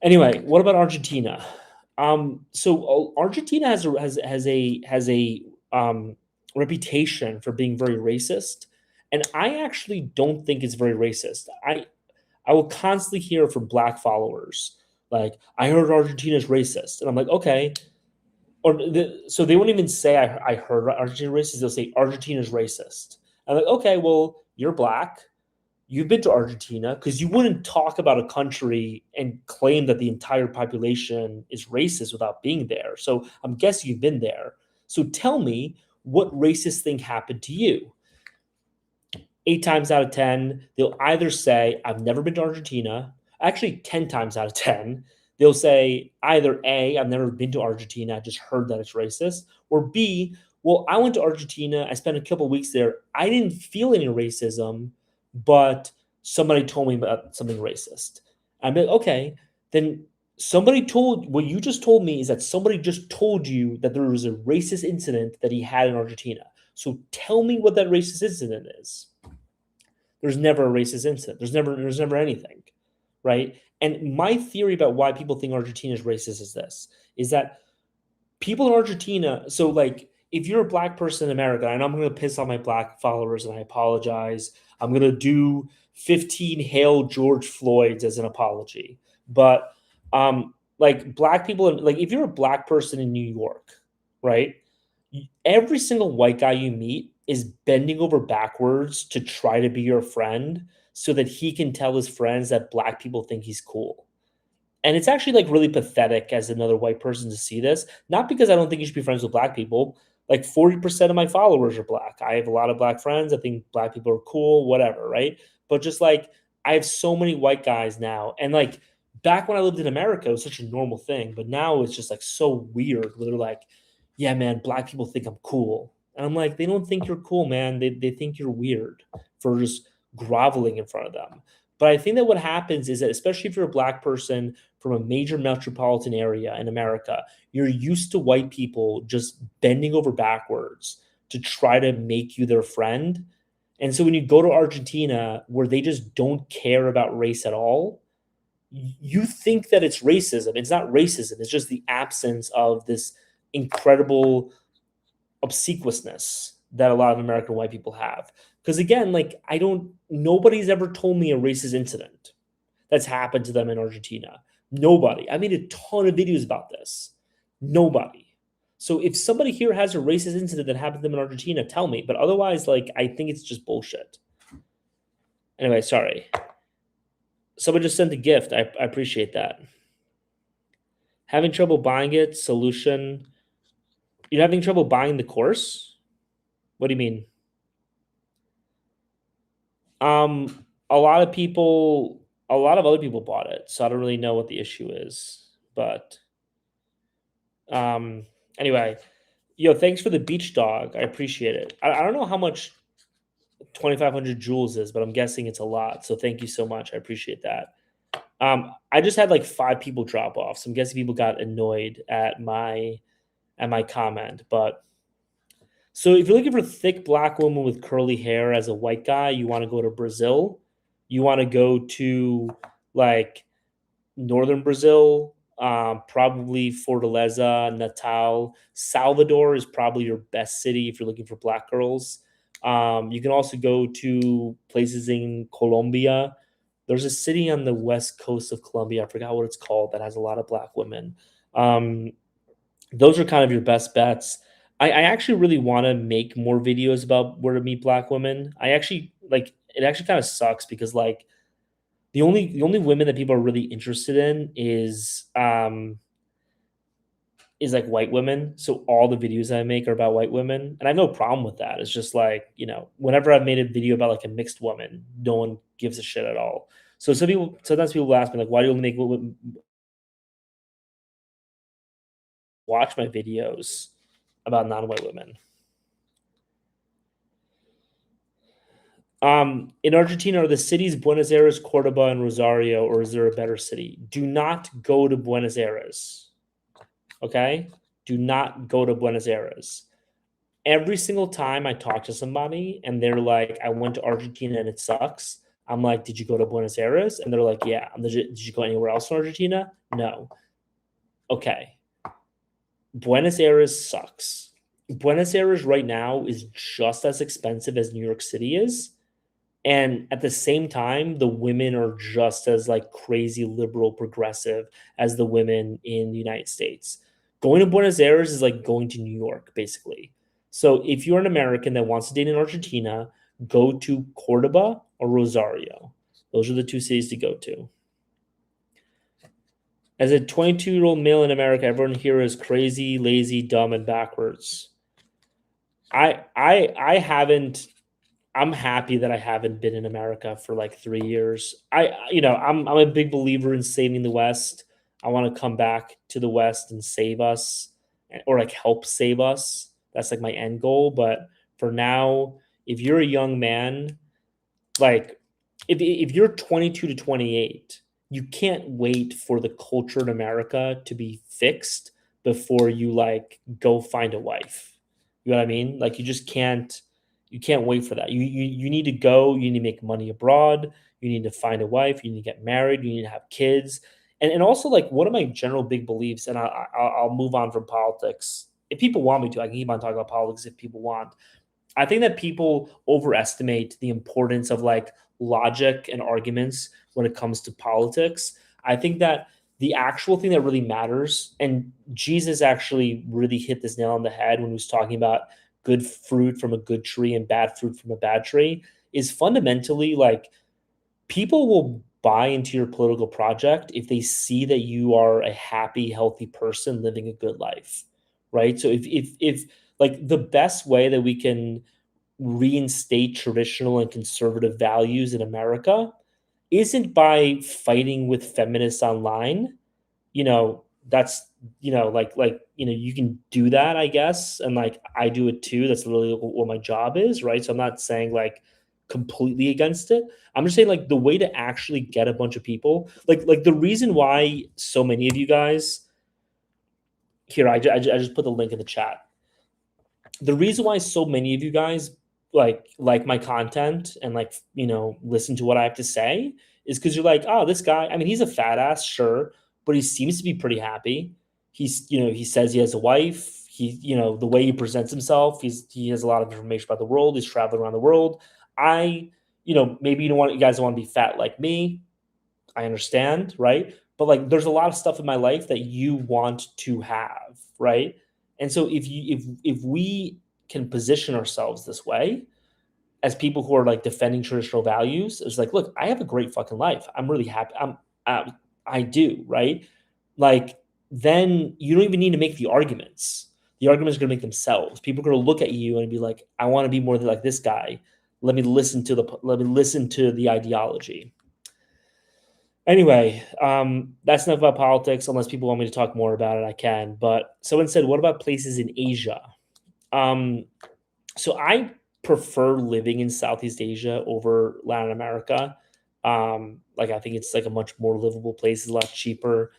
Anyway, what about Argentina? So Argentina has a reputation for being very racist, and I actually don't think it's very racist. I will constantly hear from Black followers like, "I heard Argentina's racist," and I'm like, okay. So they won't even say I heard Argentina racist. They'll say Argentina's racist. I'm like, okay, well, you're Black. You've been to Argentina because you wouldn't talk about a country and claim that the entire population is racist without being there. So I'm guessing you've been there. So tell me what racist thing happened to you. 8 times out of 10, they'll either say, I've never been to Argentina. Actually, 10 times out of 10, they'll say either A, I've never been to Argentina, I just heard that it's racist, or B, well, I went to Argentina, I spent a couple of weeks there, I didn't feel any racism, but somebody told me about something racist. I'm like, okay, then what you just told me is that somebody just told you that there was a racist incident that he had in Argentina. So tell me what that racist incident is. There's never a racist incident. There's never anything, right? And my theory about why people think Argentina is racist is that people in Argentina, so like if you're a Black person in America, and I'm going to piss off my Black followers and I apologize, I'm going to do 15 Hail George Floyds as an apology. But like Black people, like if you're a Black person in New York, right? Every single white guy you meet is bending over backwards to try to be your friend so that he can tell his friends that Black people think he's cool. And it's actually like really pathetic as another white person to see this. Not because I don't think you should be friends with Black people. Like 40% of my followers are Black. I have a lot of Black friends. I think Black people are cool, whatever, right? But just like I have so many white guys now. And like back when I lived in America, it was such a normal thing. But now it's just like so weird where they're like, yeah, man, Black people think I'm cool. And I'm like, they don't think you're cool, man. They think you're weird for just groveling in front of them. But I think that what happens is that, especially if you're a black person from a major metropolitan area in America, you're used to white people just bending over backwards to try to make you their friend. And so when you go to Argentina, where they just don't care about race at all, you think that it's racism. It's not racism. It's just the absence of this incredible obsequiousness that a lot of American white people have. Because again, like nobody's ever told me a racist incident that's happened to them in Argentina. Nobody. I made a ton of videos about this. Nobody. So if somebody here has a racist incident that happened to them in Argentina, tell me. But otherwise, like, I think it's just bullshit. Anyway, sorry. Someone just sent a gift. I appreciate that. Having trouble buying it? Solution. You're having trouble buying the course? What do you mean? A lot of people, a lot of other people bought it, so I don't really know what the issue is. But um, anyway, yo, thanks for the beach dog. I appreciate it. I don't know how much 2,500 joules is, but I'm guessing it's a lot. So thank you so much. I appreciate that. I just had like 5 people drop off, so I'm guessing people got annoyed at my comment. But so if you're looking for a thick black woman with curly hair as a white guy, you want to go to Brazil. You want to go to like northern Brazil, probably Fortaleza, Natal. Salvador is probably your best city if you're looking for black girls. You can also go to places in Colombia. There's a city on the west coast of Colombia, I forgot what it's called, that has a lot of black women. Um, those are kind of your best bets. I actually really want to make more videos about where to meet black women. I actually like it. Actually, kind of sucks because like the only women that people are really interested in is like white women. So all the videos I make are about white women, and I have no problem with that. It's just like, whenever I've made a video about like a mixed woman, no one gives a shit at all. So sometimes people will ask me like, why do you only make watch my videos about non-white women? In Argentina, are the cities Buenos Aires, Cordoba, and Rosario, or is there a better city? Do not go to Buenos Aires. Okay? Do not go to Buenos Aires. Every single time I talk to somebody and they're like, I went to Argentina and it sucks. I'm like, did you go to Buenos Aires? And they're like, yeah. Did you go anywhere else in Argentina? No. Okay. Buenos Aires sucks. Buenos Aires right now is just as expensive as New York City is. And at the same time, the women are just as like crazy liberal progressive as the women in the United States. Going to Buenos Aires is like going to New York, basically. So if you're an American that wants to date in Argentina, go to Cordoba or Rosario. Those are the 2 cities to go to. As a 22-year-old male in America, everyone here is crazy, lazy, dumb, and backwards. I haven't. I'm happy that I haven't been in America for like 3 years. I'm a big believer in saving the West. I want to come back to the West and save us, or like help save us. That's like my end goal. But for now, if you're a young man, like if you're 22 to 28, you can't wait for the culture in America to be fixed before you like go find a wife. You know what I mean? Like you can't wait for that. You need to go, you need to make money abroad, you need to find a wife, you need to get married, you need to have kids. And also like one of my general big beliefs, and I'll move on from politics. If people want me to, I can keep on talking about politics if people want. I think that people overestimate the importance of like logic and arguments when it comes to politics. I think that the actual thing that really matters, and Jesus actually really hit this nail on the head when he was talking about good fruit from a good tree and bad fruit from a bad tree, is fundamentally like people will buy into your political project if they see that you are a happy, healthy person living a good life, right? So if like the best way that we can reinstate traditional and conservative values in America isn't by fighting with feminists online. That's you can do that, I guess, and like I do it too. That's really what my job is, right? So I'm not saying like completely against it. I'm just saying like the way to actually get a bunch of people, like the reason why so many of you guys here, I just put the link in the chat. The reason why so many of you guys like my content and like listen to what I have to say is because you're like, oh, this guy. I mean, he's a fat ass, sure, but he seems to be pretty happy. He says he has a wife. The way he presents himself, he has a lot of information about the world. He's traveling around the world. I, maybe you guys don't want to be fat like me. I understand, right? But like there's a lot of stuff in my life that you want to have, right? And so if we can position ourselves this way as people who are like defending traditional values, it's like, look, I have a great fucking life. I'm really happy. Um, I do, right? Like then you don't even need to make the arguments. The arguments are going to make themselves. People are going to look at you and be like, I want to be more like this guy. Let me listen to the ideology. Anyway, that's enough about politics. Unless people want me to talk more about it, I can. But someone said, "What about places in Asia?" Um, so I prefer living in Southeast Asia over Latin America. Like I think it's like a much more livable place. It's a lot cheaper,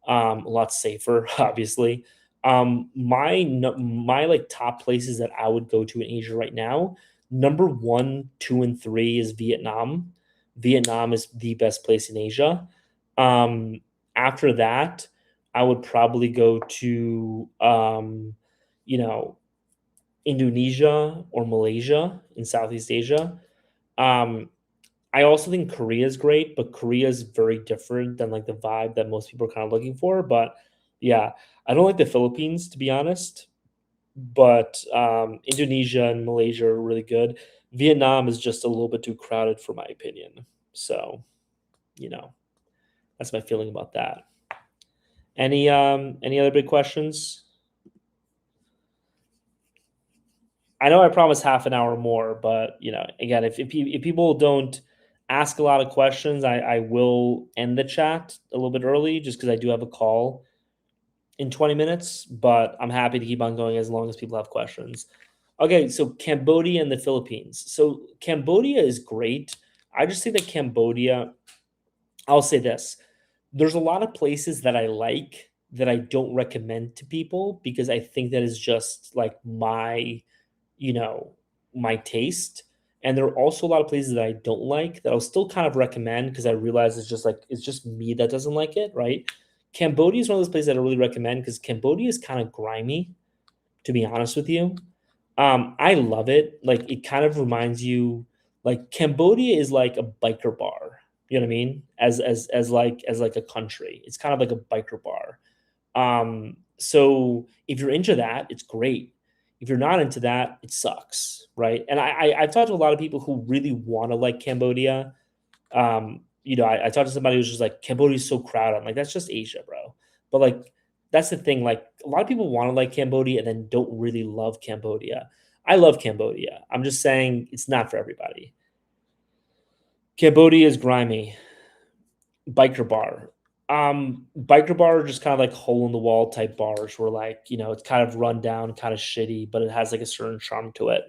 a lot safer, obviously. My like top places that I would go to in Asia right now. Number one, two, and three is Vietnam. Vietnam is the best place in Asia. Um, After that, I would probably go to you know Indonesia or Malaysia in Southeast Asia. Um, I also think Korea is great, but Korea is very different than like the vibe that most people are kind of looking for. But yeah, I don't like the Philippines to be honest, but Indonesia and Malaysia are really good. Vietnam is just a little bit too crowded for my opinion. So, you know, that's my feeling about that. Any other big questions? I know I promised half an hour more, but again, if people don't ask a lot of questions, I will end the chat a little bit early just because I do have a call in 20 minutes. But I'm happy to keep on going as long as people have questions. Okay, so Cambodia and the Philippines. So Cambodia is great. I just think that Cambodia. I'll say this: there's a lot of places that I like that I don't recommend to people because I think that is just like you know, my taste. And there are also a lot of places that I don't like that I'll still kind of recommend because I realize it's just me that doesn't like it, right? Cambodia is one of those places that I really recommend because Cambodia is kind of grimy, to be honest with you. I love it. Like it kind of reminds you, like Cambodia is like a biker bar. You know what I mean? As like a country, it's kind of like a biker bar. So if you're into that, it's great. If you're not into that, it sucks, right? And I've talked to a lot of people who really want to like Cambodia. I talked to somebody who's just like Cambodia's so crowded. I'm like, that's just Asia, bro. But like, that's the thing. Like, a lot of people want to like Cambodia and then don't really love Cambodia. I love Cambodia. I'm just saying it's not for everybody. Cambodia is grimy. Biker bar. Biker bar are just kind of like hole in the wall type bars where like, it's kind of run down, kind of shitty, but it has like a certain charm to it.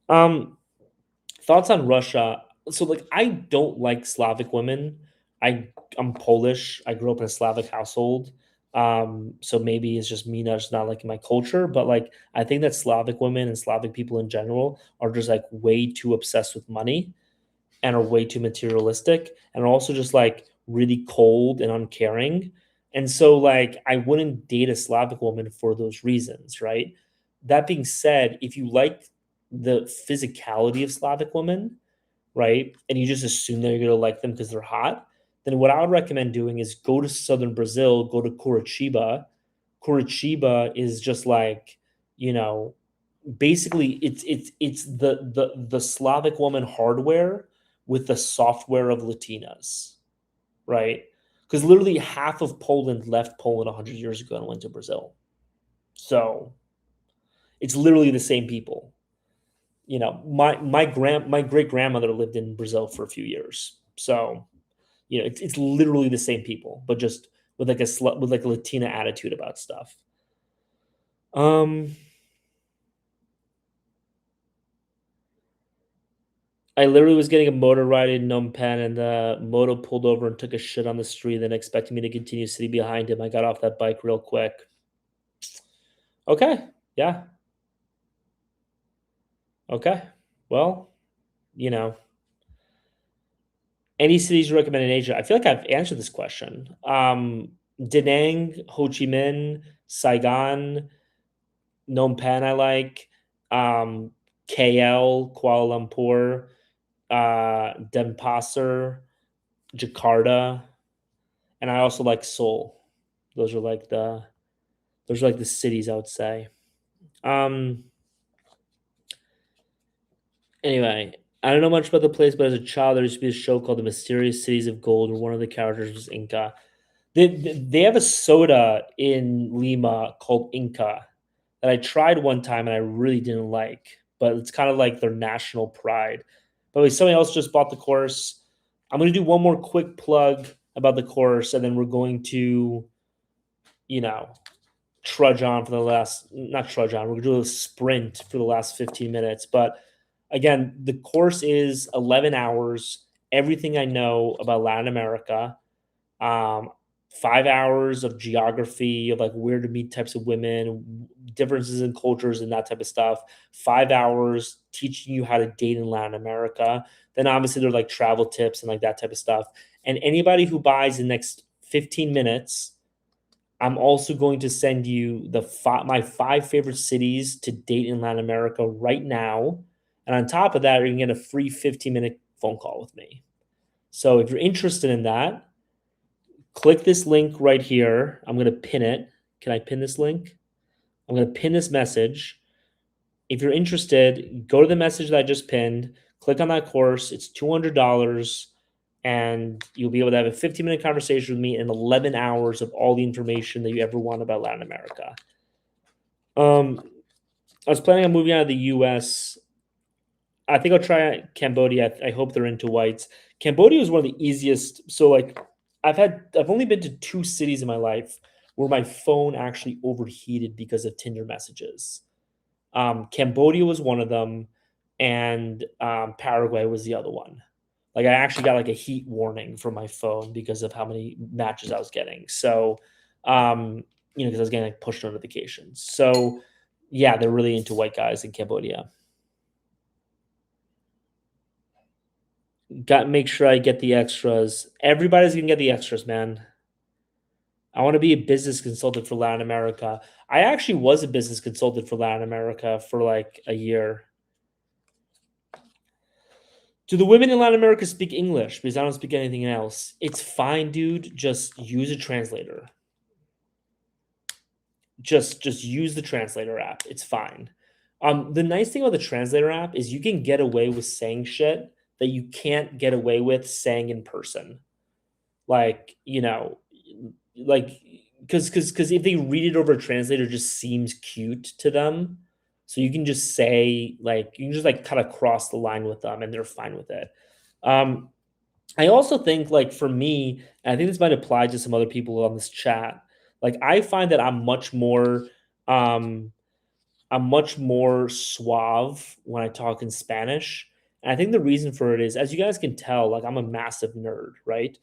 Um, Thoughts on Russia. So like I don't like Slavic women. I'm Polish. I grew up in a Slavic household. So maybe it's just me not liking my culture, but like I think that Slavic women and Slavic people in general are just like way too obsessed with money and are way too materialistic and are also just like really cold and uncaring. And so like I wouldn't date a Slavic woman for those reasons, right? That being said, if you like the physicality of Slavic women, right, and you just assume that you're gonna like them because they're hot, then what I would recommend doing is go to southern Brazil, go to Curitiba. Curitiba is just like, you know, basically it's the Slavic woman hardware with the software of Latinas, right? Because literally half of Poland left Poland 100 years ago and went to Brazil. So it's literally the same people. My great grandmother lived in Brazil for a few years. So it's literally the same people, but just with like with like a Latina attitude about stuff. Um, I literally was getting a motor ride in Phnom Penh, and the moto pulled over and took a shit on the street, then expecting me to continue sitting behind him. I got off that bike real quick. Okay. Yeah. Okay. Well, you know, any cities you recommend in Asia? I feel like I've answered this question. Da Nang, Ho Chi Minh, Saigon, Phnom Penh, I like. Um, KL, Kuala Lumpur, Denpasar, Jakarta, and I also like Seoul. Those are like the those are like the cities I would say. Um, anyway, I don't know much about the place, but as a child, there used to be a show called The Mysterious Cities of Gold, where one of the characters was Inca. They have a soda in Lima called Inca that I tried one time and I really didn't like, but it's kind of like their national pride. But wait, somebody else just bought the course. I'm going to do one more quick plug about the course, and then we're going to, you know, trudge on for the last, not trudge on, we're going to do a sprint for the last 15 minutes. But again, the course is 11 hours, everything I know about Latin America, um, 5 hours of geography of like where to meet types of women, differences in cultures and that type of stuff. 5 hours teaching you how to date in Latin America. Then obviously there's like travel tips and like that type of stuff. And anybody who buys the next 15 minutes, I'm also going to send you my 5 favorite cities to date in Latin America right now. And on top of that, you can get a free 15-minute phone call with me. So if you're interested in that, click this link right here. I'm going to pin it. Can I pin this link? I'm going to pin this message. If you're interested, go to the message that I just pinned, click on that course. It's $200, and you'll be able to have a 15-minute conversation with me in 11 hours of all the information that you ever want about Latin America. I was planning on moving out of the US. I think I'll try Cambodia. I hope they're into whites. Cambodia was one of the easiest. So like I've only been to 2 cities in my life where my phone actually overheated because of Tinder messages. Cambodia was one of them, and Paraguay was the other one. Like I actually got like a heat warning from my phone because of how many matches I was getting. So, because I was getting like push notifications. So, yeah, they're really into white guys in Cambodia. Got to make sure I get the extras. Everybody's gonna get the extras, man. I want to be a business consultant for Latin America. I actually was a business consultant for Latin America for like a year. Do the women in Latin America speak English? Because I don't speak anything else. It's fine, dude. Just use a translator. Just use the translator app. It's fine. The nice thing about the translator app is you can get away with saying shit that you can't get away with saying in person. Like, like because if they read it over a translator, it just seems cute to them. So you can just say like you can just like kind of cross the line with them and they're fine with it. Um, I also think like for me, and I think this might apply to some other people on this chat, like I find that um I'm much more suave when I talk in Spanish. And I think the reason for it is, as you guys can tell, like I'm a massive nerd, right?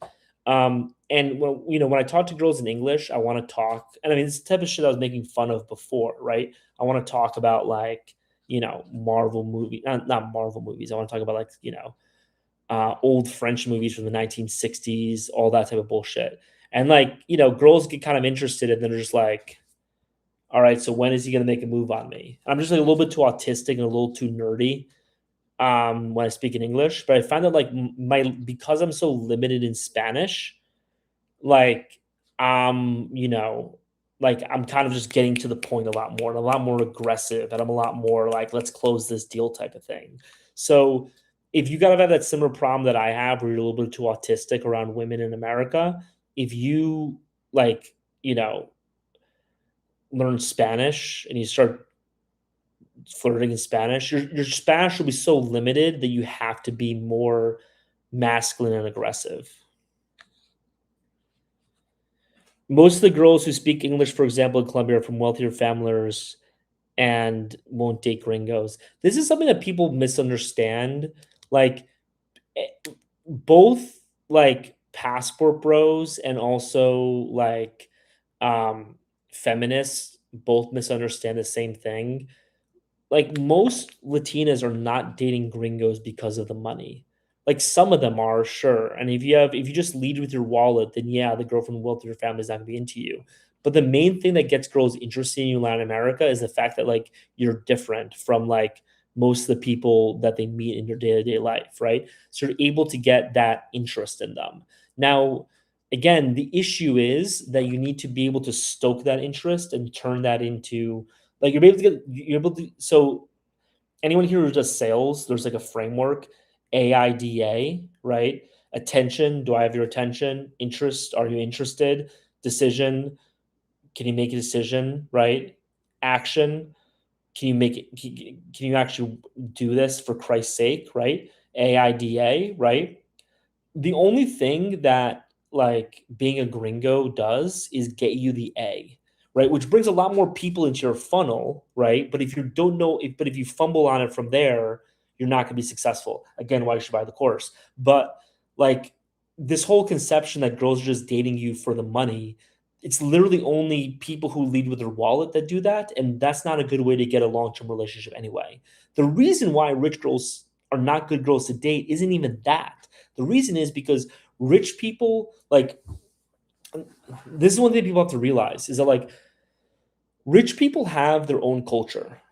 And when I talk to girls in English, I want to talk, and I mean, this type of shit I was making fun of before, right? I want to talk about like, Marvel movie, not Marvel movies. I want to talk about like, old French movies from the 1960s, all that type of bullshit. And like, girls get kind of interested and they're just like, all right, so when is he going to make a move on me? I'm just like a little bit too autistic and a little too nerdy when I speak in English. But I find that like because I'm so limited in Spanish, like you know, like I'm kind of just getting to the point a lot more and a lot more aggressive, and I'm a lot more like let's close this deal type of thing. So if you gotta have that similar problem that I have, where you're a little bit too autistic around women in America, if you like, learn Spanish and you start flirting in Spanish, your Spanish will be so limited that you have to be more masculine and aggressive. Most of the girls who speak English, for example, in Colombia, are from wealthier families and won't date gringos. This is something that people misunderstand. Like eh, both like passport bros and also like um feminists both misunderstand the same thing. Like most Latinas are not dating gringos because of the money. Like some of them are, sure. And if you just lead with your wallet, then yeah, the girl from the wealth of your family is not gonna be into you. But the main thing that gets girls interested in you in Latin America is the fact that like you're different from like most of the people that they meet in your day-to-day life, right? So you're able to get that interest in them. Now, again, the issue is that you need to be able to stoke that interest and turn that into like you're able to so anyone here who does sales, there's like a framework, AIDA, right? Attention, do I have your attention? Interest, are you interested? Decision, can you make a decision, right? Action, can you make it can you actually do this for Christ's sake, right? AIDA, right? The only thing that like being a gringo does is get you the A, right? Which brings a lot more people into your funnel, right? But if you don't know, but if you fumble on it from there, you're not going to be successful. Again, why you should buy the course. But like this whole conception that girls are just dating you for the money, it's literally only people who lead with their wallet that do that, and that's not a good way to get a long-term relationship anyway. The reason why rich girls are not good girls to date isn't even that. The reason is because rich people, like, this is one thing people have to realize is that, like, rich people have their own culture,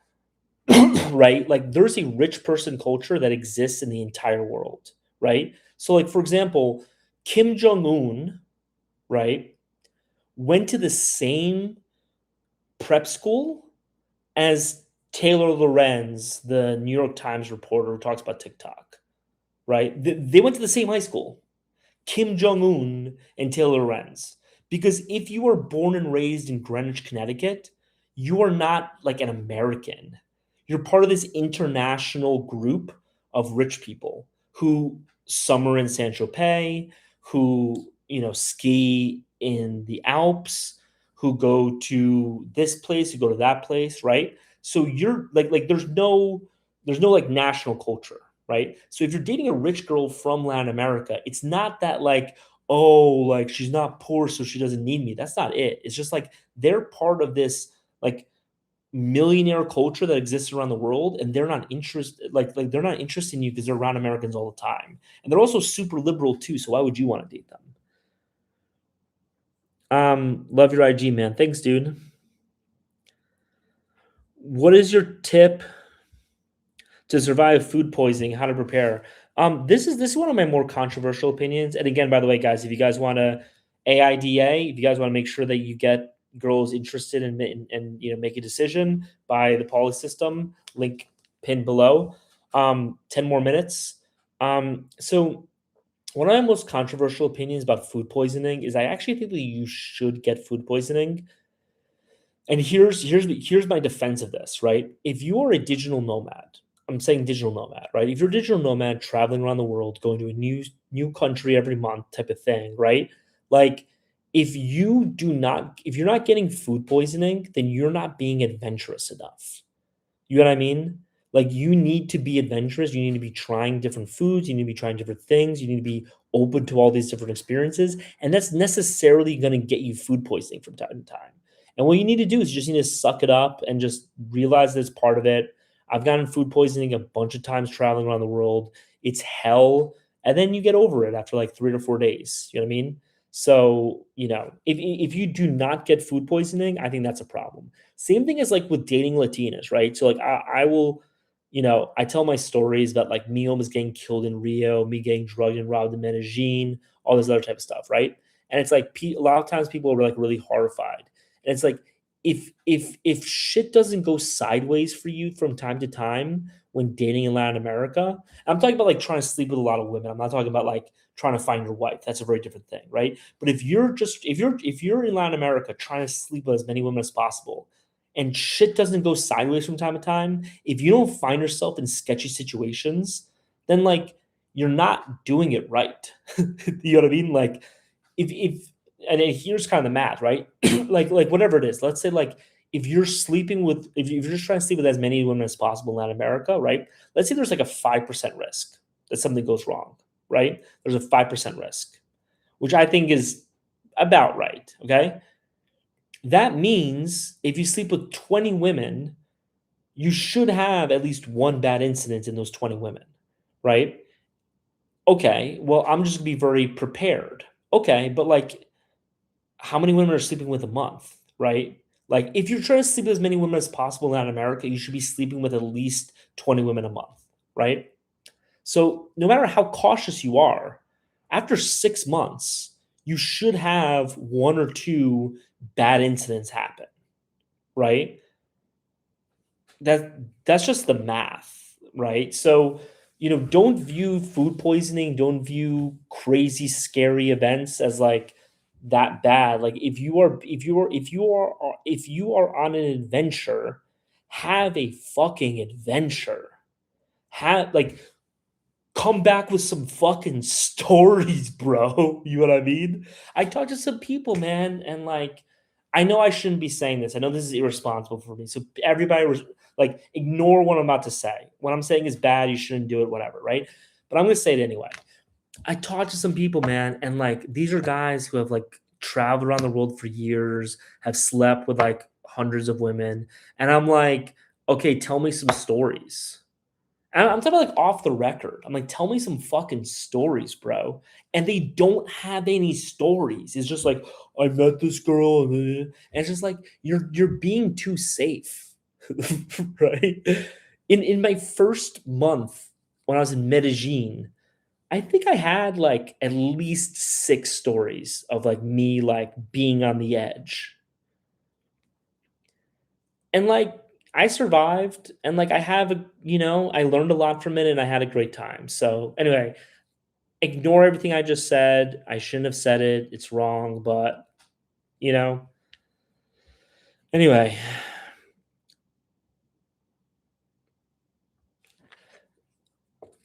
right? Like, there's a rich person culture that exists in the entire world, right? So, like, for example, Kim Jong Un, right, went to the same prep school as Taylor Lorenz, the New York Times reporter who talks about TikTok, right? They went to the same high school. Kim Jong Un and Taylor Lorenz. Because if you were born and raised in Greenwich, Connecticut, you are not like an American. You're part of this international group of rich people who summer in Saint Tropez, who ski in the Alps, who go to this place, who go to that place, right? So you're like there's no like national culture, right? So if you're dating a rich girl from Latin America, it's not that like, oh, like she's not poor, so she doesn't need me. That's not it. It's just like they're part of this like millionaire culture that exists around the world, and they're not interested like they're not interested in you because they're around Americans all the time. And they're also super liberal too. So why would you want to date them? Love your IG, man. Thanks, dude. What is your tip to survive food poisoning? How to prepare? This is one of my more controversial opinions. And again, by the way, guys, if you guys want to AIDA, if you guys want to make sure that you get girls interested in make a decision by the Paulie system, link pinned below. 10 more minutes. So one of my most controversial opinions about food poisoning is I actually think that you should get food poisoning. And here's my defense of this, right? If you are a digital nomad, I'm saying digital nomad, right? If you're a digital nomad traveling around the world, going to a new country every month type of thing, right? Like if you're not getting food poisoning, then you're not being adventurous enough. You know what I mean? Like you need to be adventurous. You need to be trying different foods. You need to be trying different things. You need to be open to all these different experiences. And that's necessarily going to get you food poisoning from time to time. And what you need to do is you just need to suck it up and just realize that's part of it. I've gotten food poisoning a bunch of times traveling around the world. It's hell. And then you get over it after like 3 to 4 days. You know what I mean? So, if you do not get food poisoning, I think that's a problem. Same thing as like with dating Latinas, right? So like I will, I tell my stories about like me almost getting killed in Rio, me getting drugged and robbed in Medellin, all this other type of stuff, right? And it's like a lot of times people are like really horrified, and it's like if shit doesn't go sideways for you from time to time when dating in Latin America, I'm talking about like trying to sleep with a lot of women. I'm not talking about like trying to find your wife. That's a very different thing, right? But if you're in Latin America trying to sleep with as many women as possible, and shit doesn't go sideways from time to time, if you don't find yourself in sketchy situations, then like you're not doing it right. You know what I mean? Like if and then here's kind of the math, right? like whatever it is, let's say like if you're just trying to sleep with as many women as possible in Latin America, right? Let's say there's like a 5% risk. that something goes wrong, right? There's a 5% risk, which I think is about right. Okay. That means if you sleep with 20 women, you should have at least one bad incident in those 20 women, right? Okay. Well, I'm just gonna be very prepared. Okay. But like, how many women are sleeping with a month, right? Like, if you're trying to sleep with as many women as possible in Latin America, you should be sleeping with at least 20 women a month, right? So, no matter how cautious you are, after 6 months, you should have one or two bad incidents happen, right? That that's just the math, right? So, don't view food poisoning, don't view crazy scary events as like that bad. Like if you are on an adventure, have a fucking adventure. Have like come back with some fucking stories, bro. You know what I mean? I talked to some people, man, and like, I know I shouldn't be saying this. I know this is irresponsible for me. So everybody was like, ignore what I'm about to say. What I'm saying is bad. You shouldn't do it, whatever, right? But I'm gonna say it anyway. I talked to some people, man, and like, these are guys who have like traveled around the world for years, have slept with like hundreds of women, and I'm like, okay, tell me some stories. And I'm talking like off the record. I'm like, tell me some fucking stories, bro. And they don't have any stories. It's just like, I met this girl, and it's just like you're being too safe, right? In my first month when I was in Medellin, I think I had like at least 6 stories of like me like being on the edge. And like I survived and like I have I learned a lot from it and I had a great time. So anyway, ignore everything I just said. I shouldn't have said it. It's wrong, but you know, anyway,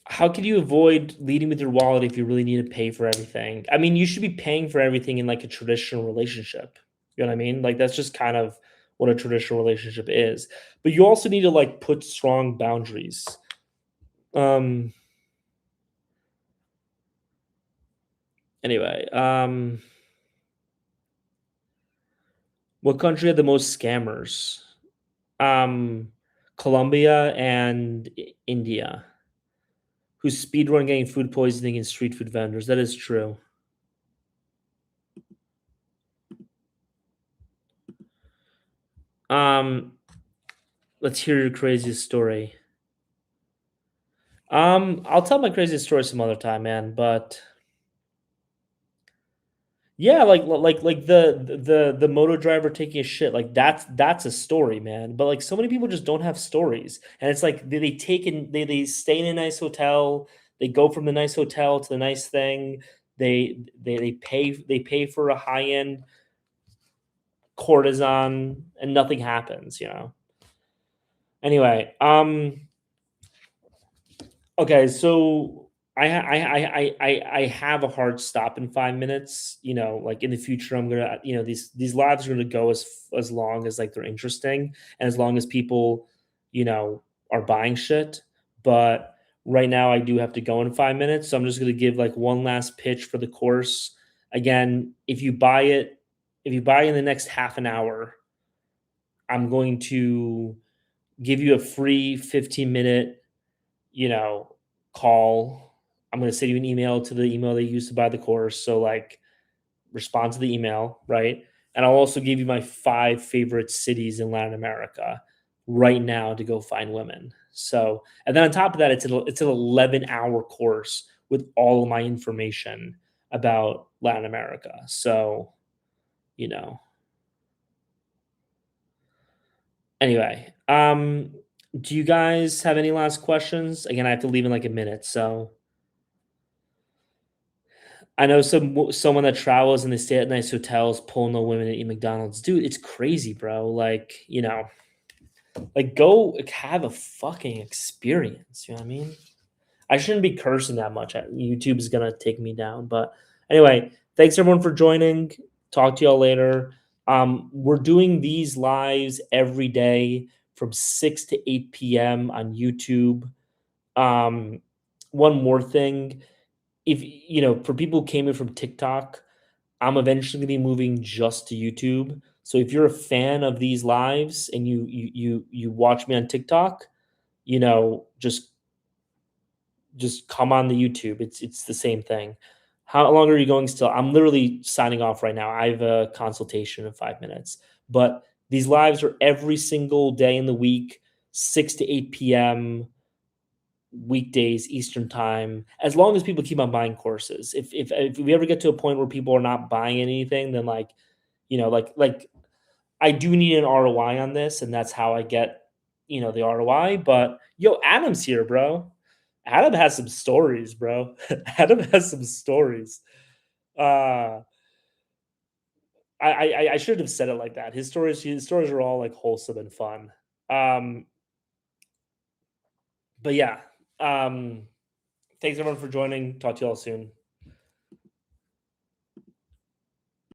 how can you avoid leading with your wallet if you really need to pay for everything? I mean, you should be paying for everything in like a traditional relationship. You know what I mean? Like that's just kind of what a traditional relationship is. But you also need to like put strong boundaries. Um anyway, what country had the most scammers? Um Colombia and India. Who speedrun getting food poisoning and street food vendors. That is true. Um let's hear your craziest story. I'll tell my craziest story some other time, man. But yeah, like the moto driver taking a shit, like that's a story, man. But like so many people just don't have stories, and it's like they stay in a nice hotel, they go from the nice hotel to the nice thing, they pay for a high end courtesan, and nothing happens. Anyway, okay, so I have a hard stop in 5 minutes. Like in the future, I'm gonna these lives are gonna go as long as like they're interesting and as long as people you know are buying shit. But right now, I do have to go in 5 minutes, so I'm just gonna give like one last pitch for the course. Again, if you buy in the next half an hour, I'm going to give you a free 15-minute you know, call. I'm going to send you an email to the email they used to buy the course. So, like, respond to the email, right? And I'll also give you my 5 favorite cities in Latin America right now to go find women. So, and then on top of that, it's an 11-hour course with all of my information about Latin America. So, you know, anyway, do you guys have any last questions? Again, I have to leave in like a minute. So, I know someone that travels and they stay at nice hotels, pulling the women and eat McDonald's. Dude, it's crazy, bro. Like, like go have a fucking experience. You know what I mean? I shouldn't be cursing that much. YouTube is gonna take me down. But anyway, thanks everyone for joining. Talk to y'all later. We're doing these lives every day from 6 to 8 p.m. on YouTube. Um, one more thing. If for people who came in from TikTok, I'm eventually gonna be moving just to YouTube. So if you're a fan of these lives and you watch me on TikTok, just come on the YouTube. It's the same thing. How long are you going still? I'm literally signing off right now. I have a consultation in 5 minutes. But these lives are every single day in the week, 6 to 8 p.m. weekdays Eastern time. As long as people keep on buying courses. If we ever get to a point where people are not buying anything, then like I do need an ROI on this, and that's how I get, the ROI. But yo, Adam's here, bro. Adam has some stories, bro. Adam has some stories. Uh I should have said it like that. His stories are all like wholesome and fun. Um, but yeah. Um, thanks everyone for joining. Talk to you all soon.